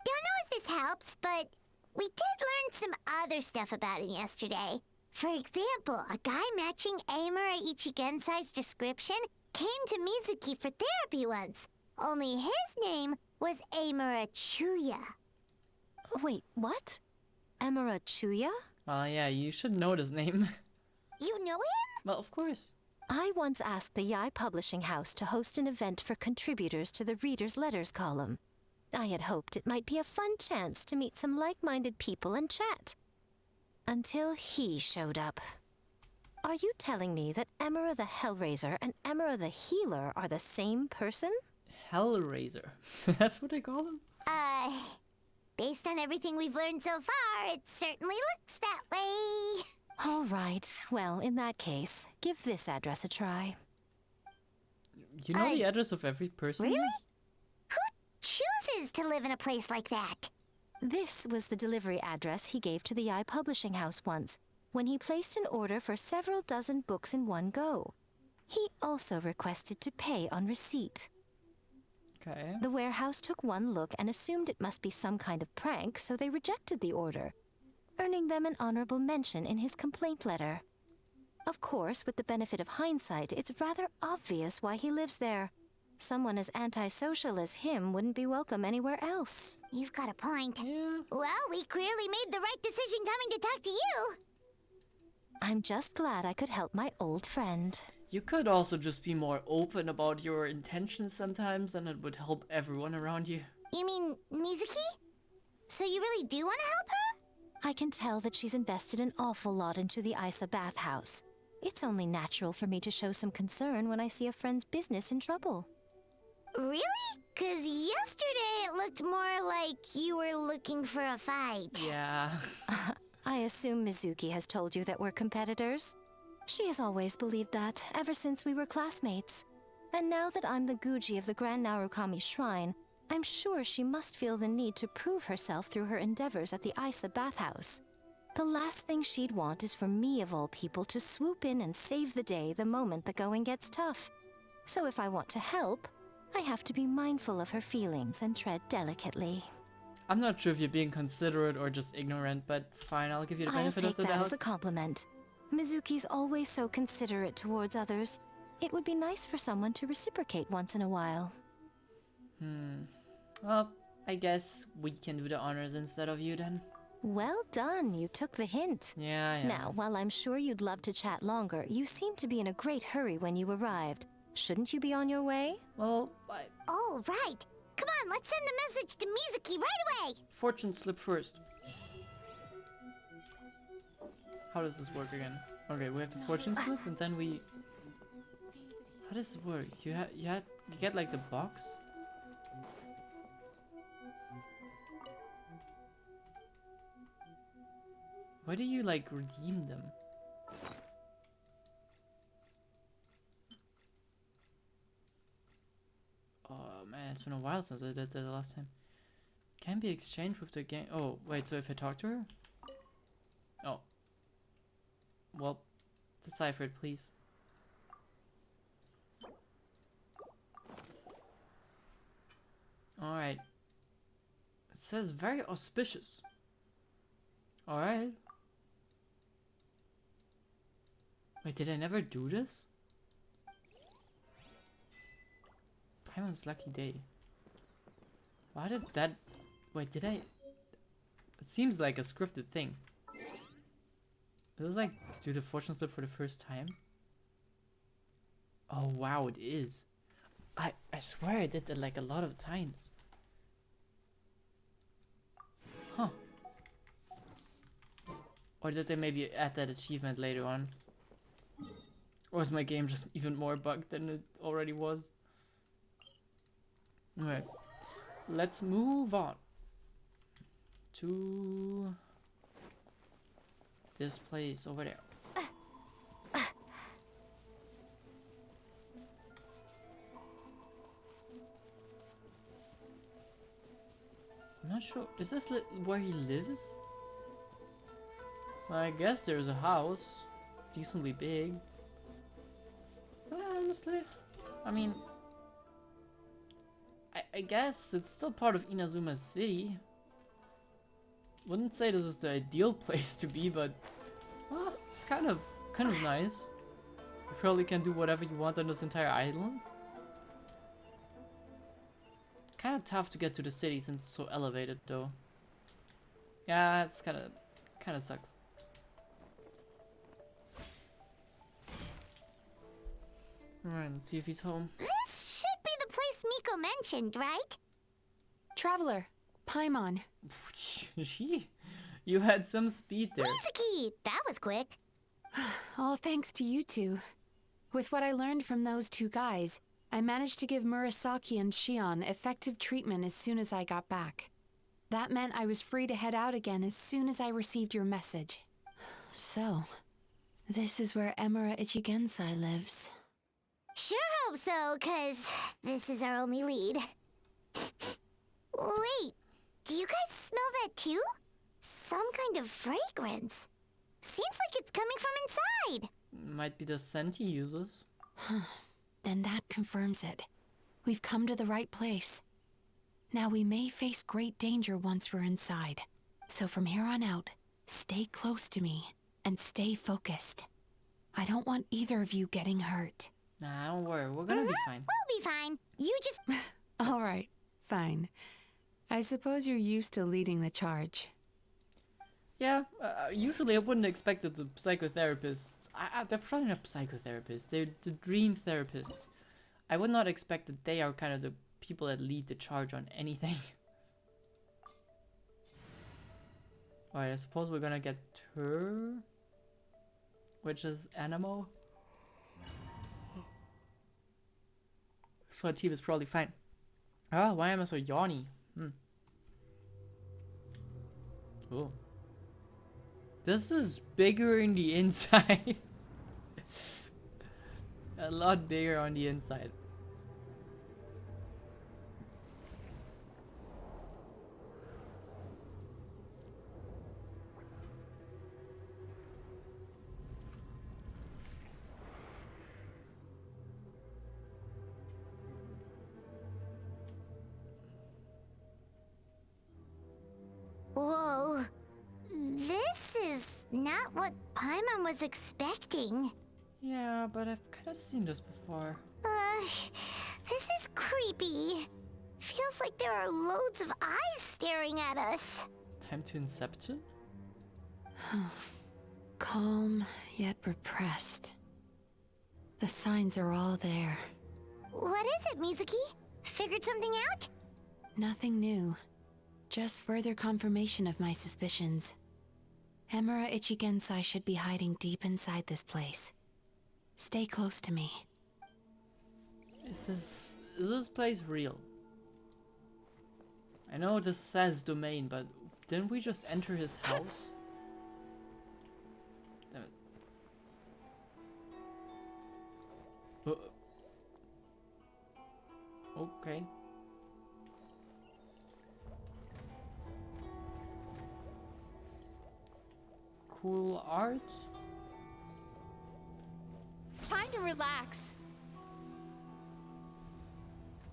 Don't know if this helps, but we did learn some other stuff about him yesterday. For example, a guy matching Amura Ichigensai's description came to Mizuki for therapy once. Only his name was Amura Chuya. Wait, what? Emera Chuya? Well, yeah, you should know his name. You know him? Well, of course. I once asked the Yai Publishing House to host an event for contributors to the Reader's Letters column. I had hoped it might be a fun chance to meet some like-minded people and chat. Until he showed up. Are you telling me that Emera the Hellraiser and Emera the Healer are the same person? Hellraiser. That's what they call him? Based on everything we've learned so far, it certainly looks that way. All right. Well, in that case, give this address a try. You know the address of every person? Really? Who chooses to live in a place like that? This was the delivery address he gave to the Yai Publishing House once, when he placed an order for several dozen books in one go. He also requested to pay on receipt. Okay. The warehouse took one look and assumed it must be some kind of prank, so they rejected the order, earning them an honorable mention in his complaint letter. Of course, with the benefit of hindsight, it's rather obvious why he lives there. Someone as antisocial as him wouldn't be welcome anywhere else. You've got a point. Yeah. Well, we clearly made the right decision coming to talk to you. I'm just glad I could help my old friend. You could also just be more open about your intentions sometimes, and it would help everyone around you. You mean Mizuki? So you really do want to help her? I can tell that she's invested an awful lot into the Isa bathhouse. It's only natural for me to show some concern when I see a friend's business in trouble. Really? 'Cause yesterday it looked more like you were looking for a fight. Yeah. I assume Mizuki has told you that we're competitors. She has always believed that, ever since we were classmates. And now that I'm the Guji of the Grand Narukami Shrine, I'm sure she must feel the need to prove herself through her endeavors at the Isa bathhouse. The last thing she'd want is for me, of all people, to swoop in and save the day the moment the going gets tough. So if I want to help, I have to be mindful of her feelings and tread delicately. I'm not sure if you're being considerate or just ignorant, but fine, I'll give you the I'll benefit of take the that doubt. as a compliment. Mizuki's always so considerate towards others. It would be nice for someone to reciprocate once in a while. Well, I guess we can do the honors instead of you then. Well done, you took the hint. Yeah. Now, while I'm sure you'd love to chat longer, you seemed to be in a great hurry when you arrived. Shouldn't you be on your way? Well, Oh, right. Come on, let's send a message to Mizuki right away. fortune slip first. How does this work again? Okay, we have the fortune slip, and then we... How does it work? You get like the box? Why do you like redeem them? Oh man, it's been a while since I did that the last time. Can be exchanged with the game. Oh, wait, so if I talk to her? Oh. Well, decipher it, please. Alright. It says very auspicious. Alright. Wait, did I never do this? Paimon's lucky day. Why did that... Wait, did I... It seems like a scripted thing. Is it like do the fortune slip for the first time? Oh wow, it is. I swear I did that like a lot of times. Huh. Or did they maybe add that achievement later on? Or is my game just even more bugged than it already was? Alright. Let's move on to this place over there. I'm not sure. Is this where he lives? I guess there's a house. Decently big. Honestly, I mean, I guess it's still part of Inazuma City. Wouldn't say this is the ideal place to be, but it's kind of nice. I've literally can do whatever you want on this entire island? Kind of tough to get to the city since it's so elevated, though. Yeah, it's kind of sucks. Alright, let's see if he's home. This should be the place Miko mentioned, right? Traveler, Paimon. You had some speed there. Mizuki! That was quick. All thanks to you two. With what I learned from those two guys, I managed to give Murasaki and Shion effective treatment as soon as I got back. That meant I was free to head out again as soon as I received your message. So, this is where Emura Ichigensai lives. Sure hope so, 'cause this is our only lead. Wait, do you guys smell that too? Some kind of fragrance. Seems like it's coming from inside. Might be the scent he uses. Then that confirms it. We've come to the right place. Now we may face great danger once we're inside. So from here on out, stay close to me and stay focused. I don't want either of you getting hurt. Nah, don't worry. We're gonna be fine. We'll be fine. You just... All right, fine. I suppose you're used to leading the charge. Yeah, usually I wouldn't expect it to psychotherapists. They're probably not psychotherapists. They're the dream therapists. I would not expect that they are kind of the people that lead the charge on anything. Alright, I suppose we're gonna get her, which is Animo. So our team is probably fine. Oh, why am I so yawny? Oh. This is bigger in the inside. A lot bigger on the inside. Whoa. This is not what Paimon was expecting. Yeah, but I've kind of seen this before. This is creepy. Feels like there are loads of eyes staring at us. Time to Inception? Calm, yet repressed. The signs are all there. What is it, Mizuki? Figured something out? Nothing new. Just further confirmation of my suspicions. Emura Ichigensai should be hiding deep inside this place. Stay close to me. Is this place real? I know this says domain, but didn't we just enter his house? Damn it. Okay. Cool art. Time to relax.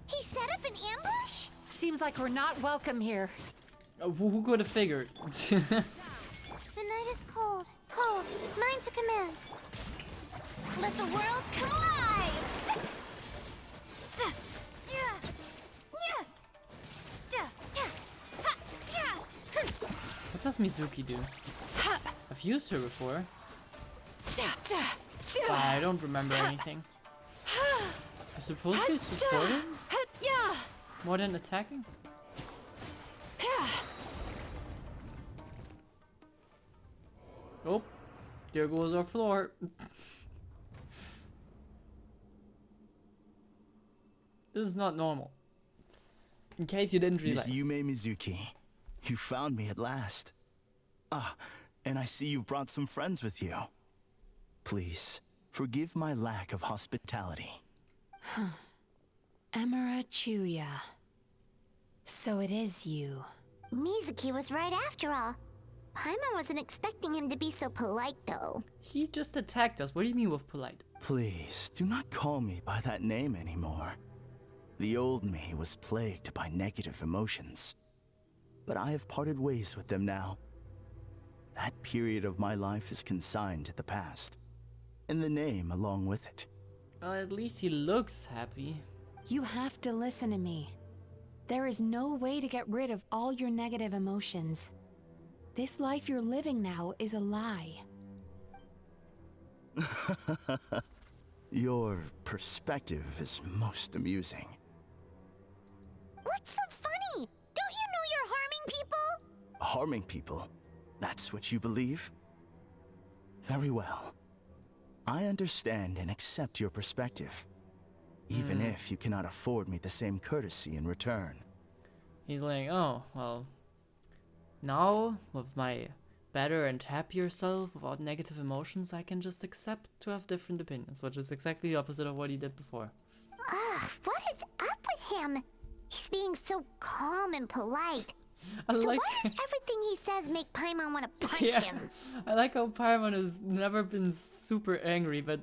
He set up an ambush? Seems like we're not welcome here. Who could have figured? The night is cold. Cold. Mine to command. Let the world come alive! What does Mizuki do? I've used her before. I don't remember anything. I suppose she's supporting? More than attacking? Oh, there goes our floor. This is not normal. In case you didn't realize. Miss Yume Mizuki, you found me at last. Ah, and I see you've brought some friends with you. Please, forgive my lack of hospitality. Emura Chuya. So it is you. Mizuki was right after all. Paimon wasn't expecting him to be so polite, though. He just attacked us. What do you mean with polite? Please, do not call me by that name anymore. The old me was plagued by negative emotions. But I have parted ways with them now. That period of my life is consigned to the past. and the name along with it. Well, at least he looks happy. You have to listen to me. There is no way to get rid of all your negative emotions. This life you're living now is a lie. Your perspective is most amusing. What's so funny? Don't you know you're harming people? Harming people? That's what you believe? Very well. I understand and accept your perspective, even if you cannot afford me the same courtesy in return. He's like, oh, well, now with my better and happier self, without negative emotions, I can just accept to have different opinions, which is exactly the opposite of what he did before. Ugh, what is up with him? He's being so calm and polite. I So like why does everything he says make Paimon want to punch yeah, him? I like how Paimon has never been super angry, but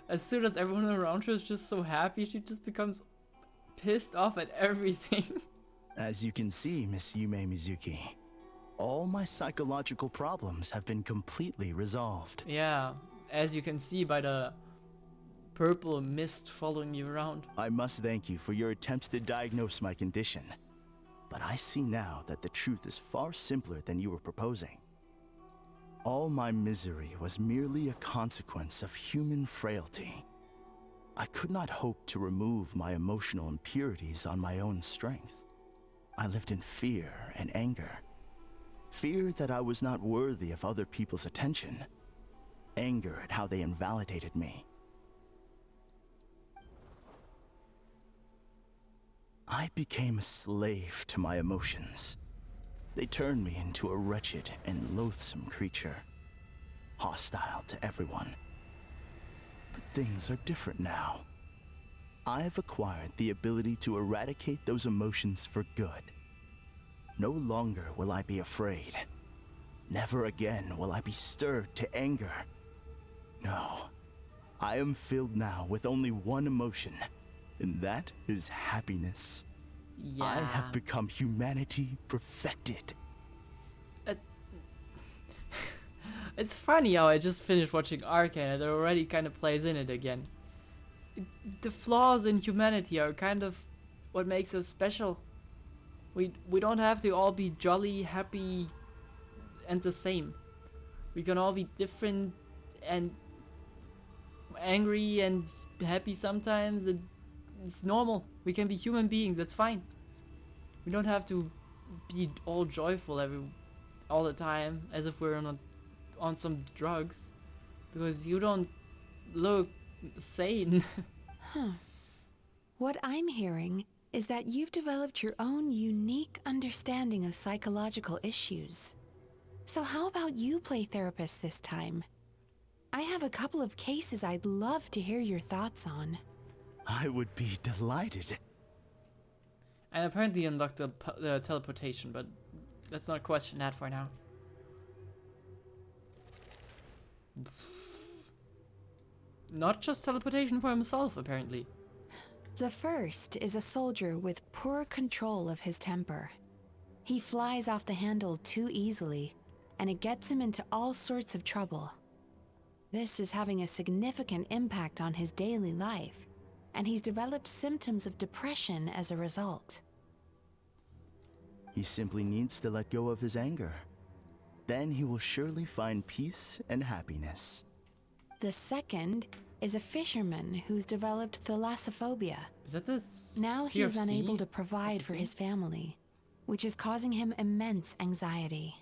as soon as everyone around her is just so happy, she just becomes pissed off at everything. As you can see, Miss Yume Mizuki, all my psychological problems have been completely resolved. Yeah, as you can see by the purple mist following you around. I must thank you for your attempts to diagnose my condition. But I see now that the truth is far simpler than you were proposing. All my misery was merely a consequence of human frailty. I could not hope to remove my emotional impurities on my own strength. I lived in fear and anger. Fear that I was not worthy of other people's attention. Anger at how they invalidated me. I became a slave to my emotions. They turned me into a wretched and loathsome creature, hostile to everyone. But things are different now. I've acquired the ability to eradicate those emotions for good. No longer will I be afraid. Never again will I be stirred to anger. No, I am filled now with only one emotion, and that is happiness. Yeah. I have become humanity perfected. It's funny how I just finished watching Arcane and it already kind of plays in it again. The flaws in humanity are kind of what makes us special. We don't have to all be jolly, happy, and the same. We can all be different and angry and happy sometimes. And it's normal. We can be human beings. That's fine. We don't have to be all joyful all the time, as if we're not on some drugs, because you don't look sane. Huh. What I'm hearing is that you've developed your own unique understanding of psychological issues. So how about you play therapist this time? I have a couple of cases I'd love to hear your thoughts on. I would be delighted. And apparently unlocked the teleportation, but let's not question that for now. Not just teleportation for himself, apparently. The first is a soldier with poor control of his temper. He flies off the handle too easily, and it gets him into all sorts of trouble. This is having a significant impact on his daily life, and he's developed symptoms of depression as a result. He simply needs to let go of his anger. Then he will surely find peace and happiness. The second is a fisherman who's developed thalassophobia. Is that the Now fear he's of unable sea? to provide for sea? his family, which is causing him immense anxiety.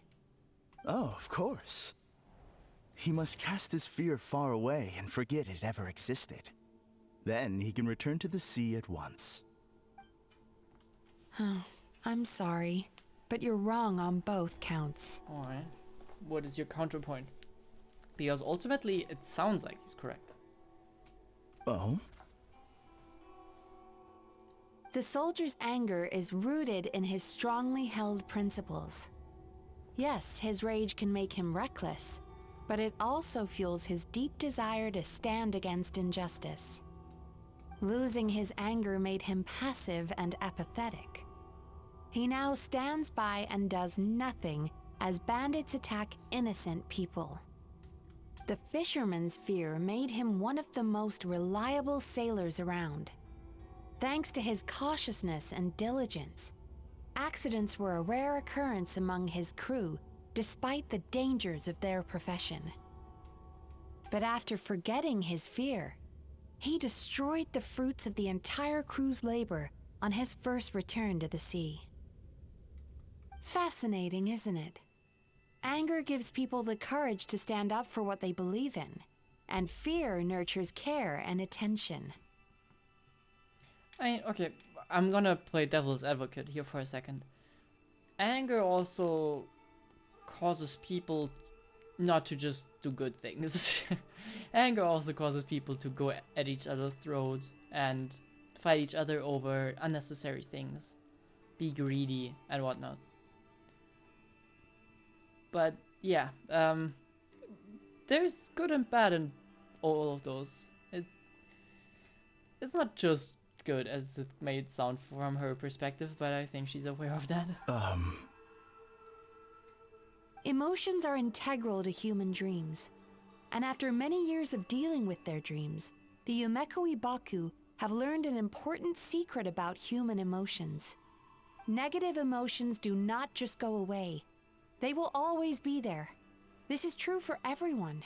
Oh, of course. He must cast his fear far away and forget it ever existed. Then he can return to the sea at once. Oh, I'm sorry, but you're wrong on both counts. Alright. What is your counterpoint? Because ultimately, it sounds like he's correct. Oh? The soldier's anger is rooted in his strongly held principles. Yes, his rage can make him reckless, but it also fuels his deep desire to stand against injustice. Losing his anger made him passive and apathetic. He now stands by and does nothing as bandits attack innocent people. The fisherman's fear made him one of the most reliable sailors around. Thanks to his cautiousness and diligence, accidents were a rare occurrence among his crew, despite the dangers of their profession. But after forgetting his fear, he destroyed the fruits of the entire crew's labor on his first return to the sea. Fascinating, isn't it? Anger gives people the courage to stand up for what they believe in, and fear nurtures care and attention. Okay, I'm gonna play devil's advocate here for a second. Anger also causes people not to just do good things. Anger also causes people to go at each other's throats and fight each other over unnecessary things, be greedy and whatnot. But yeah, there's good and bad in all of those. It's not just good as it may sound from her perspective, but I think she's aware of that. Emotions are integral to human dreams, and after many years of dealing with their dreams, the Yumekoi Baku have learned an important secret about human emotions. Negative emotions do not just go away. They will always be there. This is true for everyone.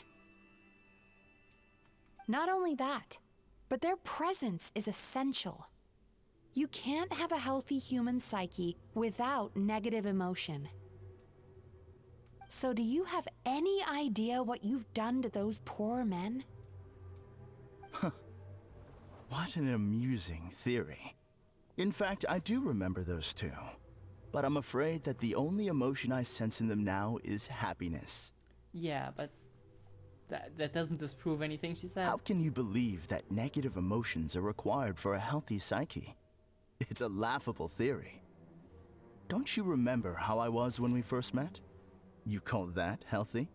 Not only that, but their presence is essential. You can't have a healthy human psyche without negative emotion. So do you have any idea what you've done to those poor men? What an amusing theory. In fact, I do remember those two. But I'm afraid that the only emotion I sense in them now is happiness. Yeah, but that doesn't disprove anything she said. How can you believe that negative emotions are required for a healthy psyche? It's a laughable theory. Don't you remember how I was when we first met? You call that healthy?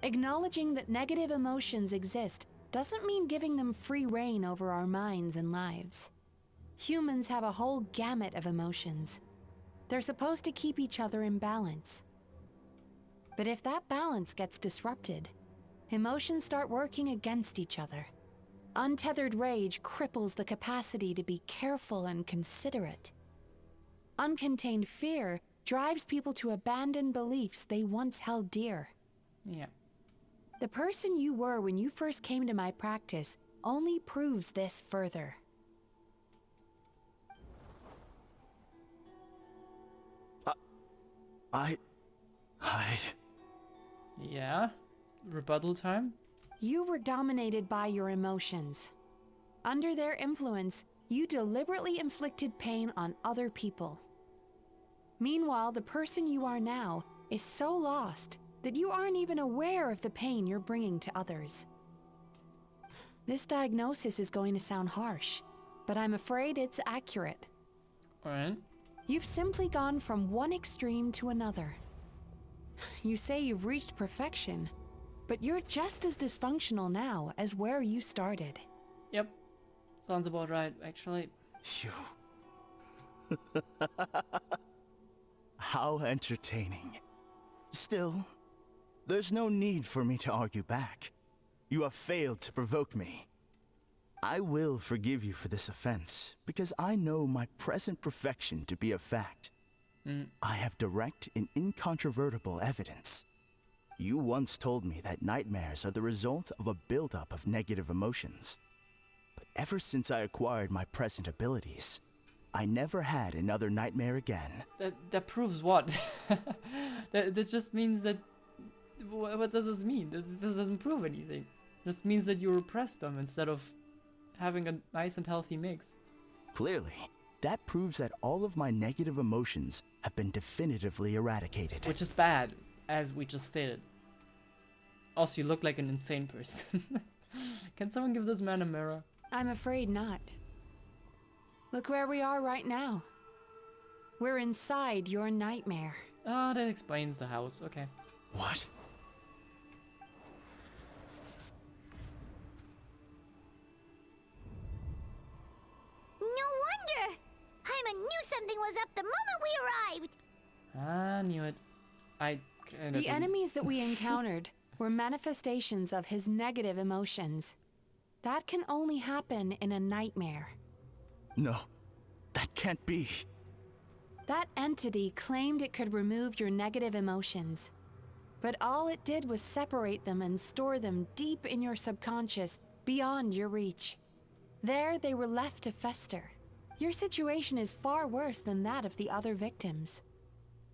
Acknowledging that negative emotions exist doesn't mean giving them free rein over our minds and lives. Humans have a whole gamut of emotions. They're supposed to keep each other in balance. But if that balance gets disrupted, emotions start working against each other. Untethered rage cripples the capacity to be careful and considerate. Uncontained fear drives people to abandon beliefs they once held dear. Yeah. The person you were when you first came to my practice only proves this further. Yeah? Rebuttal time? You were dominated by your emotions. Under their influence, you deliberately inflicted pain on other people. Meanwhile, the person you are now is so lost that you aren't even aware of the pain you're bringing to others. This diagnosis is going to sound harsh, but I'm afraid it's accurate. Alright. You've simply gone from one extreme to another. You say you've reached perfection, but you're just as dysfunctional now as where you started. Yep. Sounds about right, actually. How entertaining. Still, there's no need for me to argue back. You have failed to provoke me. I will forgive you for this offense, because I know my present perfection to be a fact. I have direct and incontrovertible evidence. You once told me that nightmares are the result of a buildup of negative emotions. But ever since I acquired my present abilities, I never had another nightmare again. That proves what? that just means that... What does this mean? This doesn't prove anything. It just means that you repressed them instead of having a nice and healthy mix. Clearly, that proves that all of my negative emotions have been definitively eradicated. Which is bad, as we just stated. Also, you look like an insane person. Can someone give this man a mirror? I'm afraid not. Look where we are right now. We're inside your nightmare. Ah, that explains the house. Okay. What? No wonder! Paimon knew something was up the moment we arrived! I knew it. I kind of... The enemies that we encountered were manifestations of his negative emotions. That can only happen in a nightmare. No, that can't be. That entity claimed it could remove your negative emotions. But all it did was separate them and store them deep in your subconscious, beyond your reach. There, they were left to fester. Your situation is far worse than that of the other victims.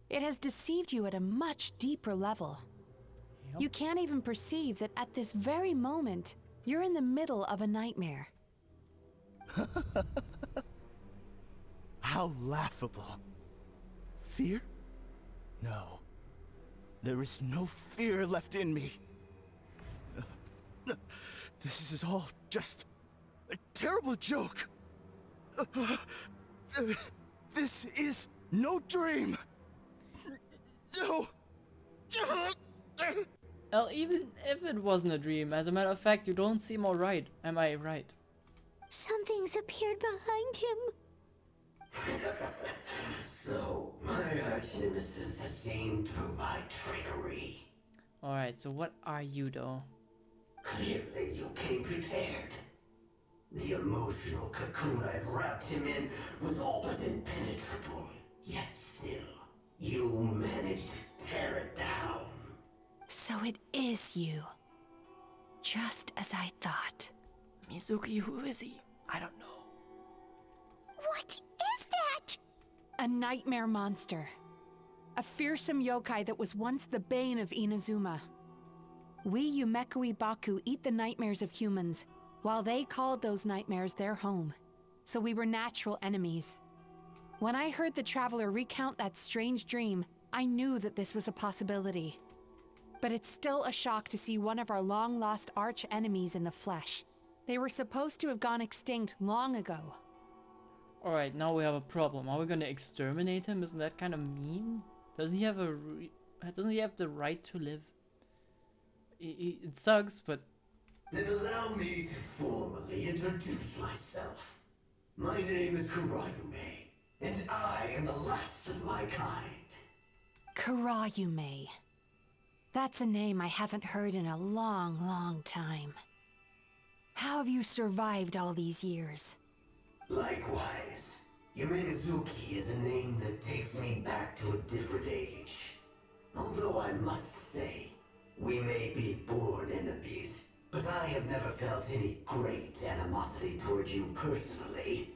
It has deceived you at a much deeper level. You can't even perceive that at this very moment, you're in the middle of a nightmare. How laughable. Fear? No. There is no fear left in me. This is all just a terrible joke. This is no dream. No. Well, even if it wasn't a dream, as a matter of fact, you don't seem alright. Am I right? Something's appeared behind him. So, my arch-nemesis has seen through my trickery. Alright, so what are you though? Clearly you came prepared. The emotional cocoon I'd wrapped him in was all but impenetrable. Yet still, you managed to tear it down. So it is you. Just as I thought. Mizuki, who is he? I don't know. What is that? A nightmare monster. A fearsome yokai that was once the bane of Inazuma. We Yumekui Baku eat the nightmares of humans, while they called those nightmares their home. So we were natural enemies. When I heard the traveler recount that strange dream, I knew that this was a possibility. But it's still a shock to see one of our long-lost arch-enemies in the flesh. They were supposed to have gone extinct long ago. Alright, now we have a problem. Are we gonna exterminate him? Isn't that kind of mean? Doesn't he have doesn't he have the right to live? It sucks, but... Then allow me to formally introduce myself. My name is Kurayume, and I am the last of my kind. Kurayume. That's a name I haven't heard in a long, long time. How have you survived all these years? Likewise, Yume-Mizuki is a name that takes me back to a different age. Although I must say, we may be born enemies, but I have never felt any great animosity toward you personally.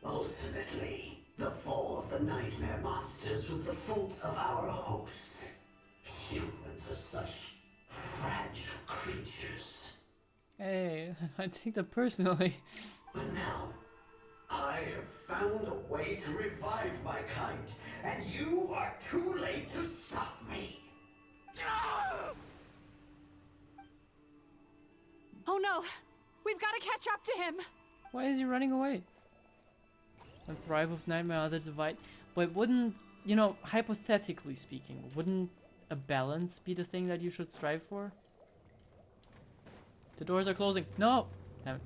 Ultimately, the fall of the nightmare monsters was the fault of our hosts. Humans are such fragile creatures. Hey, I take that personally. But now, I have found a way to revive my kind, and you are too late to stop me. Oh no! We've got to catch up to him! Why is he running away? And thrive with nightmare, other divide. But wouldn't, you know, hypothetically speaking, wouldn't a balance be the thing that you should strive for? The doors are closing. No! Damn it.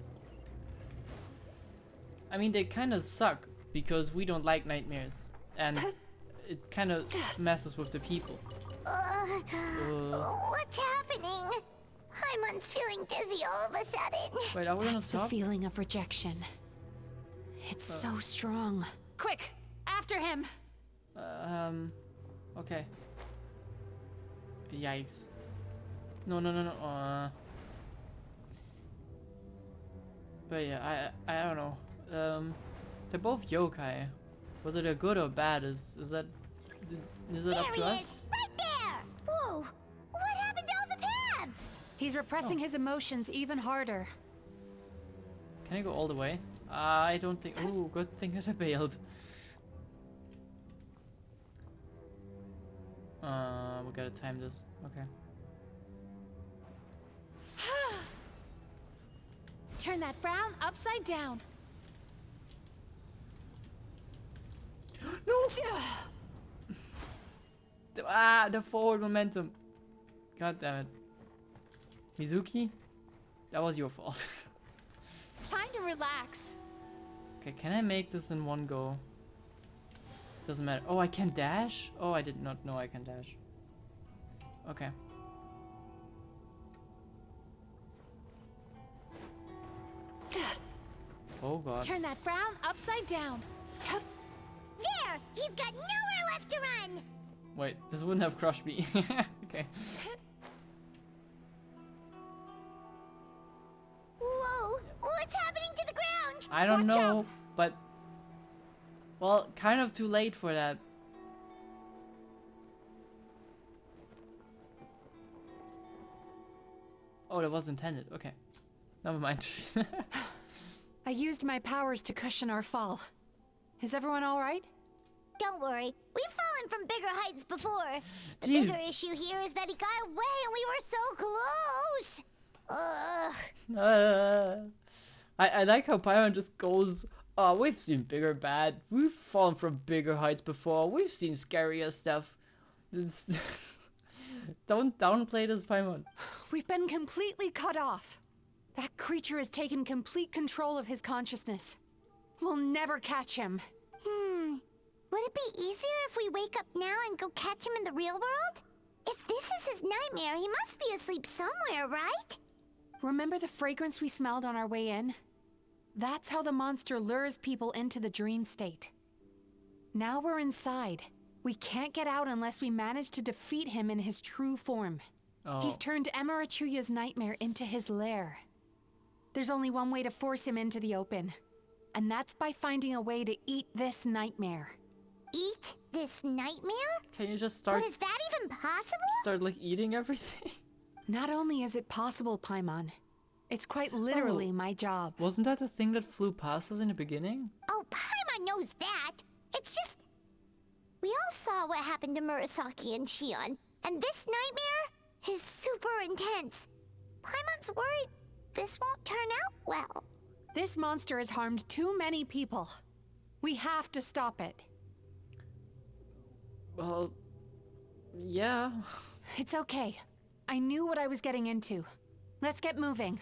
I mean, they kind of suck because we don't like nightmares. And it kind of messes with the people. What's happening? Hymon's feeling dizzy all of a sudden. Wait, are we gonna That's the talk? feeling of rejection. It's so strong. Quick! After him! Okay. Yikes. No. But yeah, I don't know. They're both yokai. Whether they're good or bad is that up to us? Right there! Whoa! What happened to all the paths? He's repressing his emotions even harder. Can I go all the way? I don't think. Ooh, good thing that I bailed. We gotta time this. Okay. Turn that frown upside down. No! The forward momentum. God damn it. Mizuki? That was your fault. Time to relax. Okay, can I make this in one go? Doesn't matter. Oh, I can dash? Oh, I did not know I can dash. Okay. Oh god. Turn that frown upside down. There! He's got nowhere left to run! Wait, this wouldn't have crushed me. Okay. Whoa! What's happening to the ground? I don't Watch know, out. but... Well, kind of too late for that. Oh, that was intended. Okay. Never mind. I used my powers to cushion our fall. Is everyone all right? Don't worry, we've fallen from bigger heights before. The Jeez. bigger issue here is that he got away and we were so close. I like how Pyron just goes, oh, we've seen bigger bad. We've fallen from bigger heights before. We've seen scarier stuff. Don't downplay this, Paimon. We've been completely cut off. That creature has taken complete control of his consciousness. We'll never catch him. Would it be easier if we wake up now and go catch him in the real world? If this is his nightmare, he must be asleep somewhere, right? Remember the fragrance we smelled on our way in? That's how the monster lures people into the dream state. Now we're inside. We can't get out unless we manage to defeat him in his true form. Oh. He's turned Emarachuya's nightmare into his lair. There's only one way to force him into the open, and that's by finding a way to eat this nightmare. Eat this nightmare? Can you just start... But is that even possible? Start, like, eating everything? Not only is it possible, Paimon, it's quite literally my job. Wasn't that the thing that flew past us in the beginning? Oh, Paimon knows that. It's just... We all saw what happened to Murasaki and Shion, and this nightmare is super intense. Paimon's worried this won't turn out well. This monster has harmed too many people. We have to stop it. Well, yeah. It's okay. I knew what I was getting into. Let's get moving.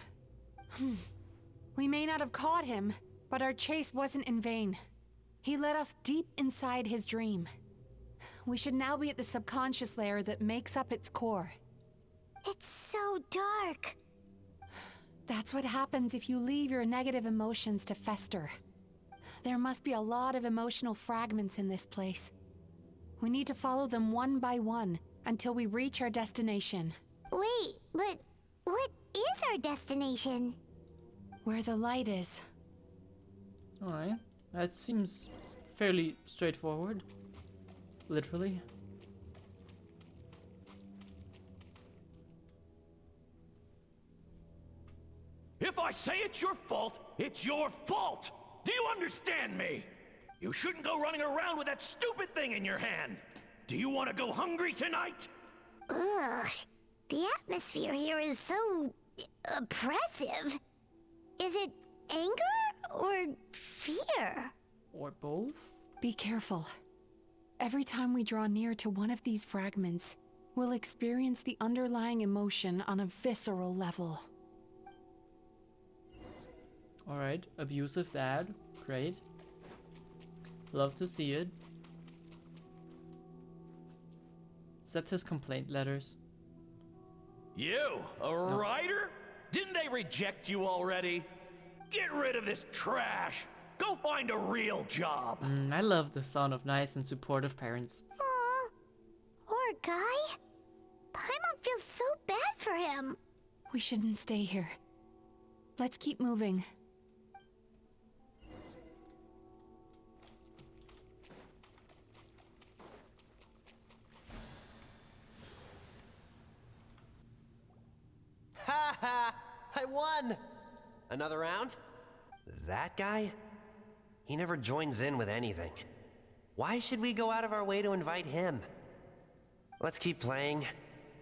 We may not have caught him, but our chase wasn't in vain. He led us deep inside his dream. We should now be at the subconscious layer that makes up its core. It's so dark. That's what happens if you leave your negative emotions to fester. There must be a lot of emotional fragments in this place. We need to follow them one by one until we reach our destination. Wait, but what is our destination? Where the light is. Alright. That seems fairly straightforward. Literally. If I say it's your fault, it's your fault! Do you understand me? You shouldn't go running around with that stupid thing in your hand! Do you want to go hungry tonight? Ugh. The atmosphere here is so... oppressive. Is it anger or fear? Or both? Be careful. Every time we draw near to one of these fragments, we'll experience the underlying emotion on a visceral level. Alright, abusive dad. Great. Love to see it. Is that his complaint letters? You, a writer? Didn't they reject you already? Get rid of this trash! Go find a real job! I love the sound of nice and supportive parents. Aw. Poor guy. Paimon feels so bad for him. We shouldn't stay here. Let's keep moving. Ha ha! I won! Another round? That guy? He never joins in with anything. Why should we go out of our way to invite him? Let's keep playing.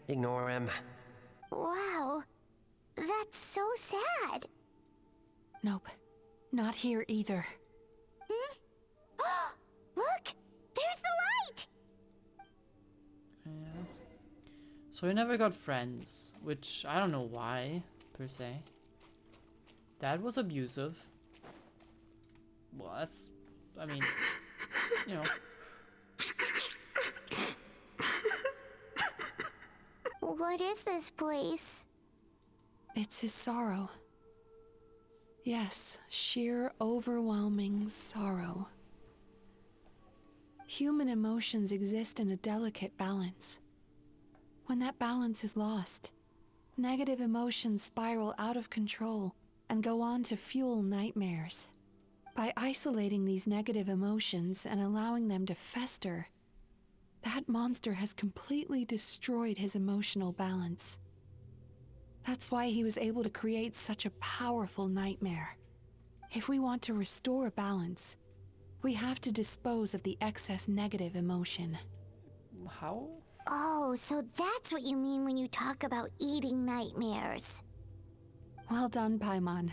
Ignore him. Wow. That's so sad. Nope. Not here either. Look! There's the light! Yeah. So we never got friends, which I don't know why, per se. Dad was abusive. Well, that's... I mean, you know. What is this place? It's his sorrow. Yes, sheer overwhelming sorrow. Human emotions exist in a delicate balance. When that balance is lost, negative emotions spiral out of control and go on to fuel nightmares. By isolating these negative emotions and allowing them to fester, that monster has completely destroyed his emotional balance. That's why he was able to create such a powerful nightmare. If we want to restore balance, we have to dispose of the excess negative emotion. How? Oh, so that's what you mean when you talk about eating nightmares. Well done, Paimon.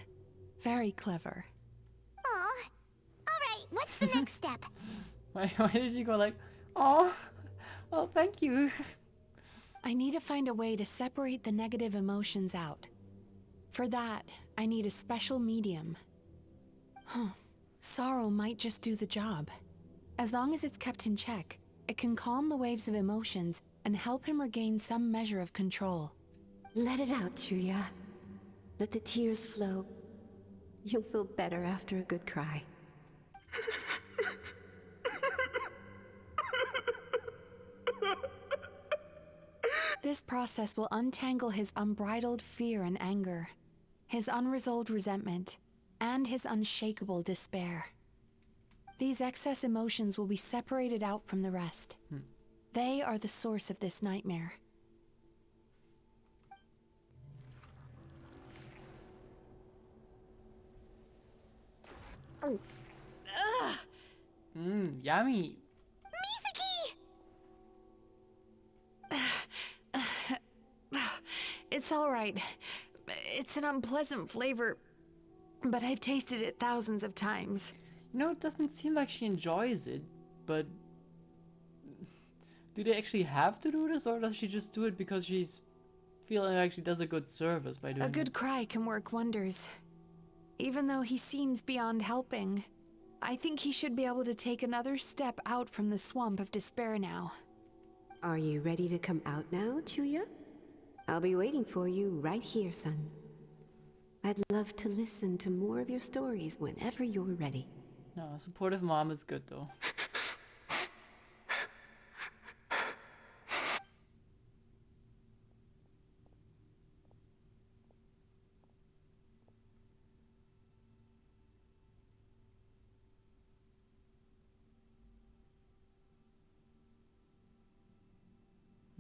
Very clever. Aw. Alright, what's the next step? Why did she go like, oh, well, thank you. I need to find a way to separate the negative emotions out. For that, I need a special medium. Sorrow might just do the job. As long as it's kept in check, it can calm the waves of emotions and help him regain some measure of control. Let it out, Chuya. Let the tears flow. You'll feel better after a good cry. This process will untangle his unbridled fear and anger, his unresolved resentment, and his unshakable despair. These excess emotions will be separated out from the rest. They are the source of this nightmare. Yummy. It's all right. It's an unpleasant flavor, but I've tasted it thousands of times. You know, it doesn't seem like she enjoys it, but do they actually have to do this, or does she just do it because she's feeling like she does a good service by doing A good this? cry can work wonders. Even though he seems beyond helping, I think he should be able to take another step out from the swamp of despair now. Are you ready to come out now, Chuya? I'll be waiting for you right here, son. I'd love to listen to more of your stories whenever you're ready. No, a supportive mom is good though.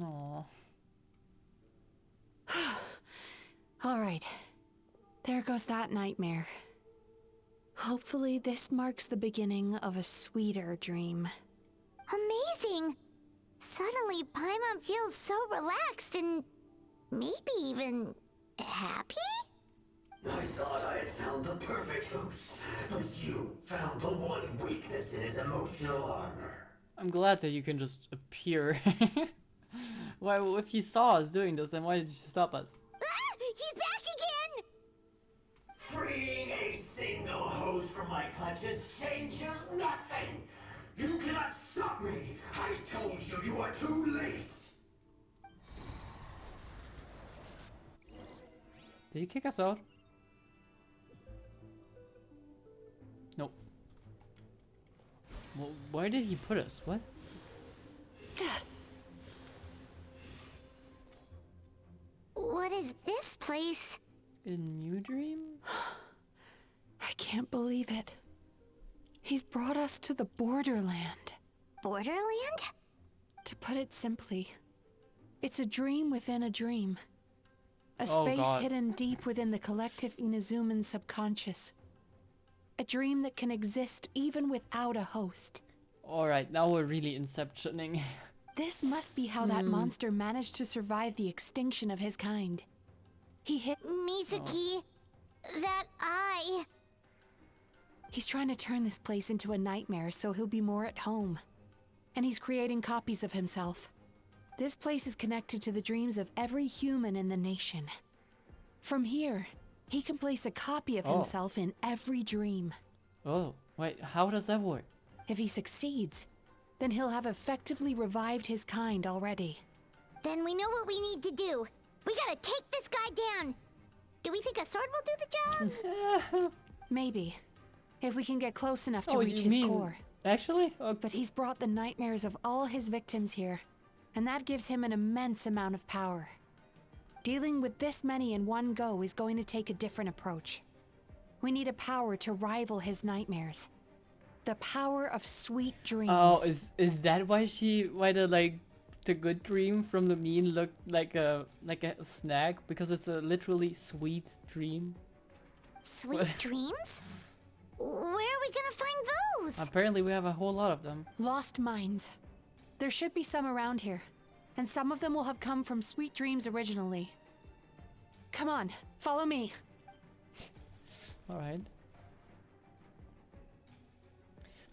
Aww. All right. There goes that nightmare. Hopefully this marks the beginning of a sweeter dream. Amazing! Suddenly, Paimon feels so relaxed and maybe even happy? I thought I had found the perfect host, but you found the one weakness in his emotional armor. I'm glad that you can just appear. Why, if you saw us doing this, then why did you stop us? Ah! He's back again! Freeing a single host from my clutches changes nothing! You cannot stop me! I told you, you are too late! Did he kick us out? Nope. Well, where did he put us? What? What is this place? A new dream? I can't believe it. He's brought us to the borderland. Borderland? To put it simply, it's a dream within a dream. A Oh, space God. hidden deep within the collective Inazuman subconscious. A dream that can exist even without a host. Alright, now we're really inceptioning. This must be how that monster managed to survive the extinction of his kind. He hit Mizuki, that eye. He's trying to turn this place into a nightmare so he'll be more at home. And he's creating copies of himself. This place is connected to the dreams of every human in the nation. From here, he can place a copy of himself in every dream. Oh, wait, how does that work? If he succeeds, then he'll have effectively revived his kind already. Then we know what we need to do. We gotta take this guy down. Do we think a sword will do the job? Maybe. If we can get close enough to Oh, reach you his mean- core. Actually? Okay. But he's brought the nightmares of all his victims here, and that gives him an immense amount of power. Dealing with this many in one go is going to take a different approach. We need a power to rival his nightmares. The power of sweet dreams. Oh, is that why the good dream from the mean looked like a snack? Because it's a literally sweet dream. Sweet dreams? Where are we gonna find those? Apparently we have a whole lot of them. Lost mines. There should be some around here, and some of them will have come from sweet dreams originally. Come on, follow me. Alright.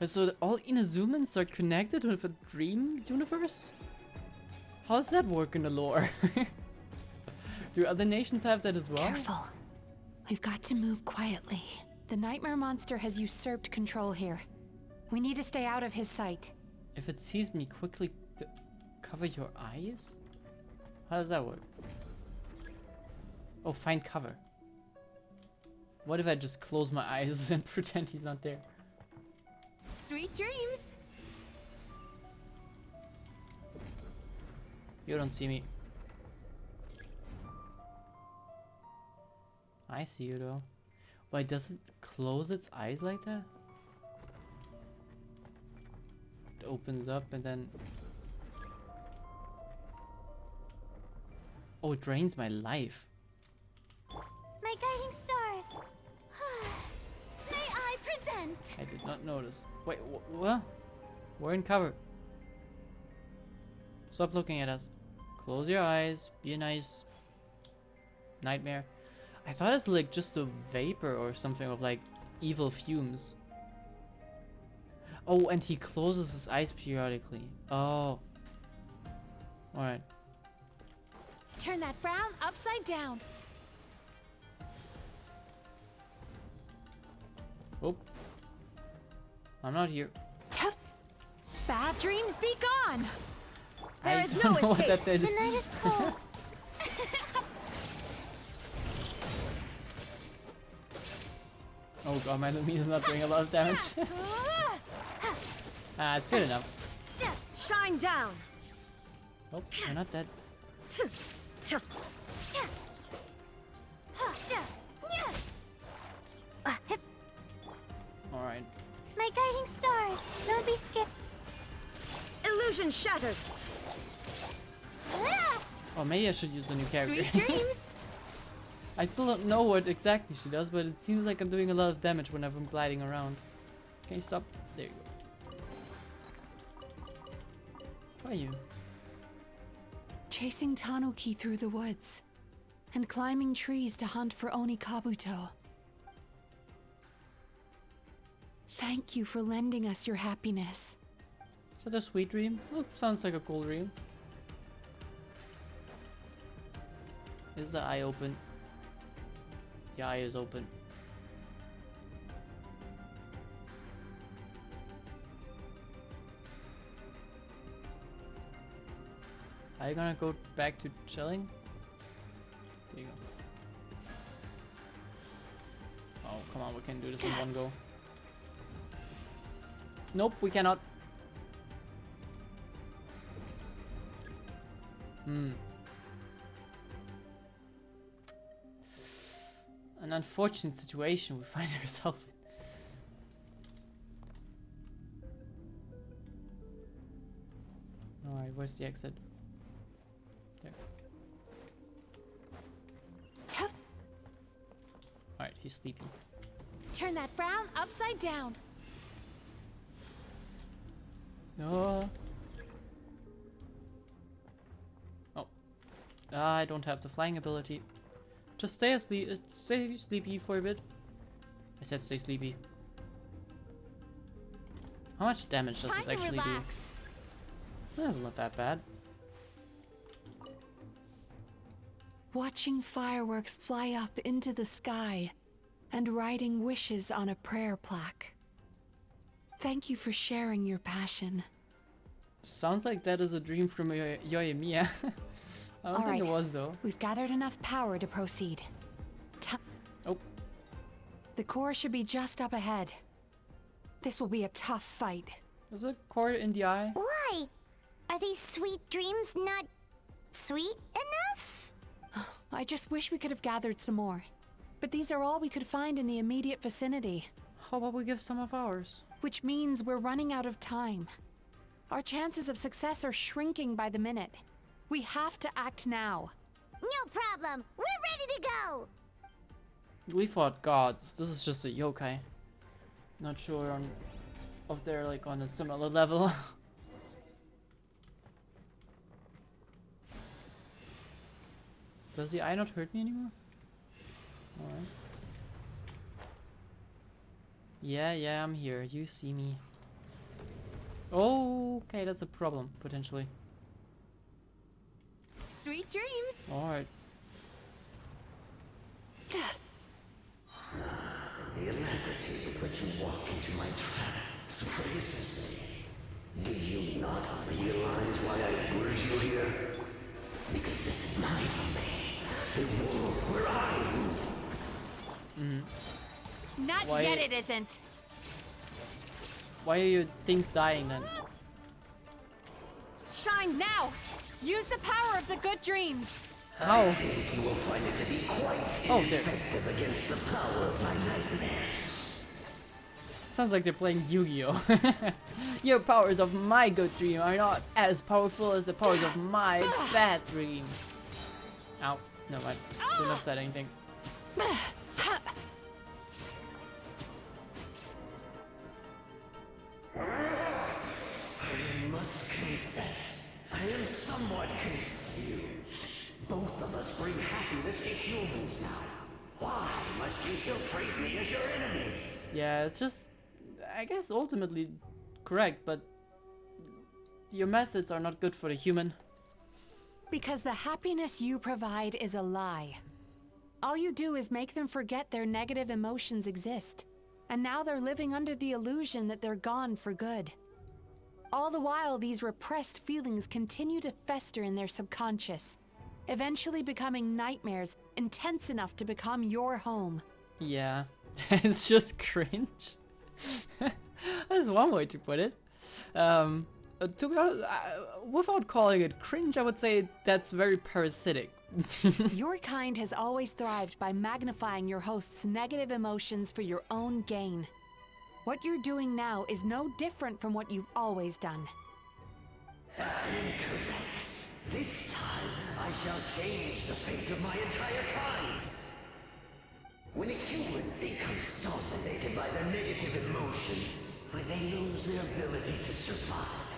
So all Inazumans are connected with a dream universe? How does that work in the lore? Do other nations have that as well? Careful. We've got to move quietly. The nightmare monster has usurped control here. We need to stay out of his sight. If it sees me, quickly cover your eyes? How does that work? Oh, find cover. What if I just close my eyes and pretend he's not there? Sweet dreams. You don't see me. I see you though. Why does it close its eyes like that? It opens up and then... Oh, it drains my life. My guiding stars. May I present? I did not notice. Wait, what? We're in cover. Stop looking at us. Close your eyes. Be a nice nightmare. I thought it's like just a vapor or something of like evil fumes. Oh, and he closes his eyes periodically. Oh. Alright. Turn that frown upside down. Oh. I'm not here. Bad dreams be gone. There I is don't no know what escape. that did. The night is cold. Oh god, my Lumine is not doing a lot of damage. Ah, it's good enough. Shine down. Oh, you're not dead. Alright. My guiding stars. Don't be scared. Illusion shattered. Oh, maybe I should use a new character. Sweet dreams. I still don't know what exactly she does, but it seems like I'm doing a lot of damage whenever I'm gliding around. Can you stop? There you go. Who are you? Chasing Tanuki through the woods, and climbing trees to hunt for Oni Kabuto. Thank you for lending us your happiness. Is that a sweet dream? Oh, sounds like a cool dream. Is the eye open? The eye is open. Are you gonna go back to chilling? There you go. Oh, come on, we can do this in one go. Nope, we cannot. An unfortunate situation we find ourselves in. Alright, where's the exit? There. Alright, he's sleepy. Turn that frown upside down. No. Oh. I don't have the flying ability. Just stay asleep. Stay sleepy for a bit. I said stay sleepy. How much damage does this actually do? That's not that bad. Watching fireworks fly up into the sky and writing wishes on a prayer plaque. Thank you for sharing your passion. Sounds like that is a dream from Yoimiya. I don't think it was though. We've gathered enough power to proceed. time. Oh. The core should be just up ahead. This will be a tough fight. Is it core in the eye? Why? Are these sweet dreams not sweet enough? I just wish we could have gathered some more. But these are all we could find in the immediate vicinity. How about we give some of ours? Which means we're running out of time. Our chances of success are shrinking by the minute. We have to act now. No problem. We're ready to go. We fought gods. This is just a yokai. Not sure on if they're like on a similar level. Does the eye not hurt me anymore? Alright. Yeah, I'm here. You see me. Oh, okay, that's a problem, potentially. Sweet dreams! Alright. The alacrity with which you walk into my trap surprises me. Do you not realize why I lured you here? Because this is my domain. The world where I rule. Not Why- yet, it isn't. Why are your things dying then? Shine now! Use the power of the good dreams! How? I think you will find it to be quite ineffective against the power of my nightmares. Sounds like they're playing Yu-Gi-Oh! Your powers of my good dream are not as powerful as the powers of my bad dream. Ow. No, I shouldn't have said anything. I must confess, I am somewhat confused. Both of us bring happiness to humans now. Why must you still treat me as your enemy? Yeah, it's just, I guess ultimately correct, but your methods are not good for the human. Because the happiness you provide is a lie. All you do is make them forget their negative emotions exist. And now they're living under the illusion that they're gone for good. All the while, these repressed feelings continue to fester in their subconscious, eventually becoming nightmares intense enough to become your home. Yeah, it's just cringe. That's one way to put it. To be honest, without calling it cringe, I would say that's very parasitic. Your kind has always thrived by magnifying your host's negative emotions for your own gain. What you're doing now is no different from what you've always done. Incorrect. This time, I shall change the fate of my entire kind. When a human becomes dominated by their negative emotions, when they lose their ability to survive,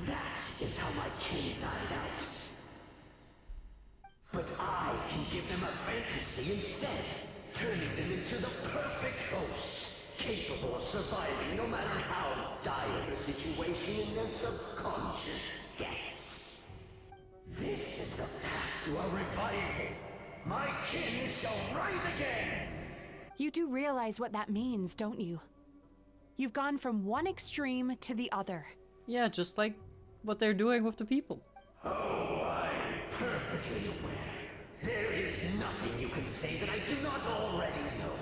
that is how my kin died out. But I can give them a fantasy instead, turning them into the perfect hosts, capable of surviving no matter how dire the situation in their subconscious gets. This is the path to a revival. My kin shall rise again! You do realize what that means, don't you? You've gone from one extreme to the other. Yeah, just like what they're doing with the people. Oh, I'm perfectly aware. There is nothing you can say that I do not already know.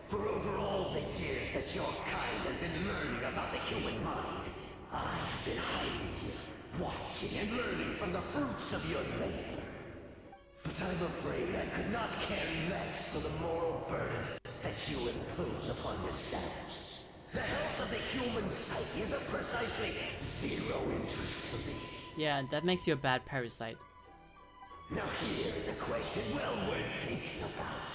For over all the years that your kind has been learning about the human mind, I have been hiding here, watching and learning from the fruits of your labor. But I'm afraid I could not care less for the moral burdens that you impose upon yourselves. The health of the human psyche is of precisely zero interest to me. Yeah, that makes you a bad parasite. Now here is a question well worth thinking about.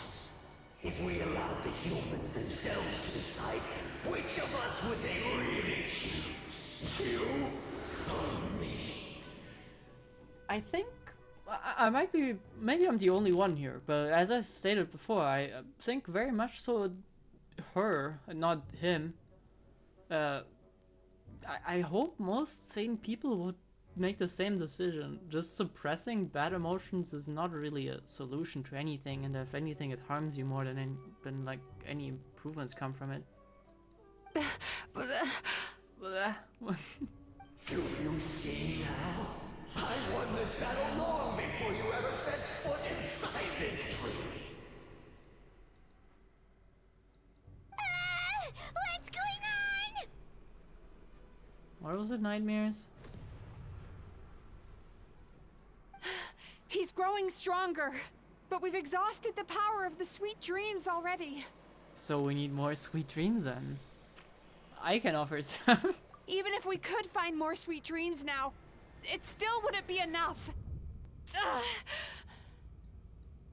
If we allowed the humans themselves to decide, which of us would they really choose? You or me? I think I might be, maybe I'm the only one here, but as I stated before, I think very much so her, not him. I hope most sane people would make the same decision. Just suppressing bad emotions is not really a solution to anything, and if anything, it harms you more than like any improvements come from it. Do you see now? I won this battle long before you ever set foot inside this tree. What was it, nightmares? He's growing stronger, but we've exhausted the power of the sweet dreams already. So we need more sweet dreams then. I can offer some. Even if we could find more sweet dreams now, it still wouldn't be enough.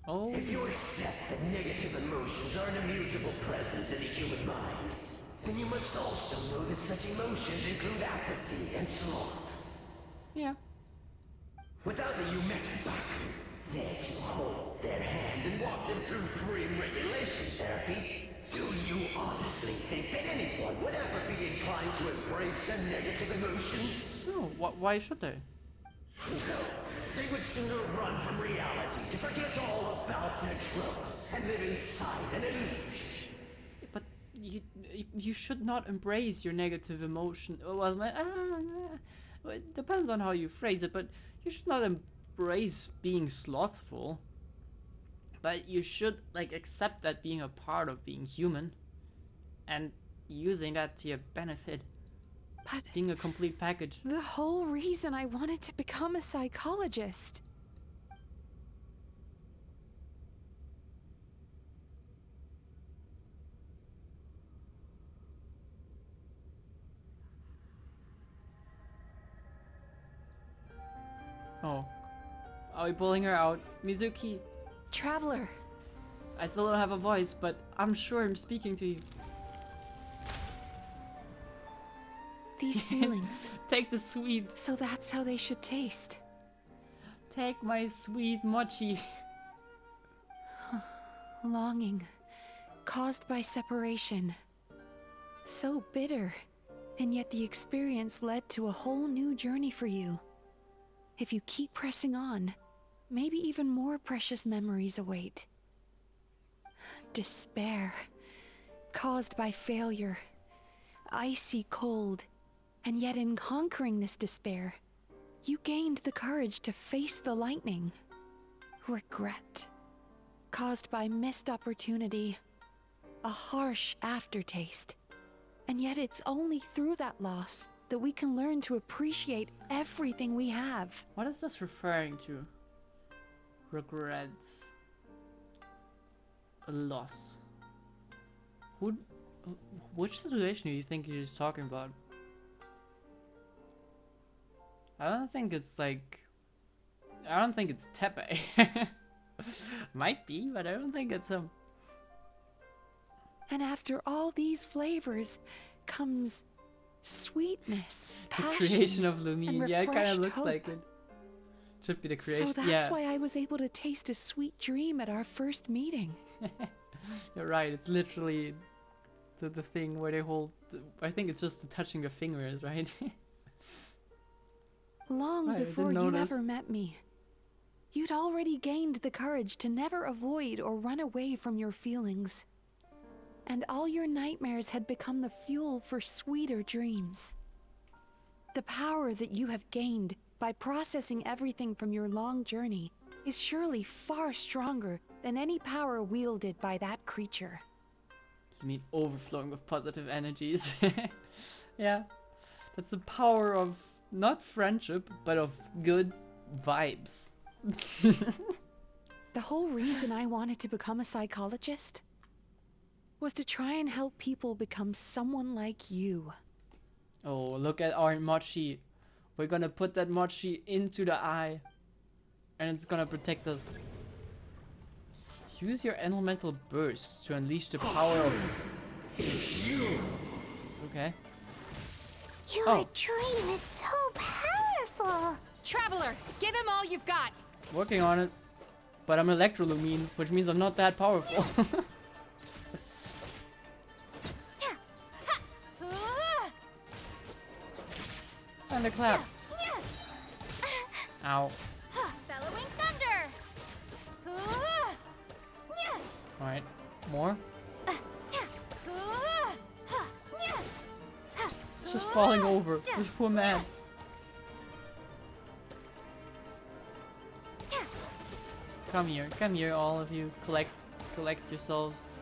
Oh. If you accept that negative emotions are an immutable presence in the human mind, then you must also know that such emotions include apathy and sloth. Yeah. Without the Yumeki Baku there to hold their hand and walk them through dream regulation therapy, do you honestly think that anyone would ever be inclined to embrace their negative emotions? No, why should they? No, they would sooner run from reality to forget all about their troubles and live inside an illusion. But you should not embrace your negative emotion. Well, it depends on how you phrase it, but you should not embrace being slothful. But you should like accept that being a part of being human and using that to your benefit. But being a complete package. The whole reason I wanted to become a psychologist. Oh. Are we pulling her out? Mizuki. Traveler. I still don't have a voice, but I'm sure I'm speaking to you. These feelings. Take the sweet. So that's how they should taste. Take my sweet mochi. Longing. Caused by separation. So bitter. And yet the experience led to a whole new journey for you. If you keep pressing on, maybe even more precious memories await. Despair. Caused by failure. Icy cold. And yet in conquering this despair, you gained the courage to face the lightning. Regret. Caused by missed opportunity. A harsh aftertaste. And yet it's only through that loss that we can learn to appreciate everything we have. What is this referring to? Regrets. A loss. Which situation do you think he's talking about? I don't think it's like... I don't think it's Tepe. Might be, but I don't think it's him. And after all these flavors comes sweetness, the passion, creation of Lumine. Yeah, it kind of looks hope. like it. Should be the creation. So that's why I was able to taste a sweet dream at our first meeting. You're right, it's literally the thing where they hold... I think it's just the touching the fingers, right? Long before you ever met me, you'd already gained the courage to never avoid or run away from your feelings. And all your nightmares had become the fuel for sweeter dreams. The power that you have gained by processing everything from your long journey is surely far stronger than any power wielded by that creature. You mean overflowing with positive energies? Yeah, that's the power of not friendship, but of good vibes. The whole reason I wanted to become a psychologist was to try and help people become someone like you. Oh, look at our mochi. We're gonna put that mochi into the eye, and it's gonna protect us. Use your elemental burst to unleash the power of... It's you! Your Okay. dream is so powerful! Traveler, give him all you've got! Working on it. But I'm Electrolumine, which means I'm not that powerful. Thunderclap. Ow. Bellowing thunder! Alright. More? It's just falling over. This poor man. Come here, all of you. Collect yourselves.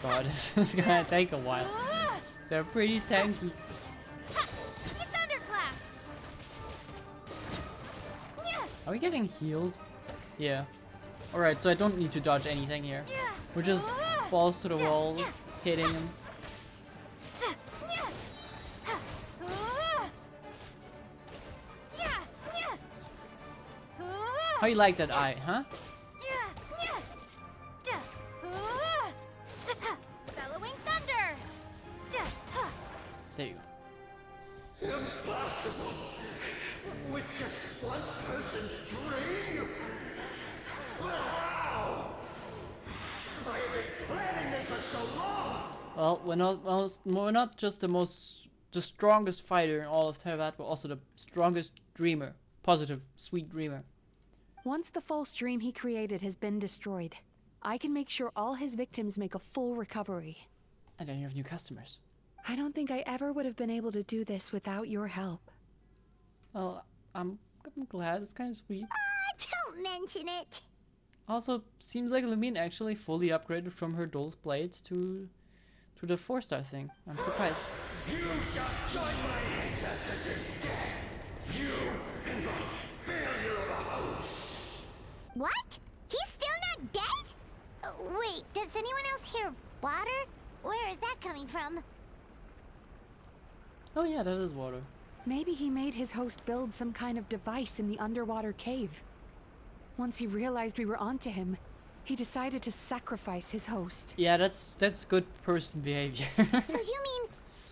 god, this is gonna take a while. They're pretty tanky. Thunderclap. Are we getting healed? Yeah. Alright, so I don't need to dodge anything here. We're just balls to the walls, hitting him. How you like that eye, huh? Bellowing thunder. There you go. Impossible! With just one person's dream? Wow! I have been planning this for so long! Well, we're not just the strongest fighter in all of Tervat, we're also the strongest dreamer. Positive, sweet dreamer. Once the false dream he created has been destroyed, I can make sure all his victims make a full recovery. And then you have new customers. I don't think I ever would have been able to do this without your help. Well, I'm glad. It's kind of sweet. Don't mention it. Also, seems like Lumine actually fully upgraded from her dual blades to the 4-star thing. I'm surprised. You shall join my ancestors in death! You and my failure of a host! What? He's still not dead? Wait, does anyone else hear water? Where is that coming from? Oh yeah, that is water. Maybe he made his host build some kind of device in the underwater cave. Once he realized we were onto him, he decided to sacrifice his host. Yeah, that's good person behavior. So you mean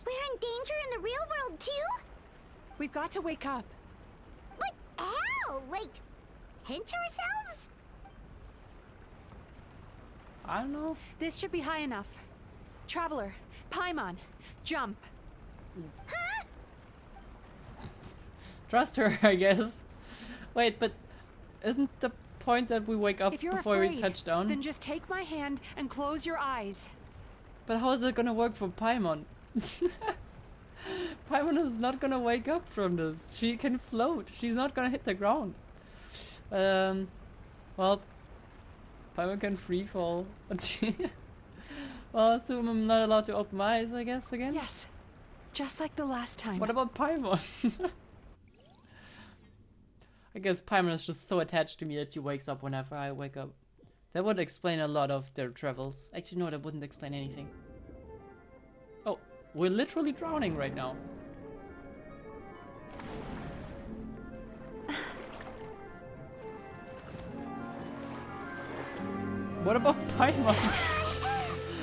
we're in danger in the real world too? We've got to wake up. But how? Like, pinch ourselves? I don't know. This should be high enough. Traveler, Paimon, jump. Huh? Trust her, I guess. Wait, but isn't the point that we wake up If you're before afraid, we touch down? then just take my hand and close your eyes. But how is it gonna work for Paimon? Paimon is not gonna wake up from this. She can float. She's not gonna hit the ground. Well, Paimon can free fall. Well, I assume I'm not allowed to open my eyes, I guess, again? Yes, just like the last time. What about Paimon? I guess Paimon is just so attached to me that she wakes up whenever I wake up. That would explain a lot of their travels. Actually, no, that wouldn't explain anything. Oh, we're literally drowning right now. What about Paimon?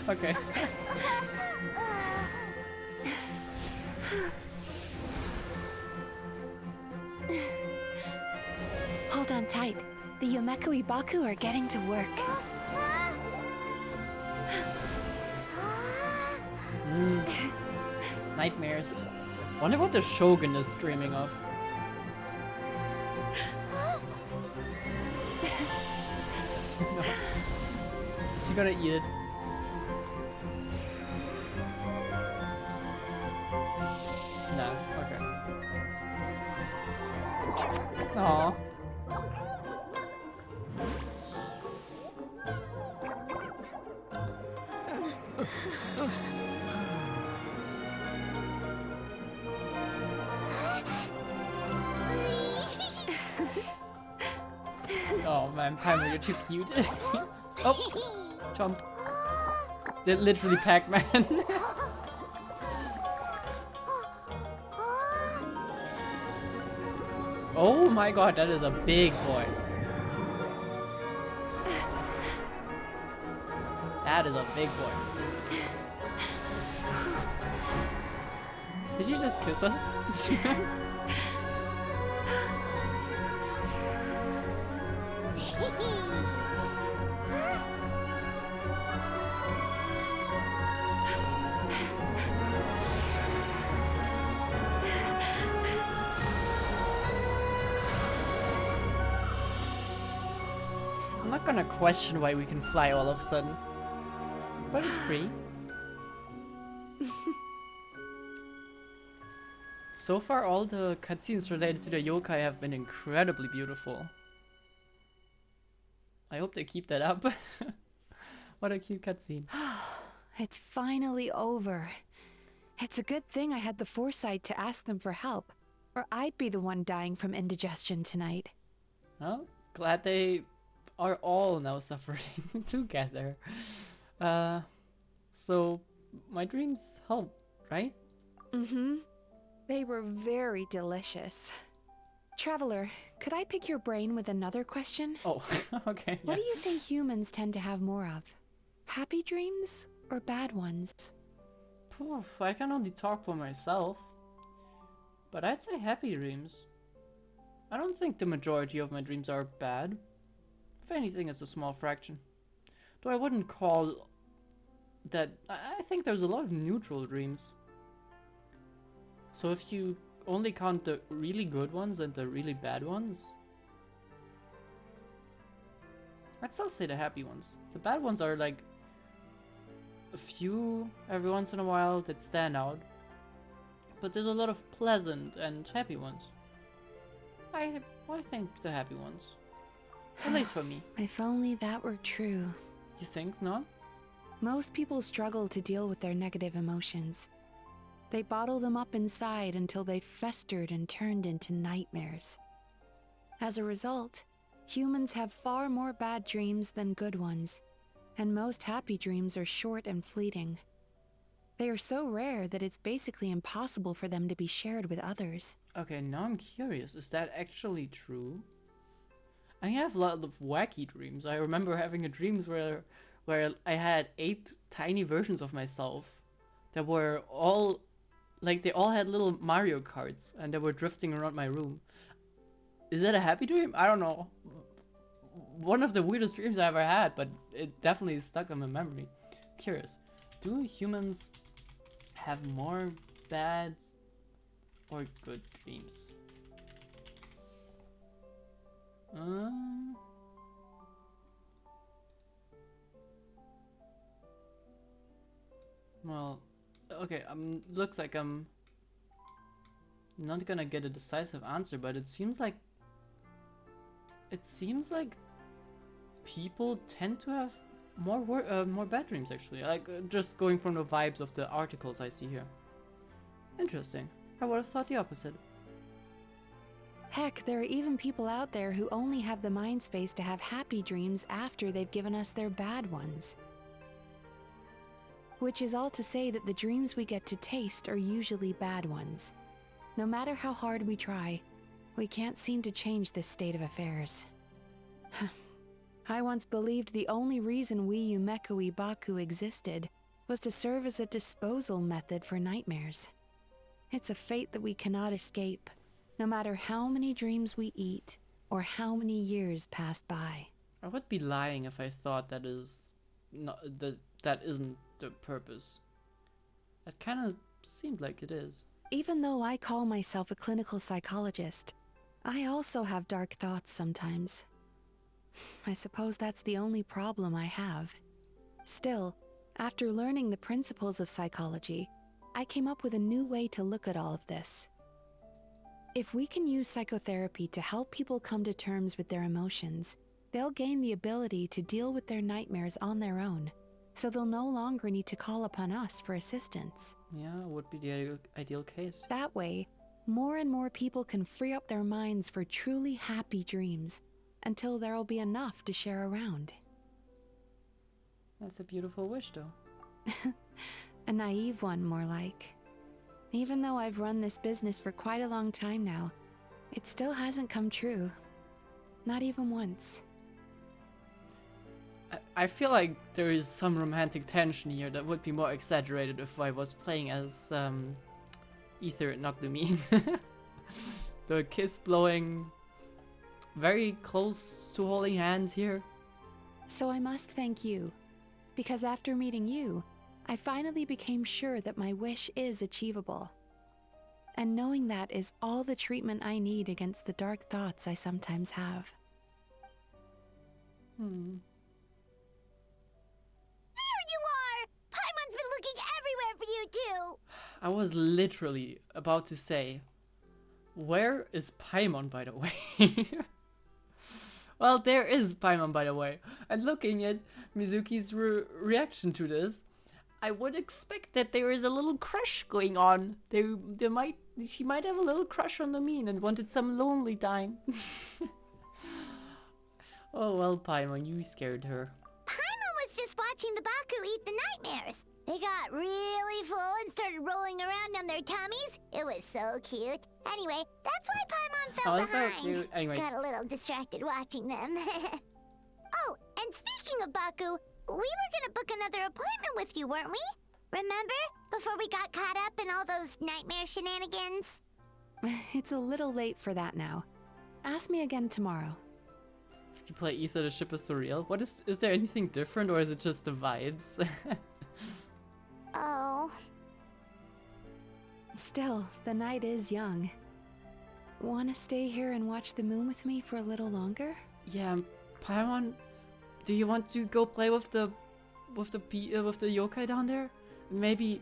Okay. Hold on tight. The Yomeku Ibaku are getting to work. Nightmares. Wonder what the Shogun is dreaming of. No. Is she gonna eat it? No, okay. Aww. Oh man, Paimon, you're too cute. Oh, jump. They're literally Pac-Man. Oh my god, that is a big boy. That is a big boy. Did you just kiss us? I'm not gonna question why we can fly all of a sudden. But it's free. So far, all the cutscenes related to the yokai have been incredibly beautiful. I hope they keep that up. What a cute cutscene. It's finally over. It's a good thing I had the foresight to ask them for help, or I'd be the one dying from indigestion tonight. Well, glad they are all now suffering together. So my dreams helped, right? Mm-hmm. They were very delicious. Traveler, could I pick your brain with another question? Oh, okay. What do yeah. you think humans tend to have more of? Happy dreams or bad ones? Poof, I can only talk for myself. But I'd say happy dreams. I don't think the majority of my dreams are bad. If anything, it's a small fraction. Though I wouldn't call that... I think there's a lot of neutral dreams. So if you only count the really good ones and the really bad ones, I'd still say the happy ones. The bad ones are like a few every once in a while that stand out. But there's a lot of pleasant and happy ones. I think the happy ones. At least for me. If only that were true. You think not? Most people struggle to deal with their negative emotions. They bottle them up inside until they've festered and turned into nightmares. As a result, humans have far more bad dreams than good ones, and most happy dreams are short and fleeting. They are so rare that it's basically impossible for them to be shared with others. Okay, now I'm curious. Is that actually true? I have a lot of wacky dreams. I remember having a dreams where I had 8 tiny versions of myself that were all like they all had little Mario Karts and they were drifting around my room. Is that a happy dream? I don't know. One of the weirdest dreams I ever had, but it definitely stuck in my memory. Curious. Do humans have more bad or good dreams? Well, okay, looks like I'm not gonna get a decisive answer, but it seems like people tend to have more bad dreams actually. Like just going from the vibes of the articles I see here. Interesting. I would have thought the opposite. Heck, there are even people out there who only have the mind space to have happy dreams after they've given us their bad ones. Which is all to say that the dreams we get to taste are usually bad ones. No matter how hard we try, we can't seem to change this state of affairs. I once believed the only reason we Yumekoi Baku existed was to serve as a disposal method for nightmares. It's a fate that we cannot escape, no matter how many dreams we eat or how many years pass by. I would be lying if I thought that isn't the purpose. That kind of seemed like it is. Even though I call myself a clinical psychologist, I also have dark thoughts sometimes. I suppose that's the only problem I have. Still, after learning the principles of psychology, I came up with a new way to look at all of this. If we can use psychotherapy to help people come to terms with their emotions, they'll gain the ability to deal with their nightmares on their own, so they'll no longer need to call upon us for assistance. Yeah, would be the ideal case. That way, more and more people can free up their minds for truly happy dreams, until there'll be enough to share around. That's a beautiful wish, though. A naive one, more like. Even though I've run this business for quite a long time now, it still hasn't come true. Not even once. I feel like there is some romantic tension here that would be more exaggerated if I was playing as Ether Naglumin. The kiss blowing, very close to holding hands here. So I must thank you, because after meeting you, I finally became sure that my wish is achievable. And knowing that is all the treatment I need against the dark thoughts I sometimes have. There you are! Paimon's been looking everywhere for you too! I was literally about to say, where is Paimon, by the way? Well, there is Paimon, by the way. And looking at Mizuki's reaction to this, I would expect that there is a little crush going on. She might have a little crush on Lamine and wanted some lonely time. Oh well, Paimon, you scared her. Paimon was just watching the Baku eat the nightmares. They got really full and started rolling around on their tummies. It was so cute. Anyway, that's why Paimon fell behind. So cute. Anyways. Got a little distracted watching them. Oh, and speaking of Baku, we were gonna book another appointment with you, weren't we? Remember? Before we got caught up in all those nightmare shenanigans? It's a little late for that now. Ask me again tomorrow. You play Ether, the ship is surreal. What is there anything different, or is it just the vibes? Oh. Still, the night is young. Wanna stay here and watch the moon with me for a little longer? Yeah, Paimon, do you want to go play with the yokai down there? Maybe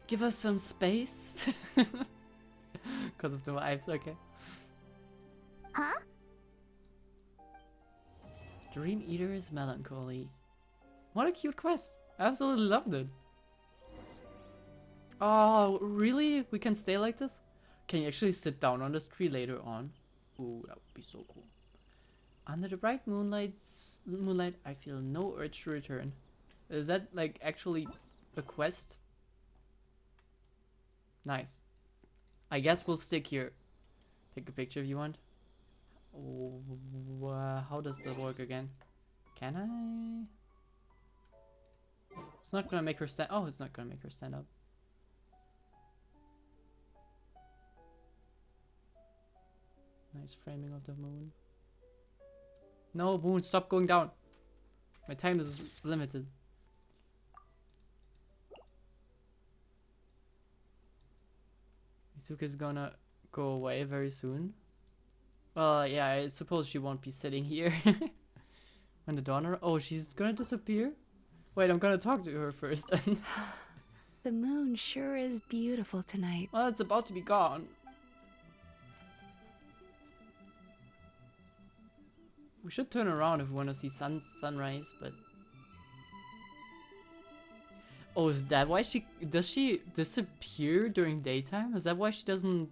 give us some space? Because of the vibes, okay. Huh? Dream Eater's Melancholy. What a cute quest. I absolutely loved it. Oh, really? We can stay like this? Can you actually sit down on this tree later on? Ooh, that would be so cool. Under the bright moonlight, I feel no urge to return. Is that like actually a quest? Nice. I guess we'll stick here. Take a picture if you want. How does that work again? Can I? It's not gonna make her stand. Oh, it's not gonna make her stand up. Nice framing of the moon. No, moon, stop going down. My time is limited. Mitsuka's gonna go away very soon. Well, yeah, I suppose she won't be sitting here. When the dawn oh, she's gonna disappear? Wait, I'm gonna talk to her first. The moon sure is beautiful tonight. Well, it's about to be gone. We should turn around if we want to see sunrise, but... Oh, is that why does she disappear during daytime? Is that why she doesn't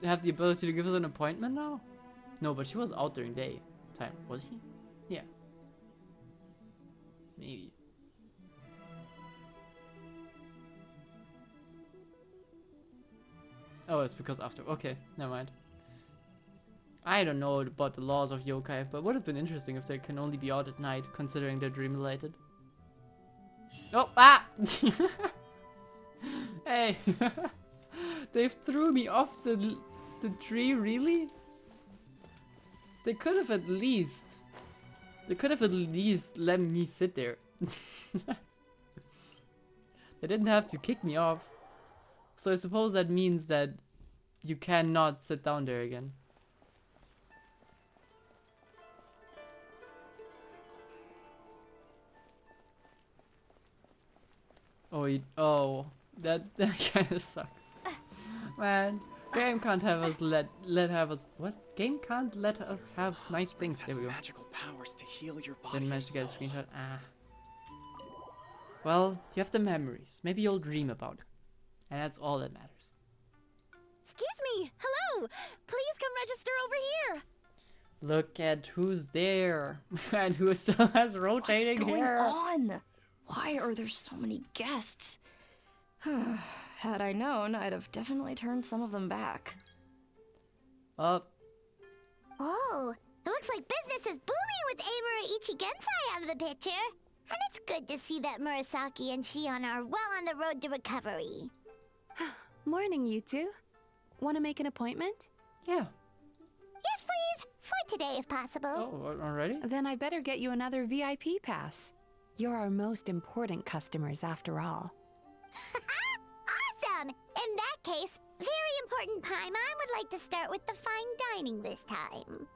have the ability to give us an appointment now? No, but she was out during daytime, was she? Yeah. Maybe. Oh, it's because after. Okay, never mind. I don't know about the laws of yokai, but would have been interesting if they can only be out at night, considering they're dream related. Oh, ah! Hey! They threw me off the tree, really? They could have at least let me sit there. They didn't have to kick me off. So I suppose that means that you cannot sit down there again. Oh, that kind of sucks. Man, game can't have us what? Game can't let us have nice things. There we go. Magical powers to heal your body. Didn't manage to get a screenshot. Ah. Well, you have the memories. Maybe you'll dream about it. And that's all that matters. Excuse me. Hello. Please come register over here. Look at who's there. And who still has rotating hair. What's going on? Why are there so many guests? Had I known, I'd have definitely turned some of them back. Oh, it looks like business is booming with Amura Ichigensai out of the picture. And it's good to see that Murasaki and Shion are well on the road to recovery. Morning, you two. Want to make an appointment? Yeah. Yes, please. For today, if possible. Oh, already? Then I better get you another VIP pass. You're our most important customers, after all. Awesome! In that case, very important Paimon would like to start with the fine dining this time.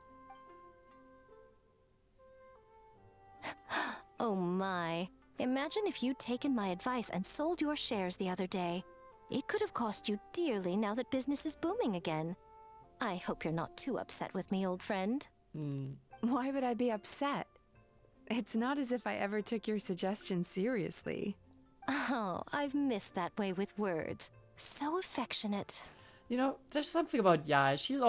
Oh my. Imagine if you'd taken my advice and sold your shares the other day. It could have cost you dearly now that business is booming again. I hope you're not too upset with me, old friend. Why would I be upset? It's not as if I ever took your suggestion seriously. Oh, I've missed that way with words. So affectionate. You know, there's something about Yai. She's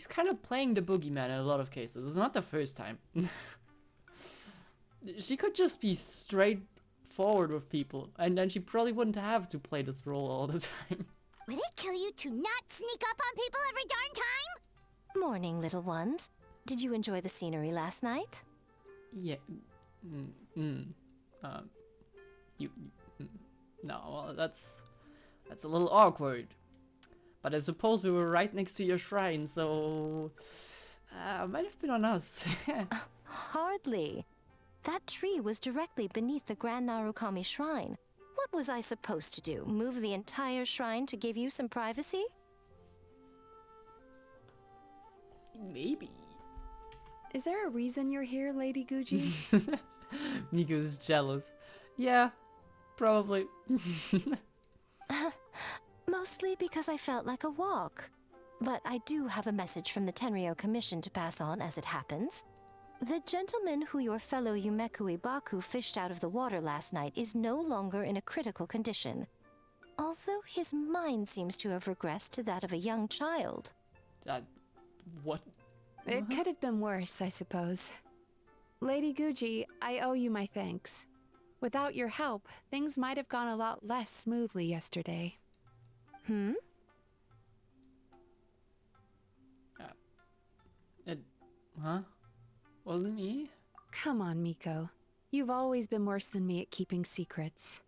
kind of playing the boogeyman in a lot of cases. It's not the first time. She could just be straightforward with people, and then she probably wouldn't have to play this role all the time. Would it kill you to not sneak up on people every darn time? Morning, little ones. Did you enjoy the scenery last night? Yeah. No, well, that's a little awkward. But I suppose we were right next to your shrine, so might have been on us. Hardly. That tree was directly beneath the Grand Narukami Shrine. What was I supposed to do? Move the entire shrine to give you some privacy? Maybe. Is there a reason you're here, Lady Guji? Miko's jealous. Yeah, probably. Mostly because I felt like a walk. But I do have a message from the Tenryo Commission to pass on as it happens. The gentleman who your fellow Yumeku Ibaku fished out of the water last night is no longer in a critical condition. Although his mind seems to have regressed to that of a young child. What? It could have been worse, I suppose. Lady Guji, I owe you my thanks. Without your help, things might have gone a lot less smoothly yesterday. Hmm? Huh? Wasn't me? Come on, Miko. You've always been worse than me at keeping secrets.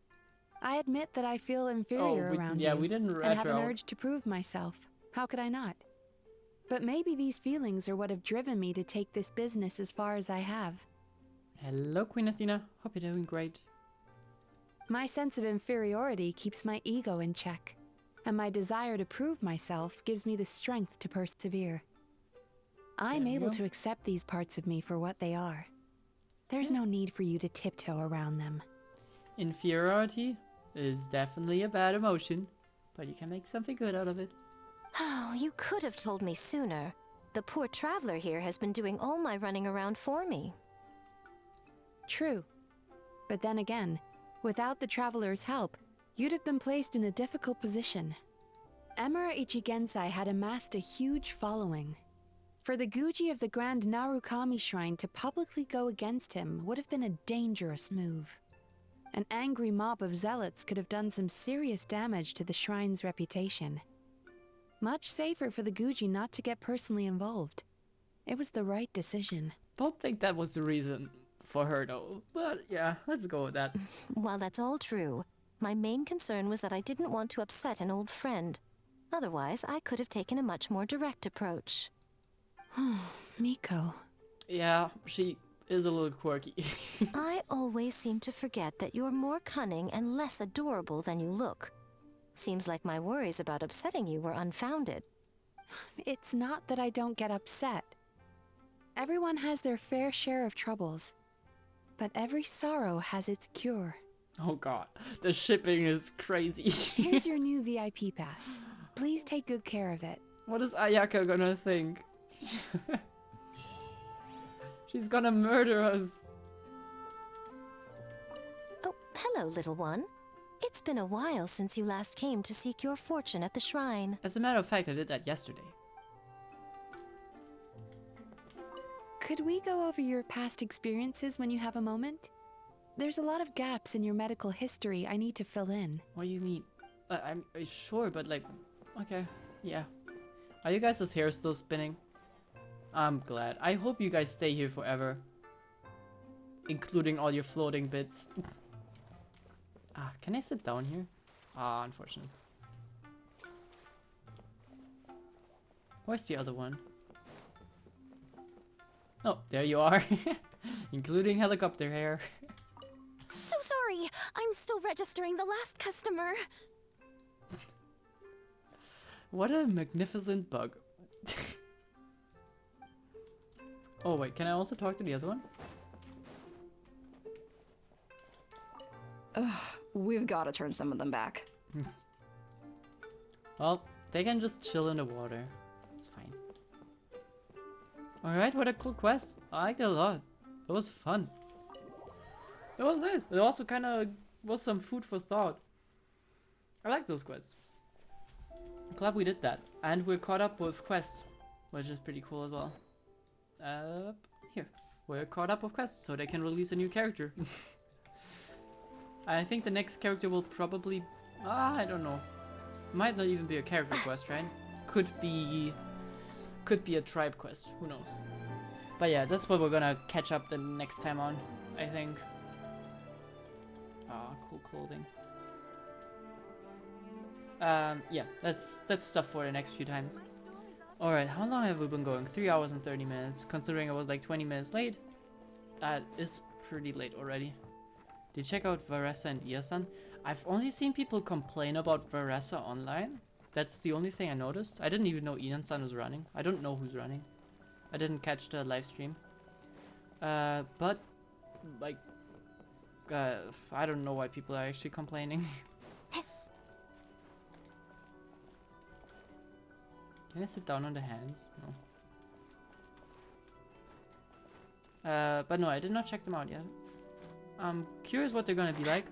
I admit that I feel inferior around you. We didn't and have an urge to prove myself. How could I not? But maybe these feelings are what have driven me to take this business as far as I have. Hello, Queen Athena. Hope you're doing great. My sense of inferiority keeps my ego in check, and my desire to prove myself gives me the strength to persevere. I'm able to accept these parts of me for what they are. There's no need for you to tiptoe around them. Inferiority is definitely a bad emotion, but you can make something good out of it. Oh, you could have told me sooner. The poor traveler here has been doing all my running around for me. True. But then again, without the traveler's help, you'd have been placed in a difficult position. Emura Ichigensai had amassed a huge following. For the Guji of the Grand Narukami Shrine to publicly go against him would have been a dangerous move. An angry mob of zealots could have done some serious damage to the shrine's reputation. Much safer for the Guji not to get personally involved. It was the right decision. Don't think that was the reason for her though, but yeah, let's go with that. While that's all true, my main concern was that I didn't want to upset an old friend. Otherwise, I could have taken a much more direct approach. Miko. Yeah, she is a little quirky. I always seem to forget that you're more cunning and less adorable than you look. Seems like my worries about upsetting you were unfounded. It's not that I don't get upset. Everyone has their fair share of troubles. But every sorrow has its cure. Oh god, the shipping is crazy. Here's your new VIP pass. Please take good care of it. What is Ayaka gonna think? She's gonna murder us. Oh, hello, little one. It's been a while since you last came to seek your fortune at the shrine. As a matter of fact, I did that yesterday. Could we go over your past experiences when you have a moment? There's a lot of gaps in your medical history I need to fill in. What do you mean? I'm sure, but like, okay, yeah. Are you guys' hair still spinning? I'm glad. I hope you guys stay here forever. Including all your floating bits. Can I sit down here? Unfortunately. Where's the other one? Oh, there you are. Including helicopter hair. So sorry. I'm still registering the last customer. What a magnificent bug. Oh wait, can I also talk to the other one? Ugh, we've got to turn some of them back. Well, they can just chill in the water. It's fine. Alright, what a cool quest. I liked it a lot. It was fun. It was nice. It also kind of was some food for thought. I like those quests. Glad we did that. And we're caught up with quests, which is pretty cool as well. Here. We're caught up with quests, so they can release a new character. I think the next character will probably... I don't know. Might not even be a character quest, right? Could be a tribe quest. Who knows? But yeah, that's what we're gonna catch up the next time on, I think. Ah, cool clothing. Yeah, that's stuff for the next few times. Alright, how long have we been going? 3 hours and 30 minutes. Considering I was like 20 minutes late, that is pretty late already. Did you check out Varessa and Iasan? I've only seen people complain about Varessa online. That's the only thing I noticed. I didn't even know Ian-san was running. I don't know who's running. I didn't catch the live stream. But, like, I don't know why people are actually complaining. Can I sit down on the hands? No. But no, I did not check them out yet. I'm curious what they're gonna be like.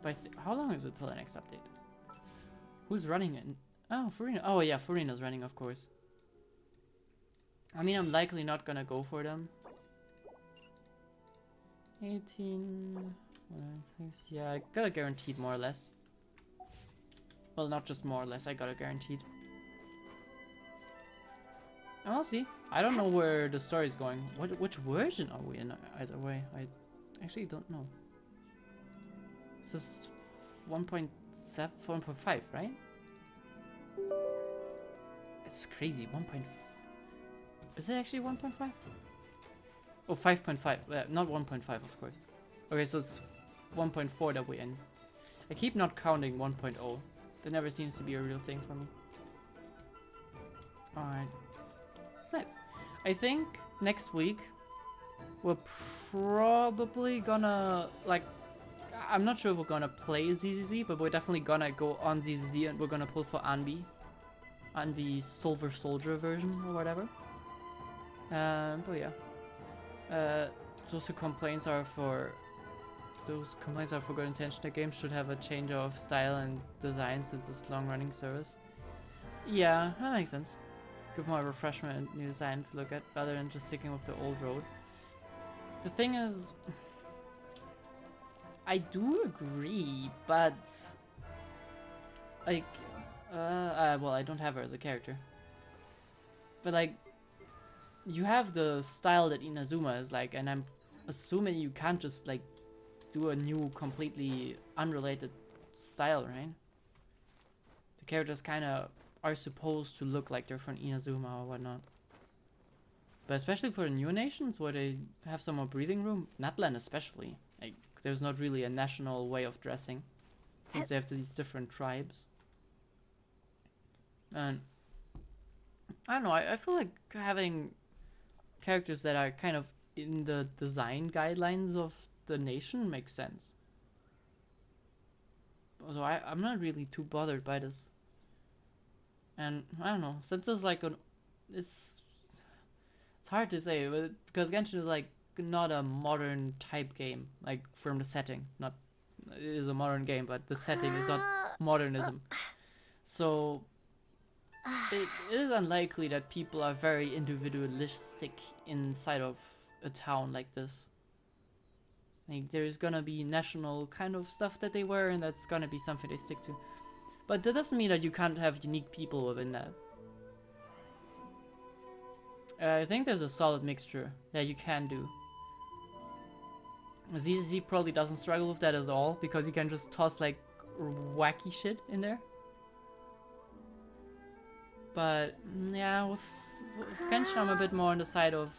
But how long is it till the next update? Who's running it? Oh, Farina. Oh yeah, Farina's running, of course. I mean, I'm likely not gonna go for them. 18... Yeah, I got a guaranteed more or less. Well, not just more or less, I got a guaranteed. And we'll see. I don't know where the story is going. Which version are we in either way? I actually don't know. This is 1.7, 1.5, right? It's crazy. 1.5. Is it actually 1.5? Oh, 5.5. Not 1.5, of course. Okay, so it's 1.4 that we're in. I keep not counting 1.0. That never seems to be a real thing for me. Alright. Nice. I think next week we're probably gonna, like, I'm not sure if we're gonna play ZZZ, but we're definitely gonna go on ZZZ and we're gonna pull for Anbi. Anbi Silver Soldier version or whatever. But yeah. Those complaints are for good intention. The game should have a change of style and design since it's long-running service. Yeah, that makes sense. Give more refreshment and new design to look at rather than just sticking with the old road. The thing is, I do agree, but like, well, I don't have her as a character, but like, you have the style that Inazuma is like, and I'm assuming you can't just like do a new, completely unrelated style, right? The characters kind of are supposed to look like they're from Inazuma or whatnot. But especially for the new nations where they have some more breathing room, Natlan especially, like there's not really a national way of dressing since they have these different tribes. And I don't know, I feel like having characters that are kind of in the design guidelines of the nation makes sense. So I'm not really too bothered by this. And I don't know, since it's like it's hard to say, but because Genshin is like not a modern type game, like from the setting. Not, it is a modern game, but the setting is not modernism. So it is unlikely that people are very individualistic inside of a town like this. Like there's gonna be national kind of stuff that they wear, and that's gonna be something they stick to. But that doesn't mean that you can't have unique people within that. I think there's a solid mixture that you can do. ZZ probably doesn't struggle with that at all, because you can just toss like wacky shit in there. But yeah, with Genshin I'm a bit more on the side of,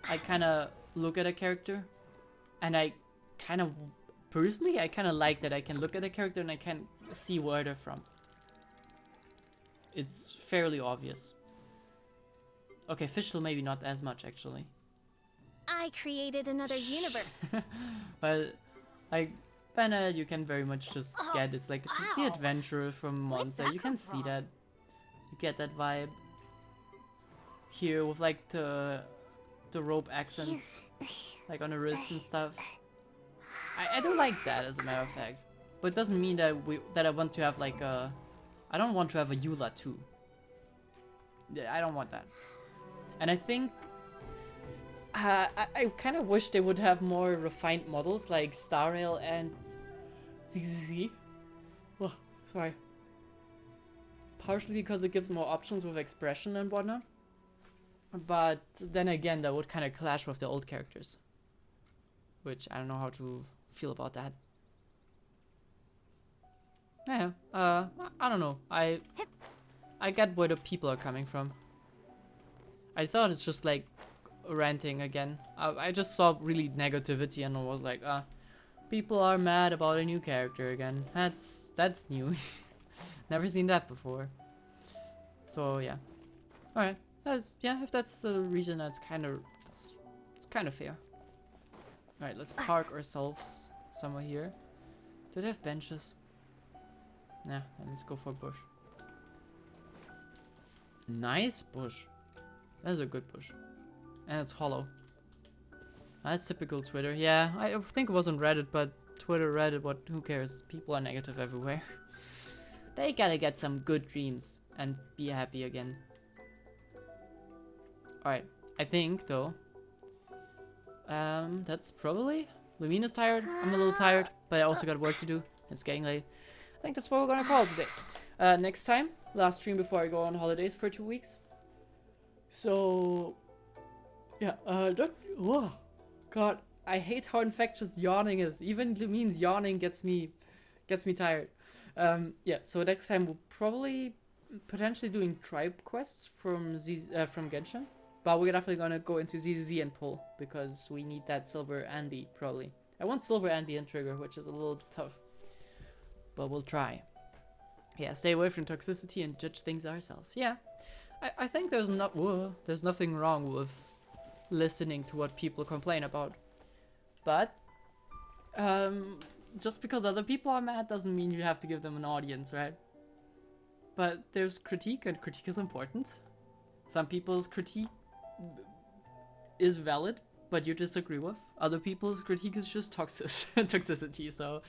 I kind of look at a character and I kind of, personally, I kind of like that I can look at a character and I can see where they're from. It's fairly obvious. Okay, Fischl maybe not as much actually. I created another universe. But like Banner, you can very much just get, it's like the adventurer from Monza. You can see that. You get that vibe. Here with like the rope accents, like on the wrist and stuff. I do like that, as a matter of fact. But it doesn't mean that I want to have like a... I don't want to have a Eula too. Yeah, I don't want that. And I think... I kind of wish they would have more refined models like Star Rail and ZZZ. Oh, sorry. Partially because it gives more options with expression and whatnot. But then again, that would kind of clash with the old characters. Which I don't know how to feel about that. Yeah, I don't know. I get where the people are coming from. I thought it's just like ranting again. I just saw really negativity and I was like, people are mad about a new character again. That's new. Never seen that before. So yeah. Alright. Yeah, if that's the reason, that's it's kind of fair. Alright, let's park ourselves somewhere here. Do they have benches? Nah, then let's go for a bush. Nice bush. That is a good bush. And it's hollow. That's typical Twitter. Yeah, I think it was on Reddit, but Twitter, Reddit, who cares? People are negative everywhere. They gotta get some good dreams and be happy again. Alright, I think though, that's probably... Lumina's tired, I'm a little tired, but I also got work to do. It's getting late. I think that's what we're gonna call it today. Next time, last stream before I go on holidays for 2 weeks. So, yeah, oh, God, I hate how infectious yawning is. Even Lumine's yawning gets me tired. Yeah, so next time we'll probably potentially doing tribe quests from Genshin. But we're definitely gonna go into ZZZ and pull, because we need that silver Andy, probably. I want silver Andy and trigger, which is a little tough. But we'll try. Yeah, stay away from toxicity and judge things ourselves. Yeah, I think there's nothing wrong with listening to what people complain about. But, just because other people are mad doesn't mean you have to give them an audience, right? But there's critique, and critique is important. Some people's critique is valid, but you disagree with. Other people's critique is just toxicity, so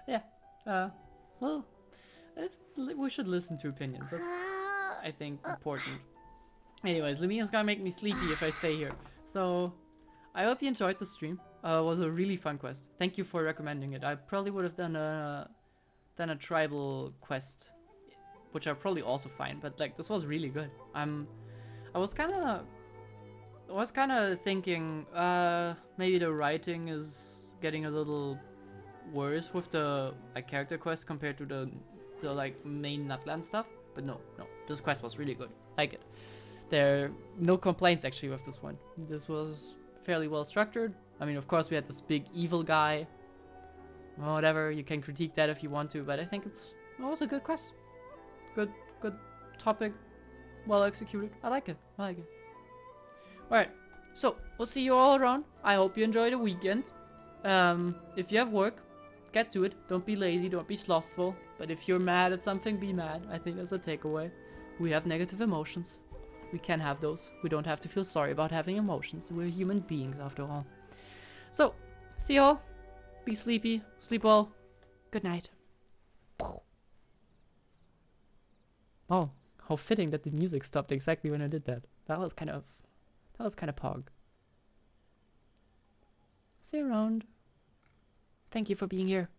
yeah. Well, we should listen to opinions. That's, I think, important. Anyways, Lumia's gonna make me sleepy if I stay here. So, I hope you enjoyed the stream. It was a really fun quest. Thank you for recommending it. I probably would have done a tribal quest, which I probably also find, but like this was really good. I was kind of thinking maybe the writing is getting a little worse with the like character quest compared to the like main Nutland stuff, but no, this quest was really good. Like it. There are no complaints actually with this one. This was fairly well structured. I mean, of course we had this big evil guy. Well, whatever, you can critique that if you want to, but I think it was a good quest. Good topic. Well executed. I like it. Alright, so we'll see you all around. I hope you enjoy the weekend. If you have work, get to it. Don't be lazy, don't be slothful. But if you're mad at something, be mad. I think that's a takeaway. We have negative emotions. We can have those. We don't have to feel sorry about having emotions. We're human beings after all. So, see you all. Be sleepy. Sleep well. Good night. Oh, how fitting that the music stopped exactly when I did that. That was kind of pog. See you around. Thank you for being here.